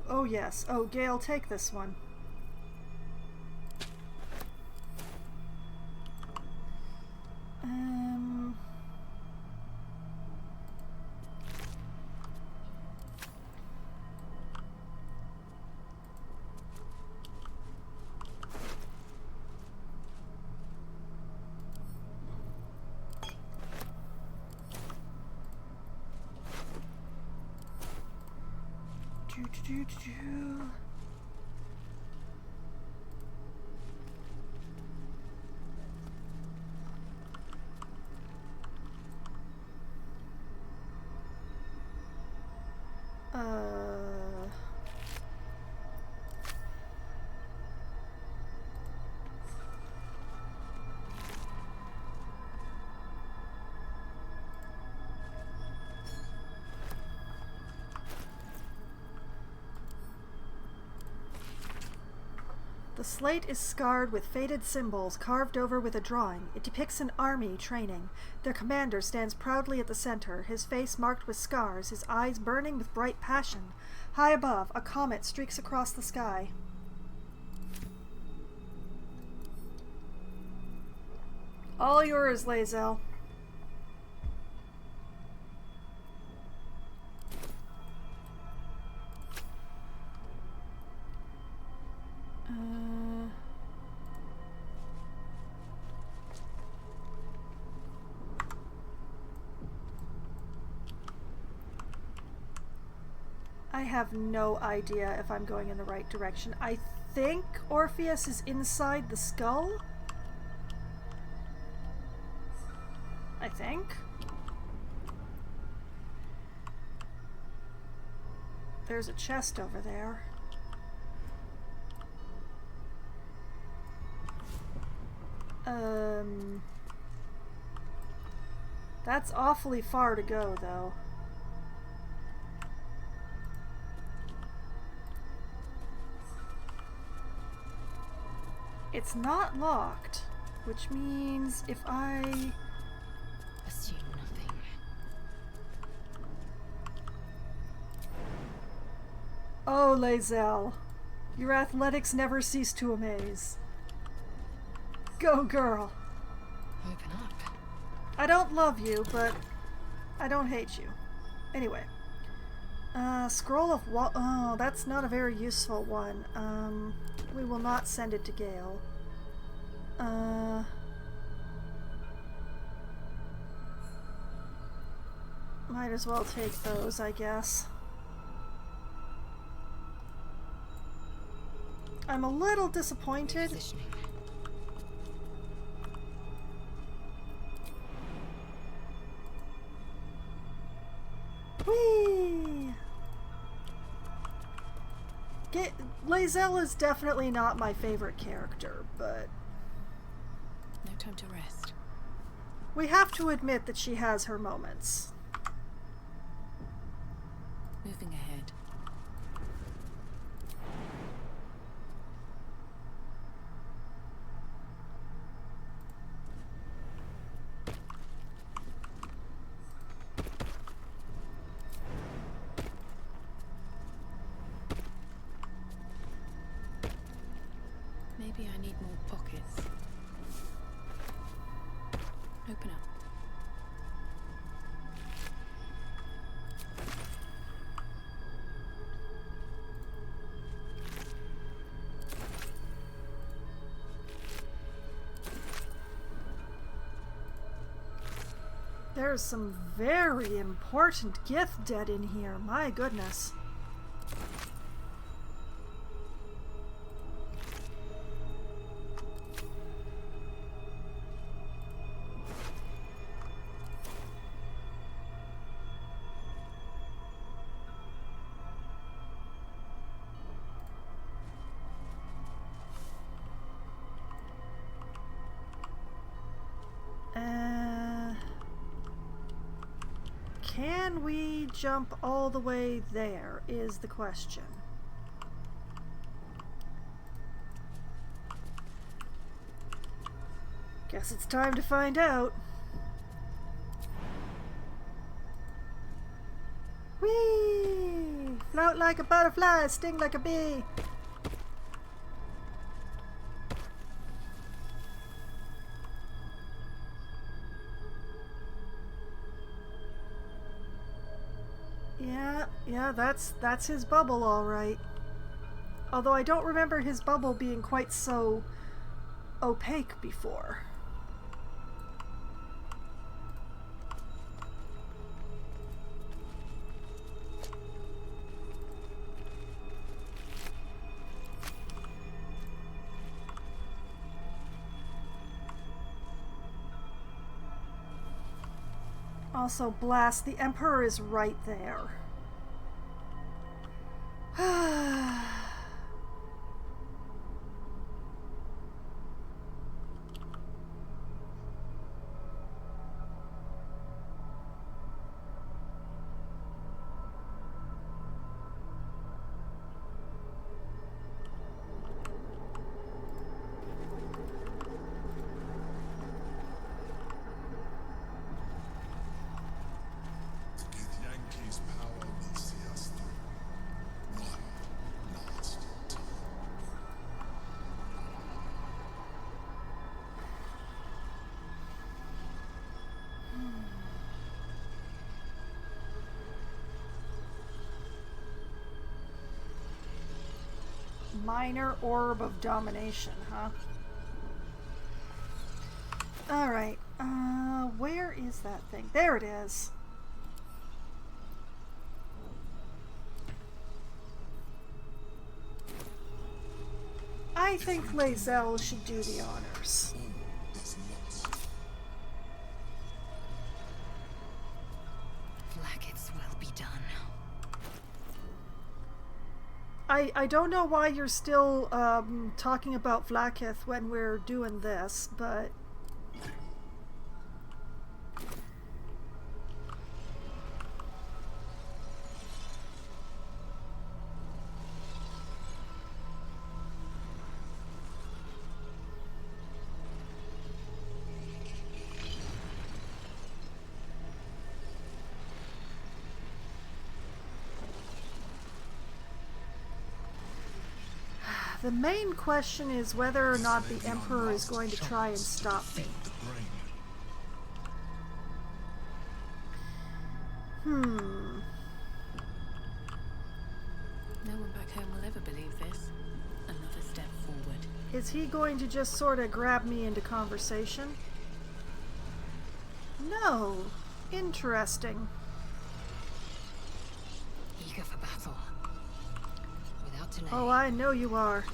Oh yes. Oh, Gale, take this one. The slate is scarred with faded symbols carved over with a drawing. It depicts an army training. Their commander stands proudly at the center, his face marked with scars, his eyes burning with bright passion. High above, a comet streaks across the sky. All yours, Lae'zel. I have no idea if I'm going in the right direction. I think Orpheus is inside the skull. I think. There's a chest over there. That's awfully far to go, though. It's not locked, which means if I... Assume nothing. Oh, Lae'zel, your athletics never cease to amaze. Go, girl. Open up. I don't love you, but I don't hate you. Anyway. Scroll of oh, that's not a very useful one. We will not send it to Gale. Might as well take those, I guess. I'm a little disappointed. Whee! Lae'zel is definitely not my favorite character, but... No time to rest. We have to admit that she has her moments. Moving ahead. Maybe I need more pockets. Open up. There's some very important gift dead in here, my goodness. Can we jump all the way there, is the question. Guess it's time to find out. Whee! Float like a butterfly, sting like a bee. Yeah, that's his bubble, all right. Although I don't remember his bubble being quite so opaque before. Also, blast, the Emperor is right there. Yankees' power will see us through. One last time. Minor orb of domination, huh? Alright, where is that thing? There it is. I think Lae'zel should do the honors. Flaggets will be done. I don't know why you're still talking about Vlaakith when we're doing this, but... The main question is whether or not the Emperor is going to try and stop me. No one back home will ever believe this. Another step forward. Is he going to just sort of grab me into conversation? No. Interesting. Eager for battle. Without delay. Oh, I know you are.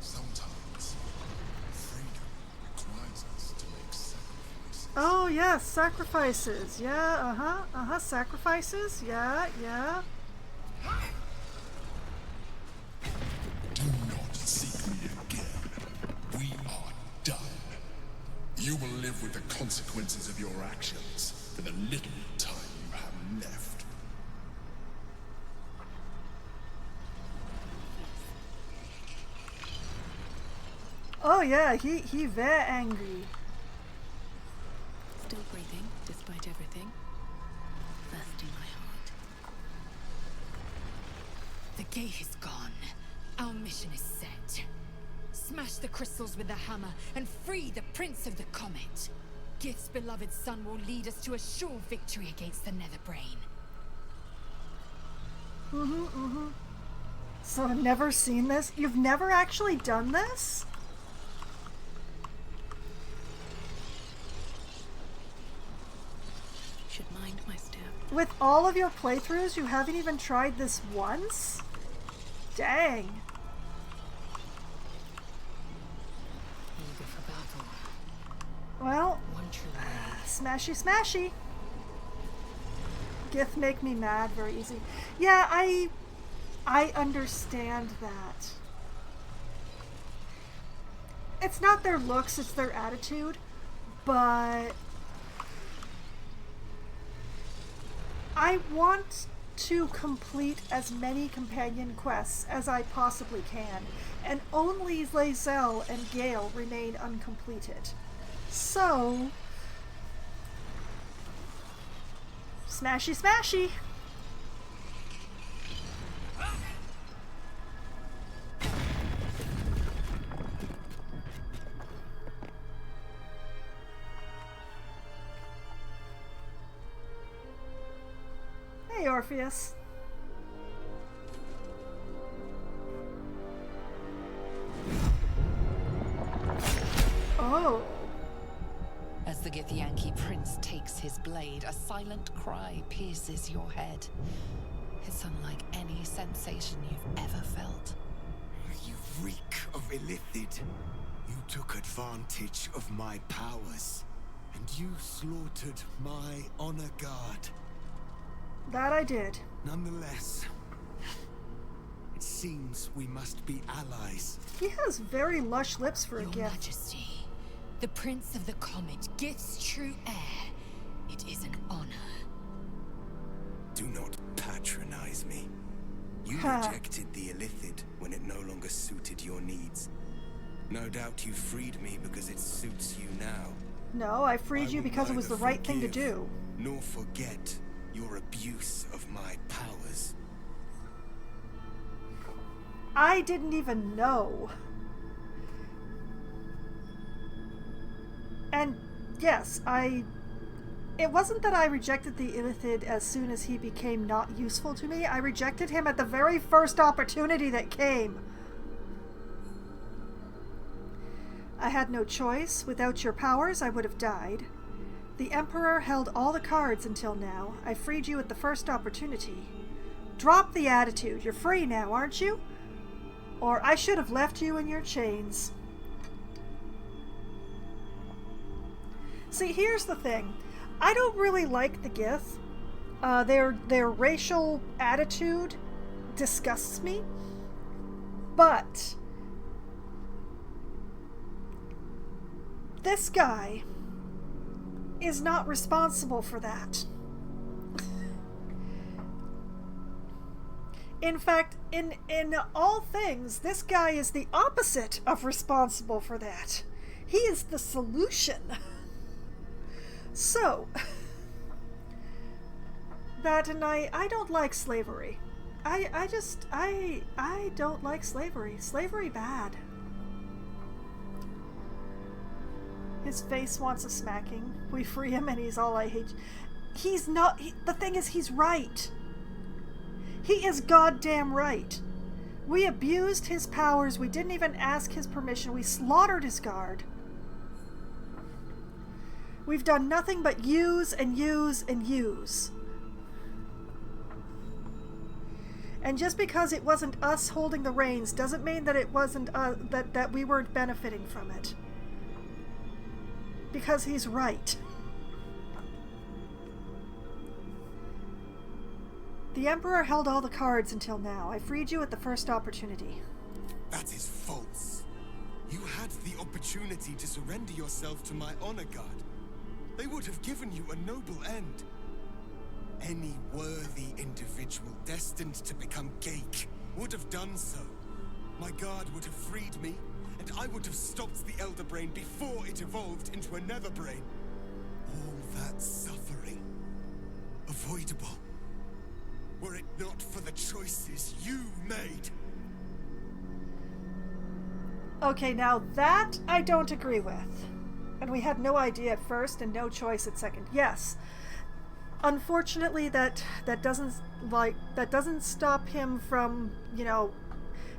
Sometimes freedom requires us to make sacrifices. Oh, yes, sacrifices. Yeah, sacrifices. Yeah. Do not seek me again. We are done. You will live with the consequences of your actions for the little time you have left. Oh yeah, he very angry. Still breathing, despite everything. First in my heart. The gate is gone. Our mission is set. Smash the crystals with the hammer and free the Prince of the Comet. Gith's beloved son will lead us to a sure victory against the Netherbrain. So I've never seen this? You've never actually done this? Should mind my step. With all of your playthroughs, you haven't even tried this once? Dang. Eager for battle. Well, One true way. smashy. Gith make me mad very easy. Yeah, I understand that. It's not their looks, it's their attitude, but I want to complete as many companion quests as I possibly can, and only Lae'zel and Gale remain uncompleted. So, smashy. Hey, Orpheus. Oh. As the Githyanki prince takes his blade, a silent cry pierces your head. It's unlike any sensation you've ever felt. You reek of Illithid. You took advantage of my powers, and you slaughtered my honor guard. That I did. Nonetheless, it seems we must be allies. He has very lush lips for a Your gift. Majesty, the Prince of the Comet, Gith's true heir. It is an honor. Do not patronize me. You Ha. rejected the Illithid when it no longer suited your needs. No doubt you freed me because it suits you now. No, I freed you will because it was the neither right thing to forgive do. Nor forget your abuse of my powers. I didn't even know. And yes, it wasn't that I rejected the Illithid as soon as he became not useful to me. I rejected him at the very first opportunity that came. I had no choice. Without your powers, I would have died. The Emperor held all the cards until now. I freed you at the first opportunity. Drop the attitude. You're free now, aren't you? Or I should have left you in your chains. See, here's the thing. I don't really like the Gith. Their racial attitude disgusts me. But this guy is not responsible for that. In fact, in all things, this guy is the opposite of responsible for that. He is the solution. So, that and I don't like slavery. I don't like slavery. Slavery bad. His face wants a smacking. We free him and he's all I hate. He's not, the thing is, he's right. He is goddamn right. We abused his powers. We didn't even ask his permission. We slaughtered his guard. We've done nothing but use and use and use. And just because it wasn't us holding the reins doesn't mean that it wasn't that we weren't benefiting from it. Because he's right. The Emperor held all the cards until now. I freed you at the first opportunity. That is false. You had the opportunity to surrender yourself to my honor guard. They would have given you a noble end. Any worthy individual destined to become Geik would have done so. My guard would have freed me, and I would have stopped the Elder Brain before it evolved into a Nether Brain. All that suffering, avoidable, were it not for the choices you made. Okay, now that I don't agree with. And we had no idea at first and no choice at second. Yes. Unfortunately, that doesn't stop him from,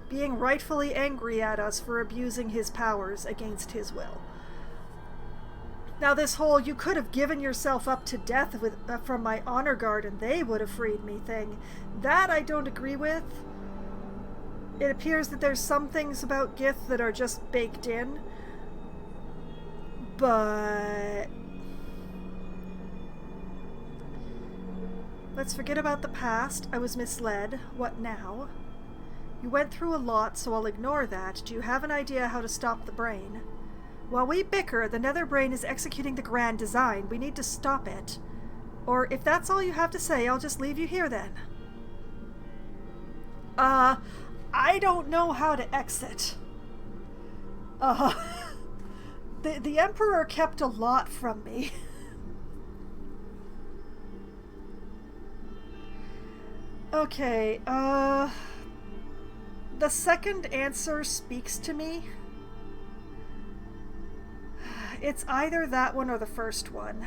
being rightfully angry at us for abusing his powers against his will. Now this whole you could have given yourself up to death from my honor guard and they would have freed me thing, that I don't agree with. It appears that there's some things about Gith that are just baked in. But let's forget about the past. I was misled. What now? You went through a lot, so I'll ignore that. Do you have an idea how to stop the brain? While we bicker, the Nether Brain is executing the grand design. We need to stop it. Or if that's all you have to say, I'll just leave you here then. I don't know how to exit. The Emperor kept a lot from me. Okay, the second answer speaks to me. It's either that one or the first one.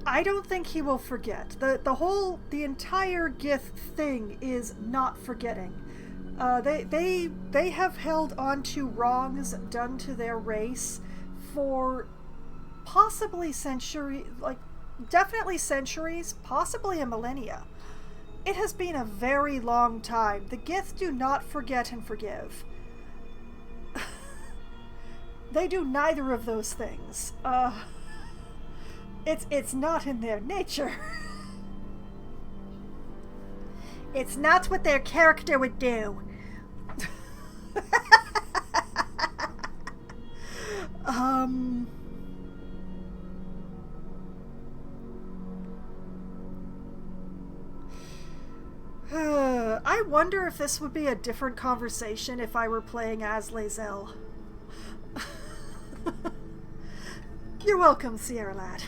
I don't think he will forget. The entire Gith thing is not forgetting. They have held on to wrongs done to their race for possibly definitely centuries, possibly a millennia. It has been a very long time. The Gith do not forget and forgive. They do neither of those things. It's not in their nature. It's not what their character would do. I wonder if this would be a different conversation if I were playing as Lae'zel. You're welcome, Sierra Lad.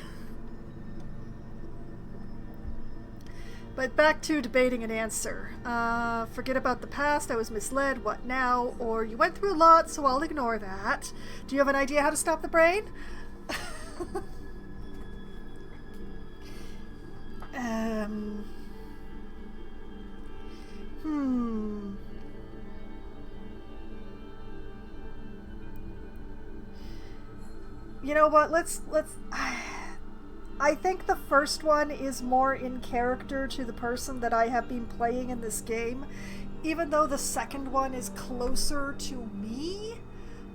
But back to debating an answer. Forget about the past, I was misled, what now? Or you went through a lot, so I'll ignore that. Do you have an idea how to stop the brain? You know what? Let's. I think the first one is more in character to the person that I have been playing in this game, even though the second one is closer to me.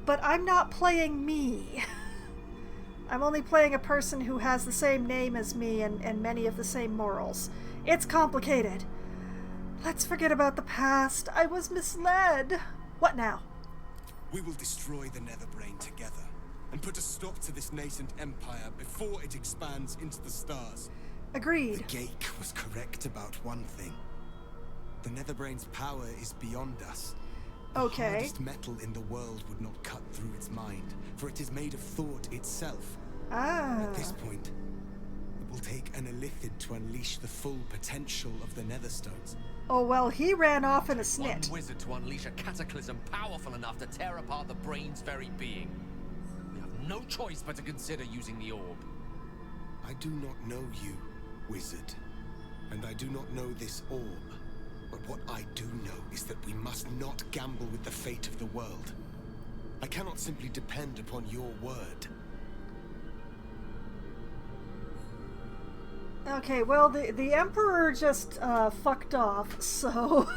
But I'm not playing me. I'm only playing a person who has the same name as me and many of the same morals. It's complicated. Let's forget about the past. I was misled. What now? We will destroy the Netherbrain together and put a stop to this nascent empire before it expands into the stars. Agreed. The Geek was correct about one thing. The Netherbrain's power is beyond us. Okay. The hardest metal in the world would not cut through its mind, for it is made of thought itself. Ah. At this point, it will take an Illithid to unleash the full potential of the Netherstones. Oh, well, he ran off in a snit. One wizard to unleash a cataclysm powerful enough to tear apart the brain's very being. We have no choice but to consider using the orb. I do not know you, wizard, and I do not know this orb. But what I do know is that we must not gamble with the fate of the world. I cannot simply depend upon your word. Okay, well, the Emperor just fucked off, so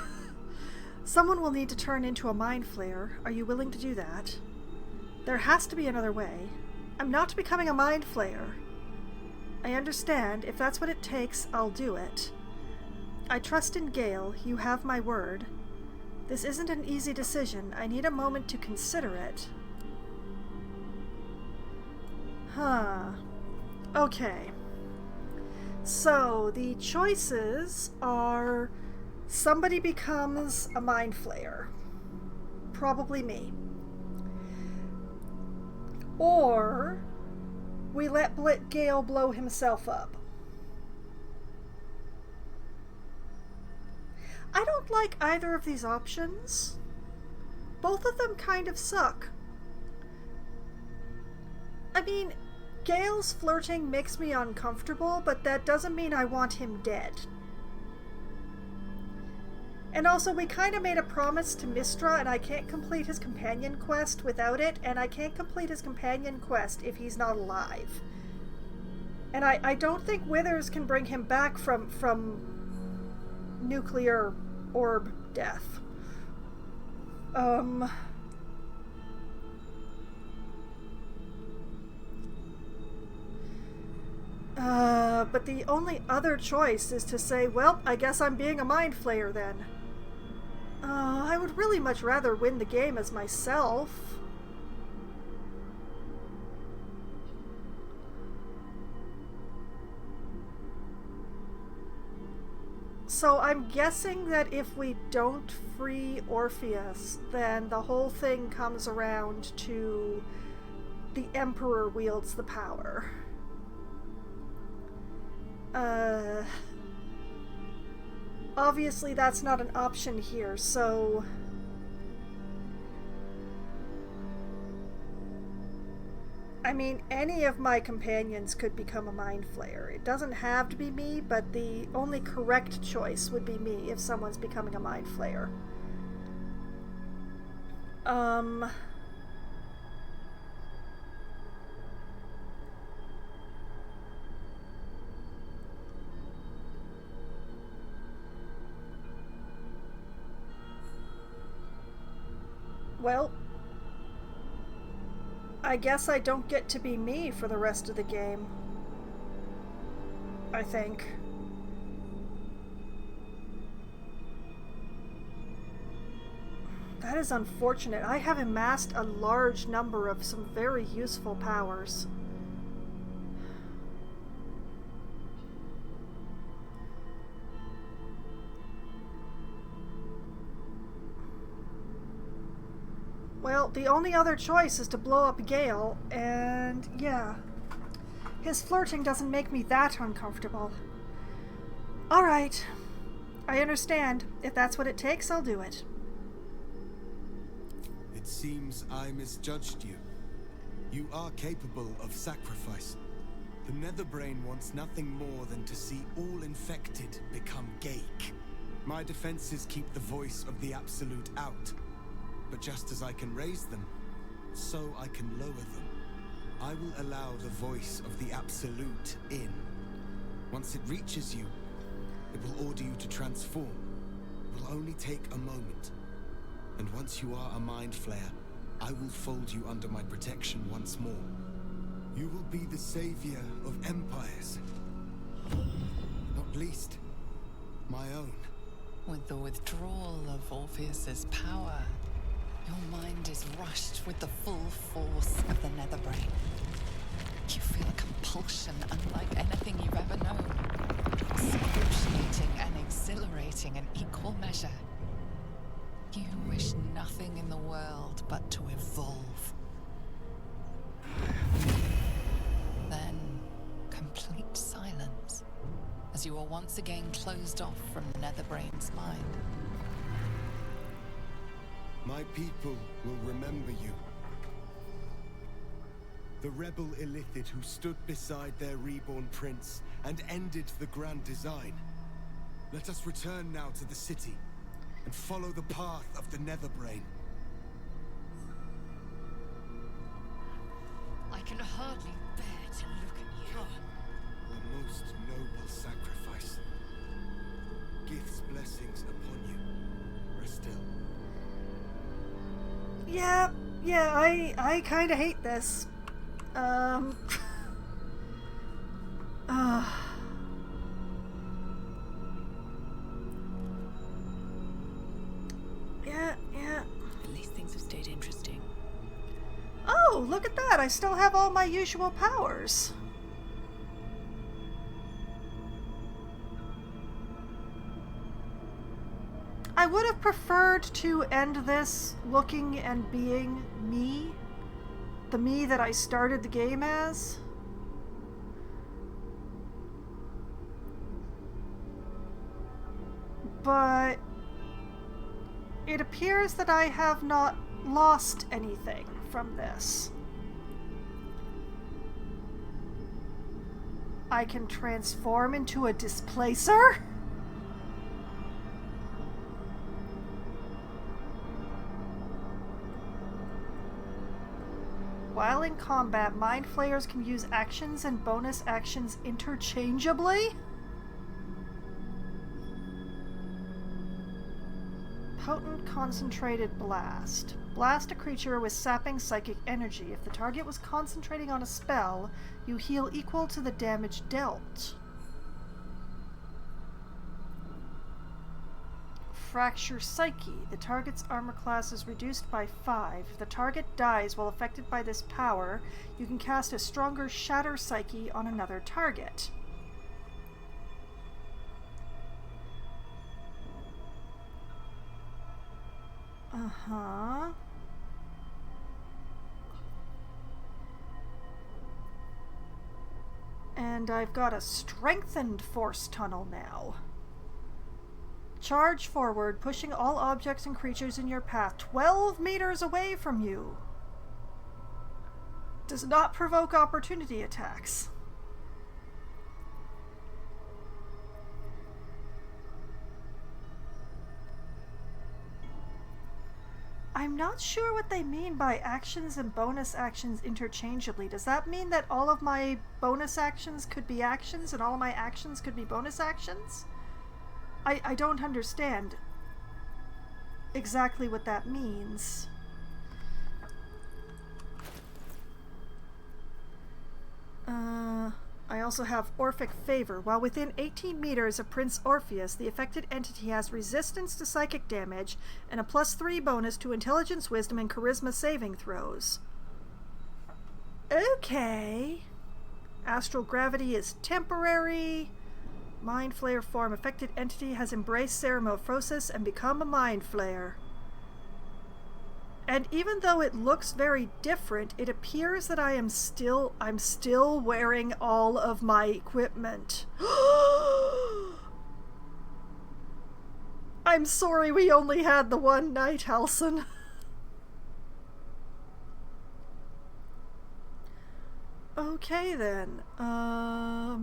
someone will need to turn into a mind flayer. Are you willing to do that? There has to be another way. I'm not becoming a mind flayer. I understand. If that's what it takes, I'll do it. I trust in Gale. You have my word. This isn't an easy decision. I need a moment to consider it. Huh. Okay. So, the choices are somebody becomes a mind flayer. Probably me. Or we let Gale blow himself up. I don't like either of these options. Both of them kind of suck. I mean, Gale's flirting makes me uncomfortable, but that doesn't mean I want him dead. And also, we kind of made a promise to Mistra, and I can't complete his companion quest without it, and I can't complete his companion quest if he's not alive. And I don't think Withers can bring him back from nuclear orb death. But the only other choice is to say, well, I guess I'm being a mind flayer then. I would really much rather win the game as myself. So I'm guessing that if we don't free Orpheus, then the whole thing comes around to the Emperor wields the power. Obviously that's not an option here, so I mean, any of my companions could become a mind flayer. It doesn't have to be me, but the only correct choice would be me if someone's becoming a mind flayer. Well, I guess I don't get to be me for the rest of the game. I think. That is unfortunate. I have amassed a large number of some very useful powers. Well, the only other choice is to blow up Gale, and yeah. His flirting doesn't make me that uncomfortable. Alright. I understand. If that's what it takes, I'll do it. It seems I misjudged you. You are capable of sacrifice. The Netherbrain wants nothing more than to see all infected become Ghaik. My defenses keep the voice of the Absolute out. But just as I can raise them, so I can lower them. I will allow the voice of the Absolute in. Once it reaches you, it will order you to transform. It will only take a moment. And once you are a Mind Flayer, I will fold you under my protection once more. You will be the savior of empires. Not least, my own. With the withdrawal of Orpheus's power, your mind is rushed with the full force of the Netherbrain. You feel a compulsion unlike anything you've ever known. Excruciating and exhilarating in equal measure. You wish nothing in the world but to evolve. Then, complete silence, as you are once again closed off from the Netherbrain's mind. My people will remember you. The rebel Illithid who stood beside their reborn prince and ended the Grand Design. Let us return now to the city and follow the path of the Netherbrain. I can hardly bear to look at you. A most noble sacrifice. Gith's blessings upon you. Rest still. Yeah, I kind of hate this. Yeah. At least things have stayed interesting. Oh, look at that! I still have all my usual powers. I would have preferred to end this looking and being me. The me that I started the game as. But it appears that I have not lost anything from this. I can transform into a displacer? While in combat, Mind Flayers can use actions and bonus actions interchangeably? Potent Concentrated Blast. Blast a creature with sapping psychic energy. If the target was concentrating on a spell, you heal equal to the damage dealt. Fracture Psyche. The target's armor class is reduced by 5. If the target dies while affected by this power, you can cast a stronger Shatter Psyche on another target. Uh-huh. And I've got a strengthened Force Tunnel now. Charge forward, pushing all objects and creatures in your path 12 meters away from you. Does not provoke opportunity attacks. I'm not sure what they mean by actions and bonus actions interchangeably. Does that mean that all of my bonus actions could be actions and all of my actions could be bonus actions? I don't understand exactly what that means. I also have Orphic Favor. While within 18 meters of Prince Orpheus, the affected entity has resistance to psychic damage and a +3 bonus to Intelligence, Wisdom, and Charisma saving throws. Okay. Astral Gravity is temporary. Mind Flayer form. Affected entity has embraced Ceramorphosis and become a Mind Flayer. And even though it looks very different, it appears that I'm still wearing all of my equipment. I'm sorry we only had the one night, Halson. Okay then. I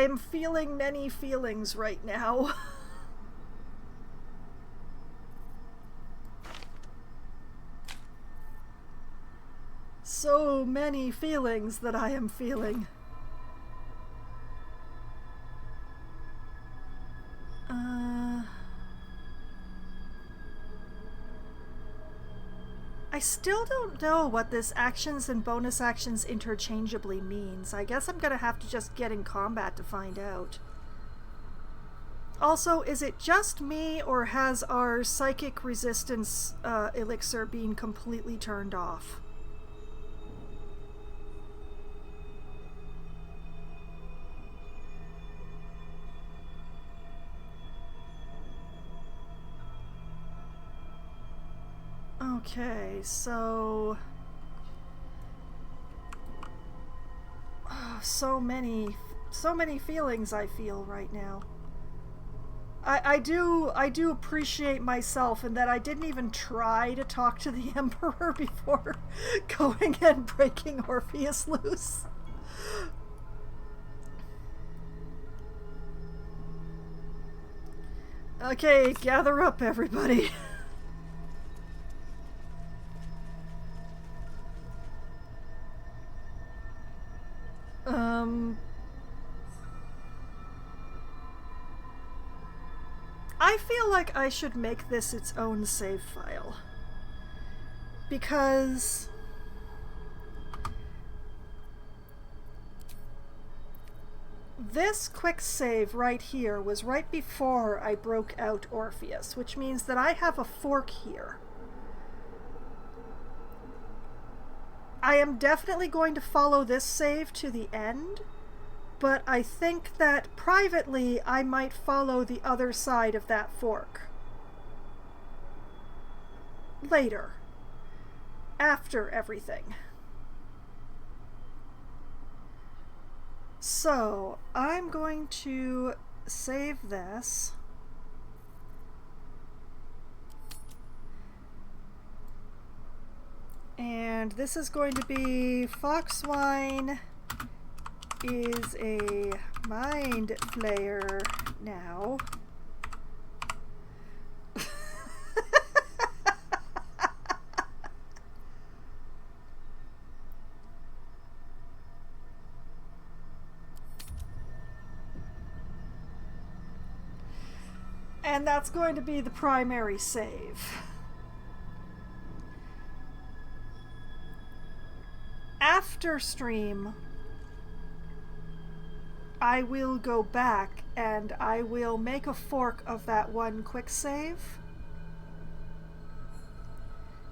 am feeling many feelings right now. So many feelings that I am feeling. I still don't know what this actions and bonus actions interchangeably means. I guess I'm gonna have to just get in combat to find out. Also, is it just me, or has our psychic resistance elixir been completely turned off? Okay, so so many feelings I feel right now. I do appreciate myself in that I didn't even try to talk to the Emperor before going and breaking Orpheus loose. Okay, gather up, everybody. I feel like I should make this its own save file. Because this quick save right here was right before I broke out Orpheus, which means that I have a fork here. I am definitely going to follow this save to the end, but I think that privately I might follow the other side of that fork. Later. After everything. So, I'm going to save this. And this is going to be Foxwine is a mind flayer now. And that's going to be the primary save. After stream, I will go back and I will make a fork of that one quick save.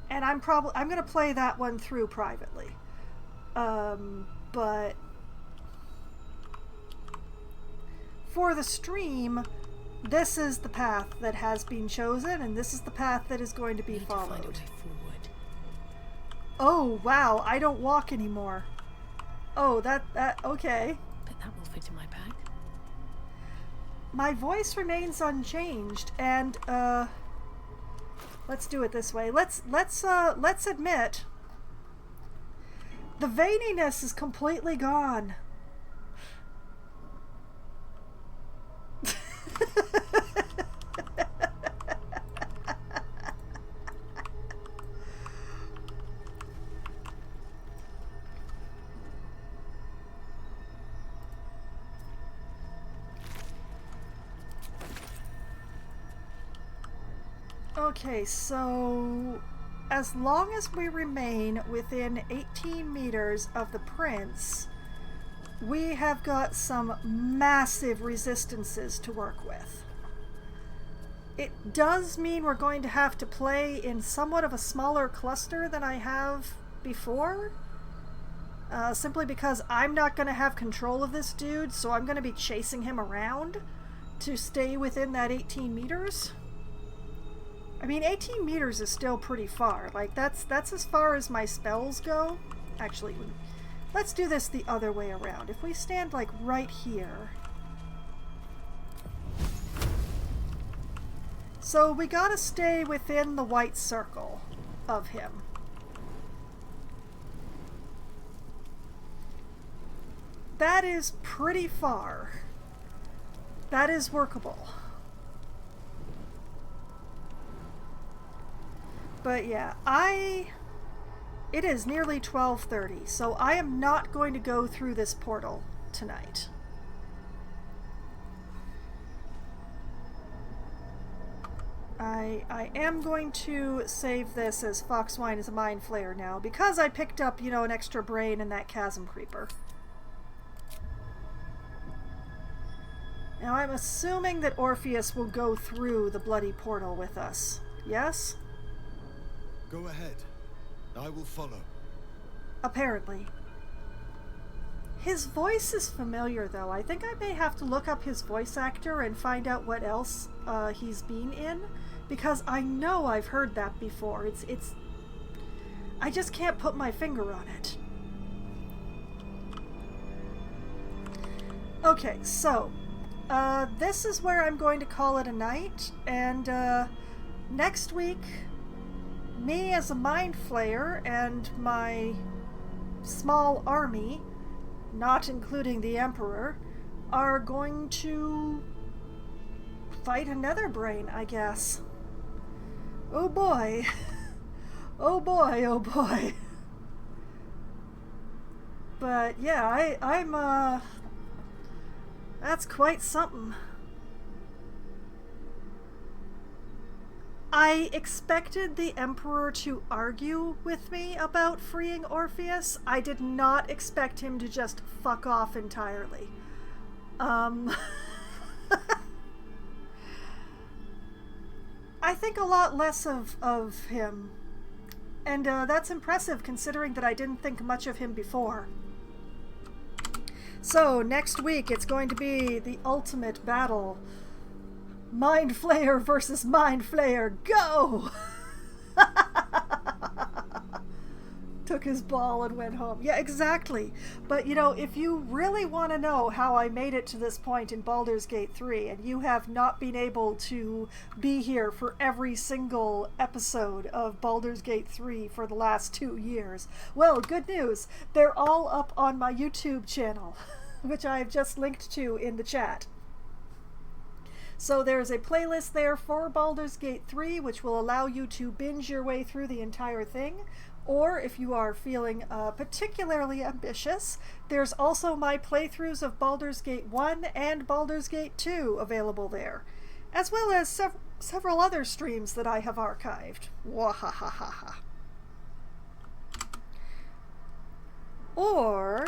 And I'm gonna play that one through privately. But for the stream, this is the path that has been chosen, and this is the path that is going to be followed. Oh, wow, I don't walk anymore. Oh, that, okay. But that will fit in my bag. My voice remains unchanged, and, let's do it this way. Let's admit, the veininess is completely gone. Okay, so as long as we remain within 18 meters of the prince, we have got some massive resistances to work with. It does mean we're going to have to play in somewhat of a smaller cluster than I have before, simply because I'm not going to have control of this dude, so I'm going to be chasing him around to stay within that 18 meters. I mean, 18 meters is still pretty far. Like, that's as far as my spells go. Actually, let's do this the other way around. If we stand, like, right here. So we gotta stay within the white circle of him. That is pretty far. That is workable. But yeah, it is nearly 12:30, so I am not going to go through this portal tonight. I am going to save this as Foxwine is a mind flayer now, because I picked up, you know, an extra brain in that chasm creeper. Now I'm assuming that Orpheus will go through the bloody portal with us. Yes? Go ahead. I will follow. Apparently. His voice is familiar, though. I think I may have to look up his voice actor and find out what else he's been in, because I know I've heard that before. It's I just can't put my finger on it. Okay, so this is where I'm going to call it a night, and next week, me as a mind flayer and my small army, not including the Emperor, are going to fight another brain, I guess. Oh boy. Oh boy, oh boy. But yeah, I'm that's quite something. I expected the Emperor to argue with me about freeing Orpheus. I did not expect him to just fuck off entirely. I think a lot less of him. And that's impressive considering that I didn't think much of him before. So, next week it's going to be the ultimate battle. Mind Flayer versus Mind Flayer, go! Took his ball and went home. Yeah, exactly. But, you know, if you really want to know how I made it to this point in Baldur's Gate 3, and you have not been able to be here for every single episode of Baldur's Gate 3 for the last 2 years, well, good news. They're all up on my YouTube channel, which I've just linked to in the chat. So there's a playlist there for Baldur's Gate 3, which will allow you to binge your way through the entire thing. Or if you are feeling particularly ambitious, there's also my playthroughs of Baldur's Gate 1 and Baldur's Gate 2 available there, as well as several other streams that I have archived. Wahahaha. Or,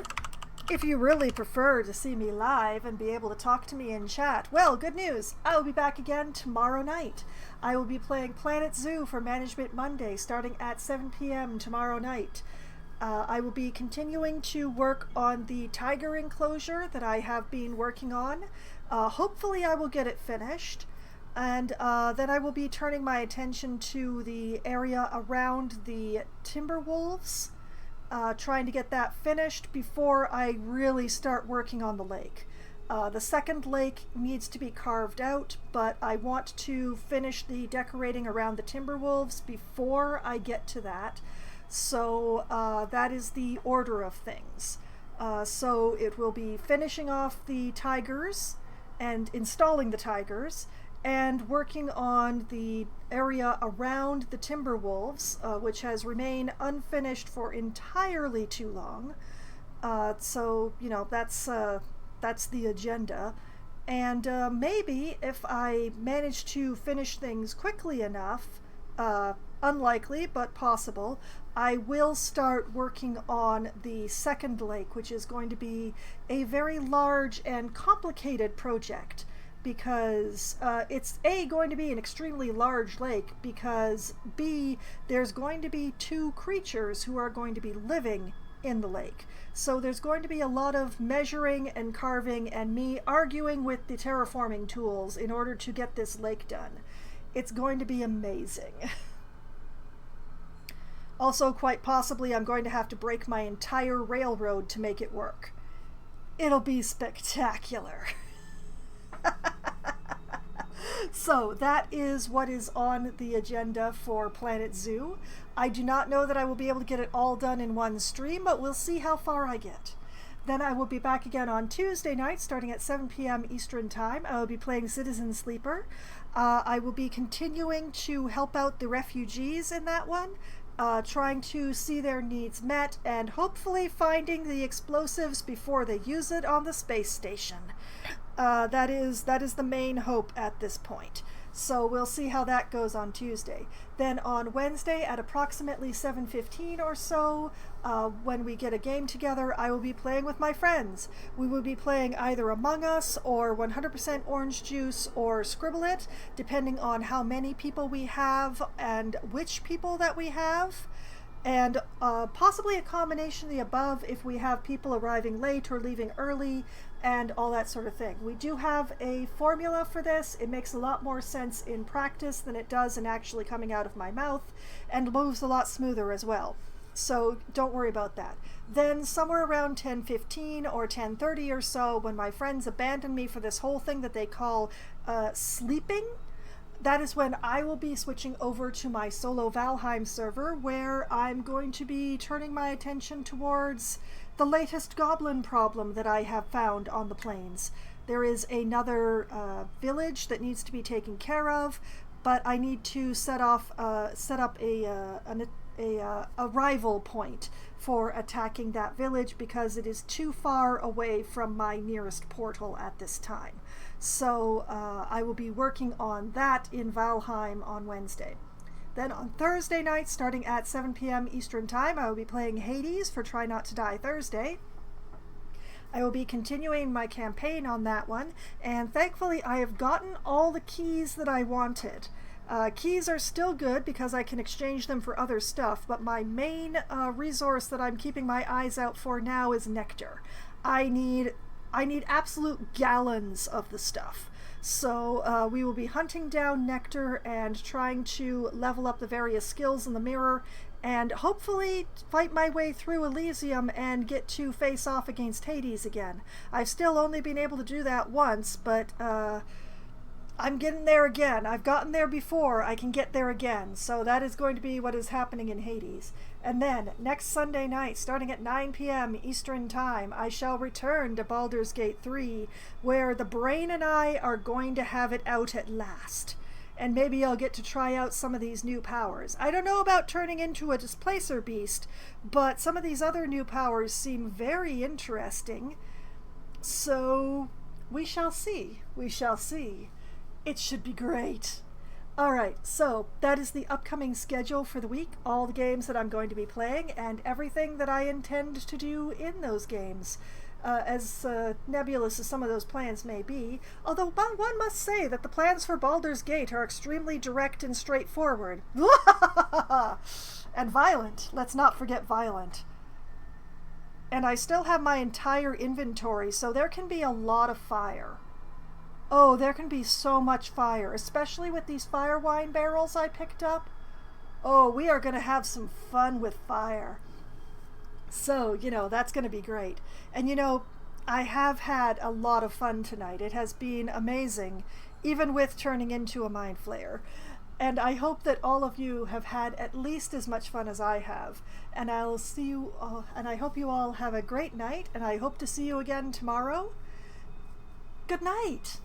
if you really prefer to see me live and be able to talk to me in chat, well, good news! I will be back again tomorrow night. I will be playing Planet Zoo for Management Monday, starting at 7 p.m. tomorrow night. I will be continuing to work on the tiger enclosure that I have been working on. Hopefully I will get it finished. And then I will be turning my attention to the area around the timber wolves. Trying to get that finished before I really start working on the lake. The second lake needs to be carved out, but I want to finish the decorating around the Timberwolves before I get to that. So that is the order of things. So it will be finishing off the tigers and installing the tigers, and working on the area around the Timberwolves, which has remained unfinished for entirely too long. So, you know, that's the agenda. And maybe if I manage to finish things quickly enough, unlikely but possible, I will start working on the second lake, which is going to be a very large and complicated project. Because it's A, going to be an extremely large lake, because B, there's going to be 2 creatures who are going to be living in the lake. So there's going to be a lot of measuring and carving and me arguing with the terraforming tools in order to get this lake done. It's going to be amazing. Also, quite possibly, I'm going to have to break my entire railroad to make it work. It'll be spectacular. So that is what is on the agenda for Planet Zoo. I do not know that I will be able to get it all done in one stream, but we'll see how far I get. Then I will be back again on Tuesday night, starting at 7 p.m. Eastern Time. I will be playing Citizen Sleeper. I will be continuing to help out the refugees in that one, trying to see their needs met, and hopefully finding the explosives before they use it on the space station. That is the main hope at this point. So we'll see how that goes on Tuesday. Then on Wednesday at approximately 7:15 or so, when we get a game together, I will be playing with my friends. We will be playing either Among Us or 100% Orange Juice or Scribble It, depending on how many people we have and which people that we have. And possibly a combination of the above if we have people arriving late or leaving early and all that sort of thing. We do have a formula for this. It makes a lot more sense in practice than it does in actually coming out of my mouth, and moves a lot smoother as well. So don't worry about that. Then somewhere around 10:15 or 10:30 or so, when my friends abandon me for this whole thing that they call sleeping, that is when I will be switching over to my solo Valheim server, where I'm going to be turning my attention towards the latest goblin problem that I have found on the plains. There is another village that needs to be taken care of, but I need to set up a rival point for attacking that village because it is too far away from my nearest portal at this time. So I will be working on that in Valheim on Wednesday. Then on Thursday night, starting at 7 p.m. Eastern Time, I will be playing Hades for Try Not to Die Thursday. I will be continuing my campaign on that one, and thankfully I have gotten all the keys that I wanted. Keys are still good because I can exchange them for other stuff, but my main resource that I'm keeping my eyes out for now is nectar. I need absolute gallons of the stuff. So we will be hunting down nectar and trying to level up the various skills in the mirror, and hopefully fight my way through Elysium and get to face off against Hades again. I've still only been able to do that once, but I'm getting there again. I've gotten there before. I can get there again. So that is going to be what is happening in Hades. And then, next Sunday night, starting at 9 p.m. Eastern Time, I shall return to Baldur's Gate 3, where the brain and I are going to have it out at last. And maybe I'll get to try out some of these new powers. I don't know about turning into a displacer beast, but some of these other new powers seem very interesting. So, we shall see. We shall see. It should be great. Alright, so that is the upcoming schedule for the week, all the games that I'm going to be playing, and everything that I intend to do in those games. As nebulous as some of those plans may be, although one must say that the plans for Baldur's Gate are extremely direct and straightforward. And violent. Let's not forget violent. And I still have my entire inventory, so there can be a lot of fire. Oh, there can be so much fire, especially with these fire wine barrels I picked up. Oh, we are going to have some fun with fire. So, that's going to be great. And, I have had a lot of fun tonight. It has been amazing, even with turning into a mind flayer. And I hope that all of you have had at least as much fun as I have. And I'll see you all, and I hope you all have a great night, and I hope to see you again tomorrow. Good night.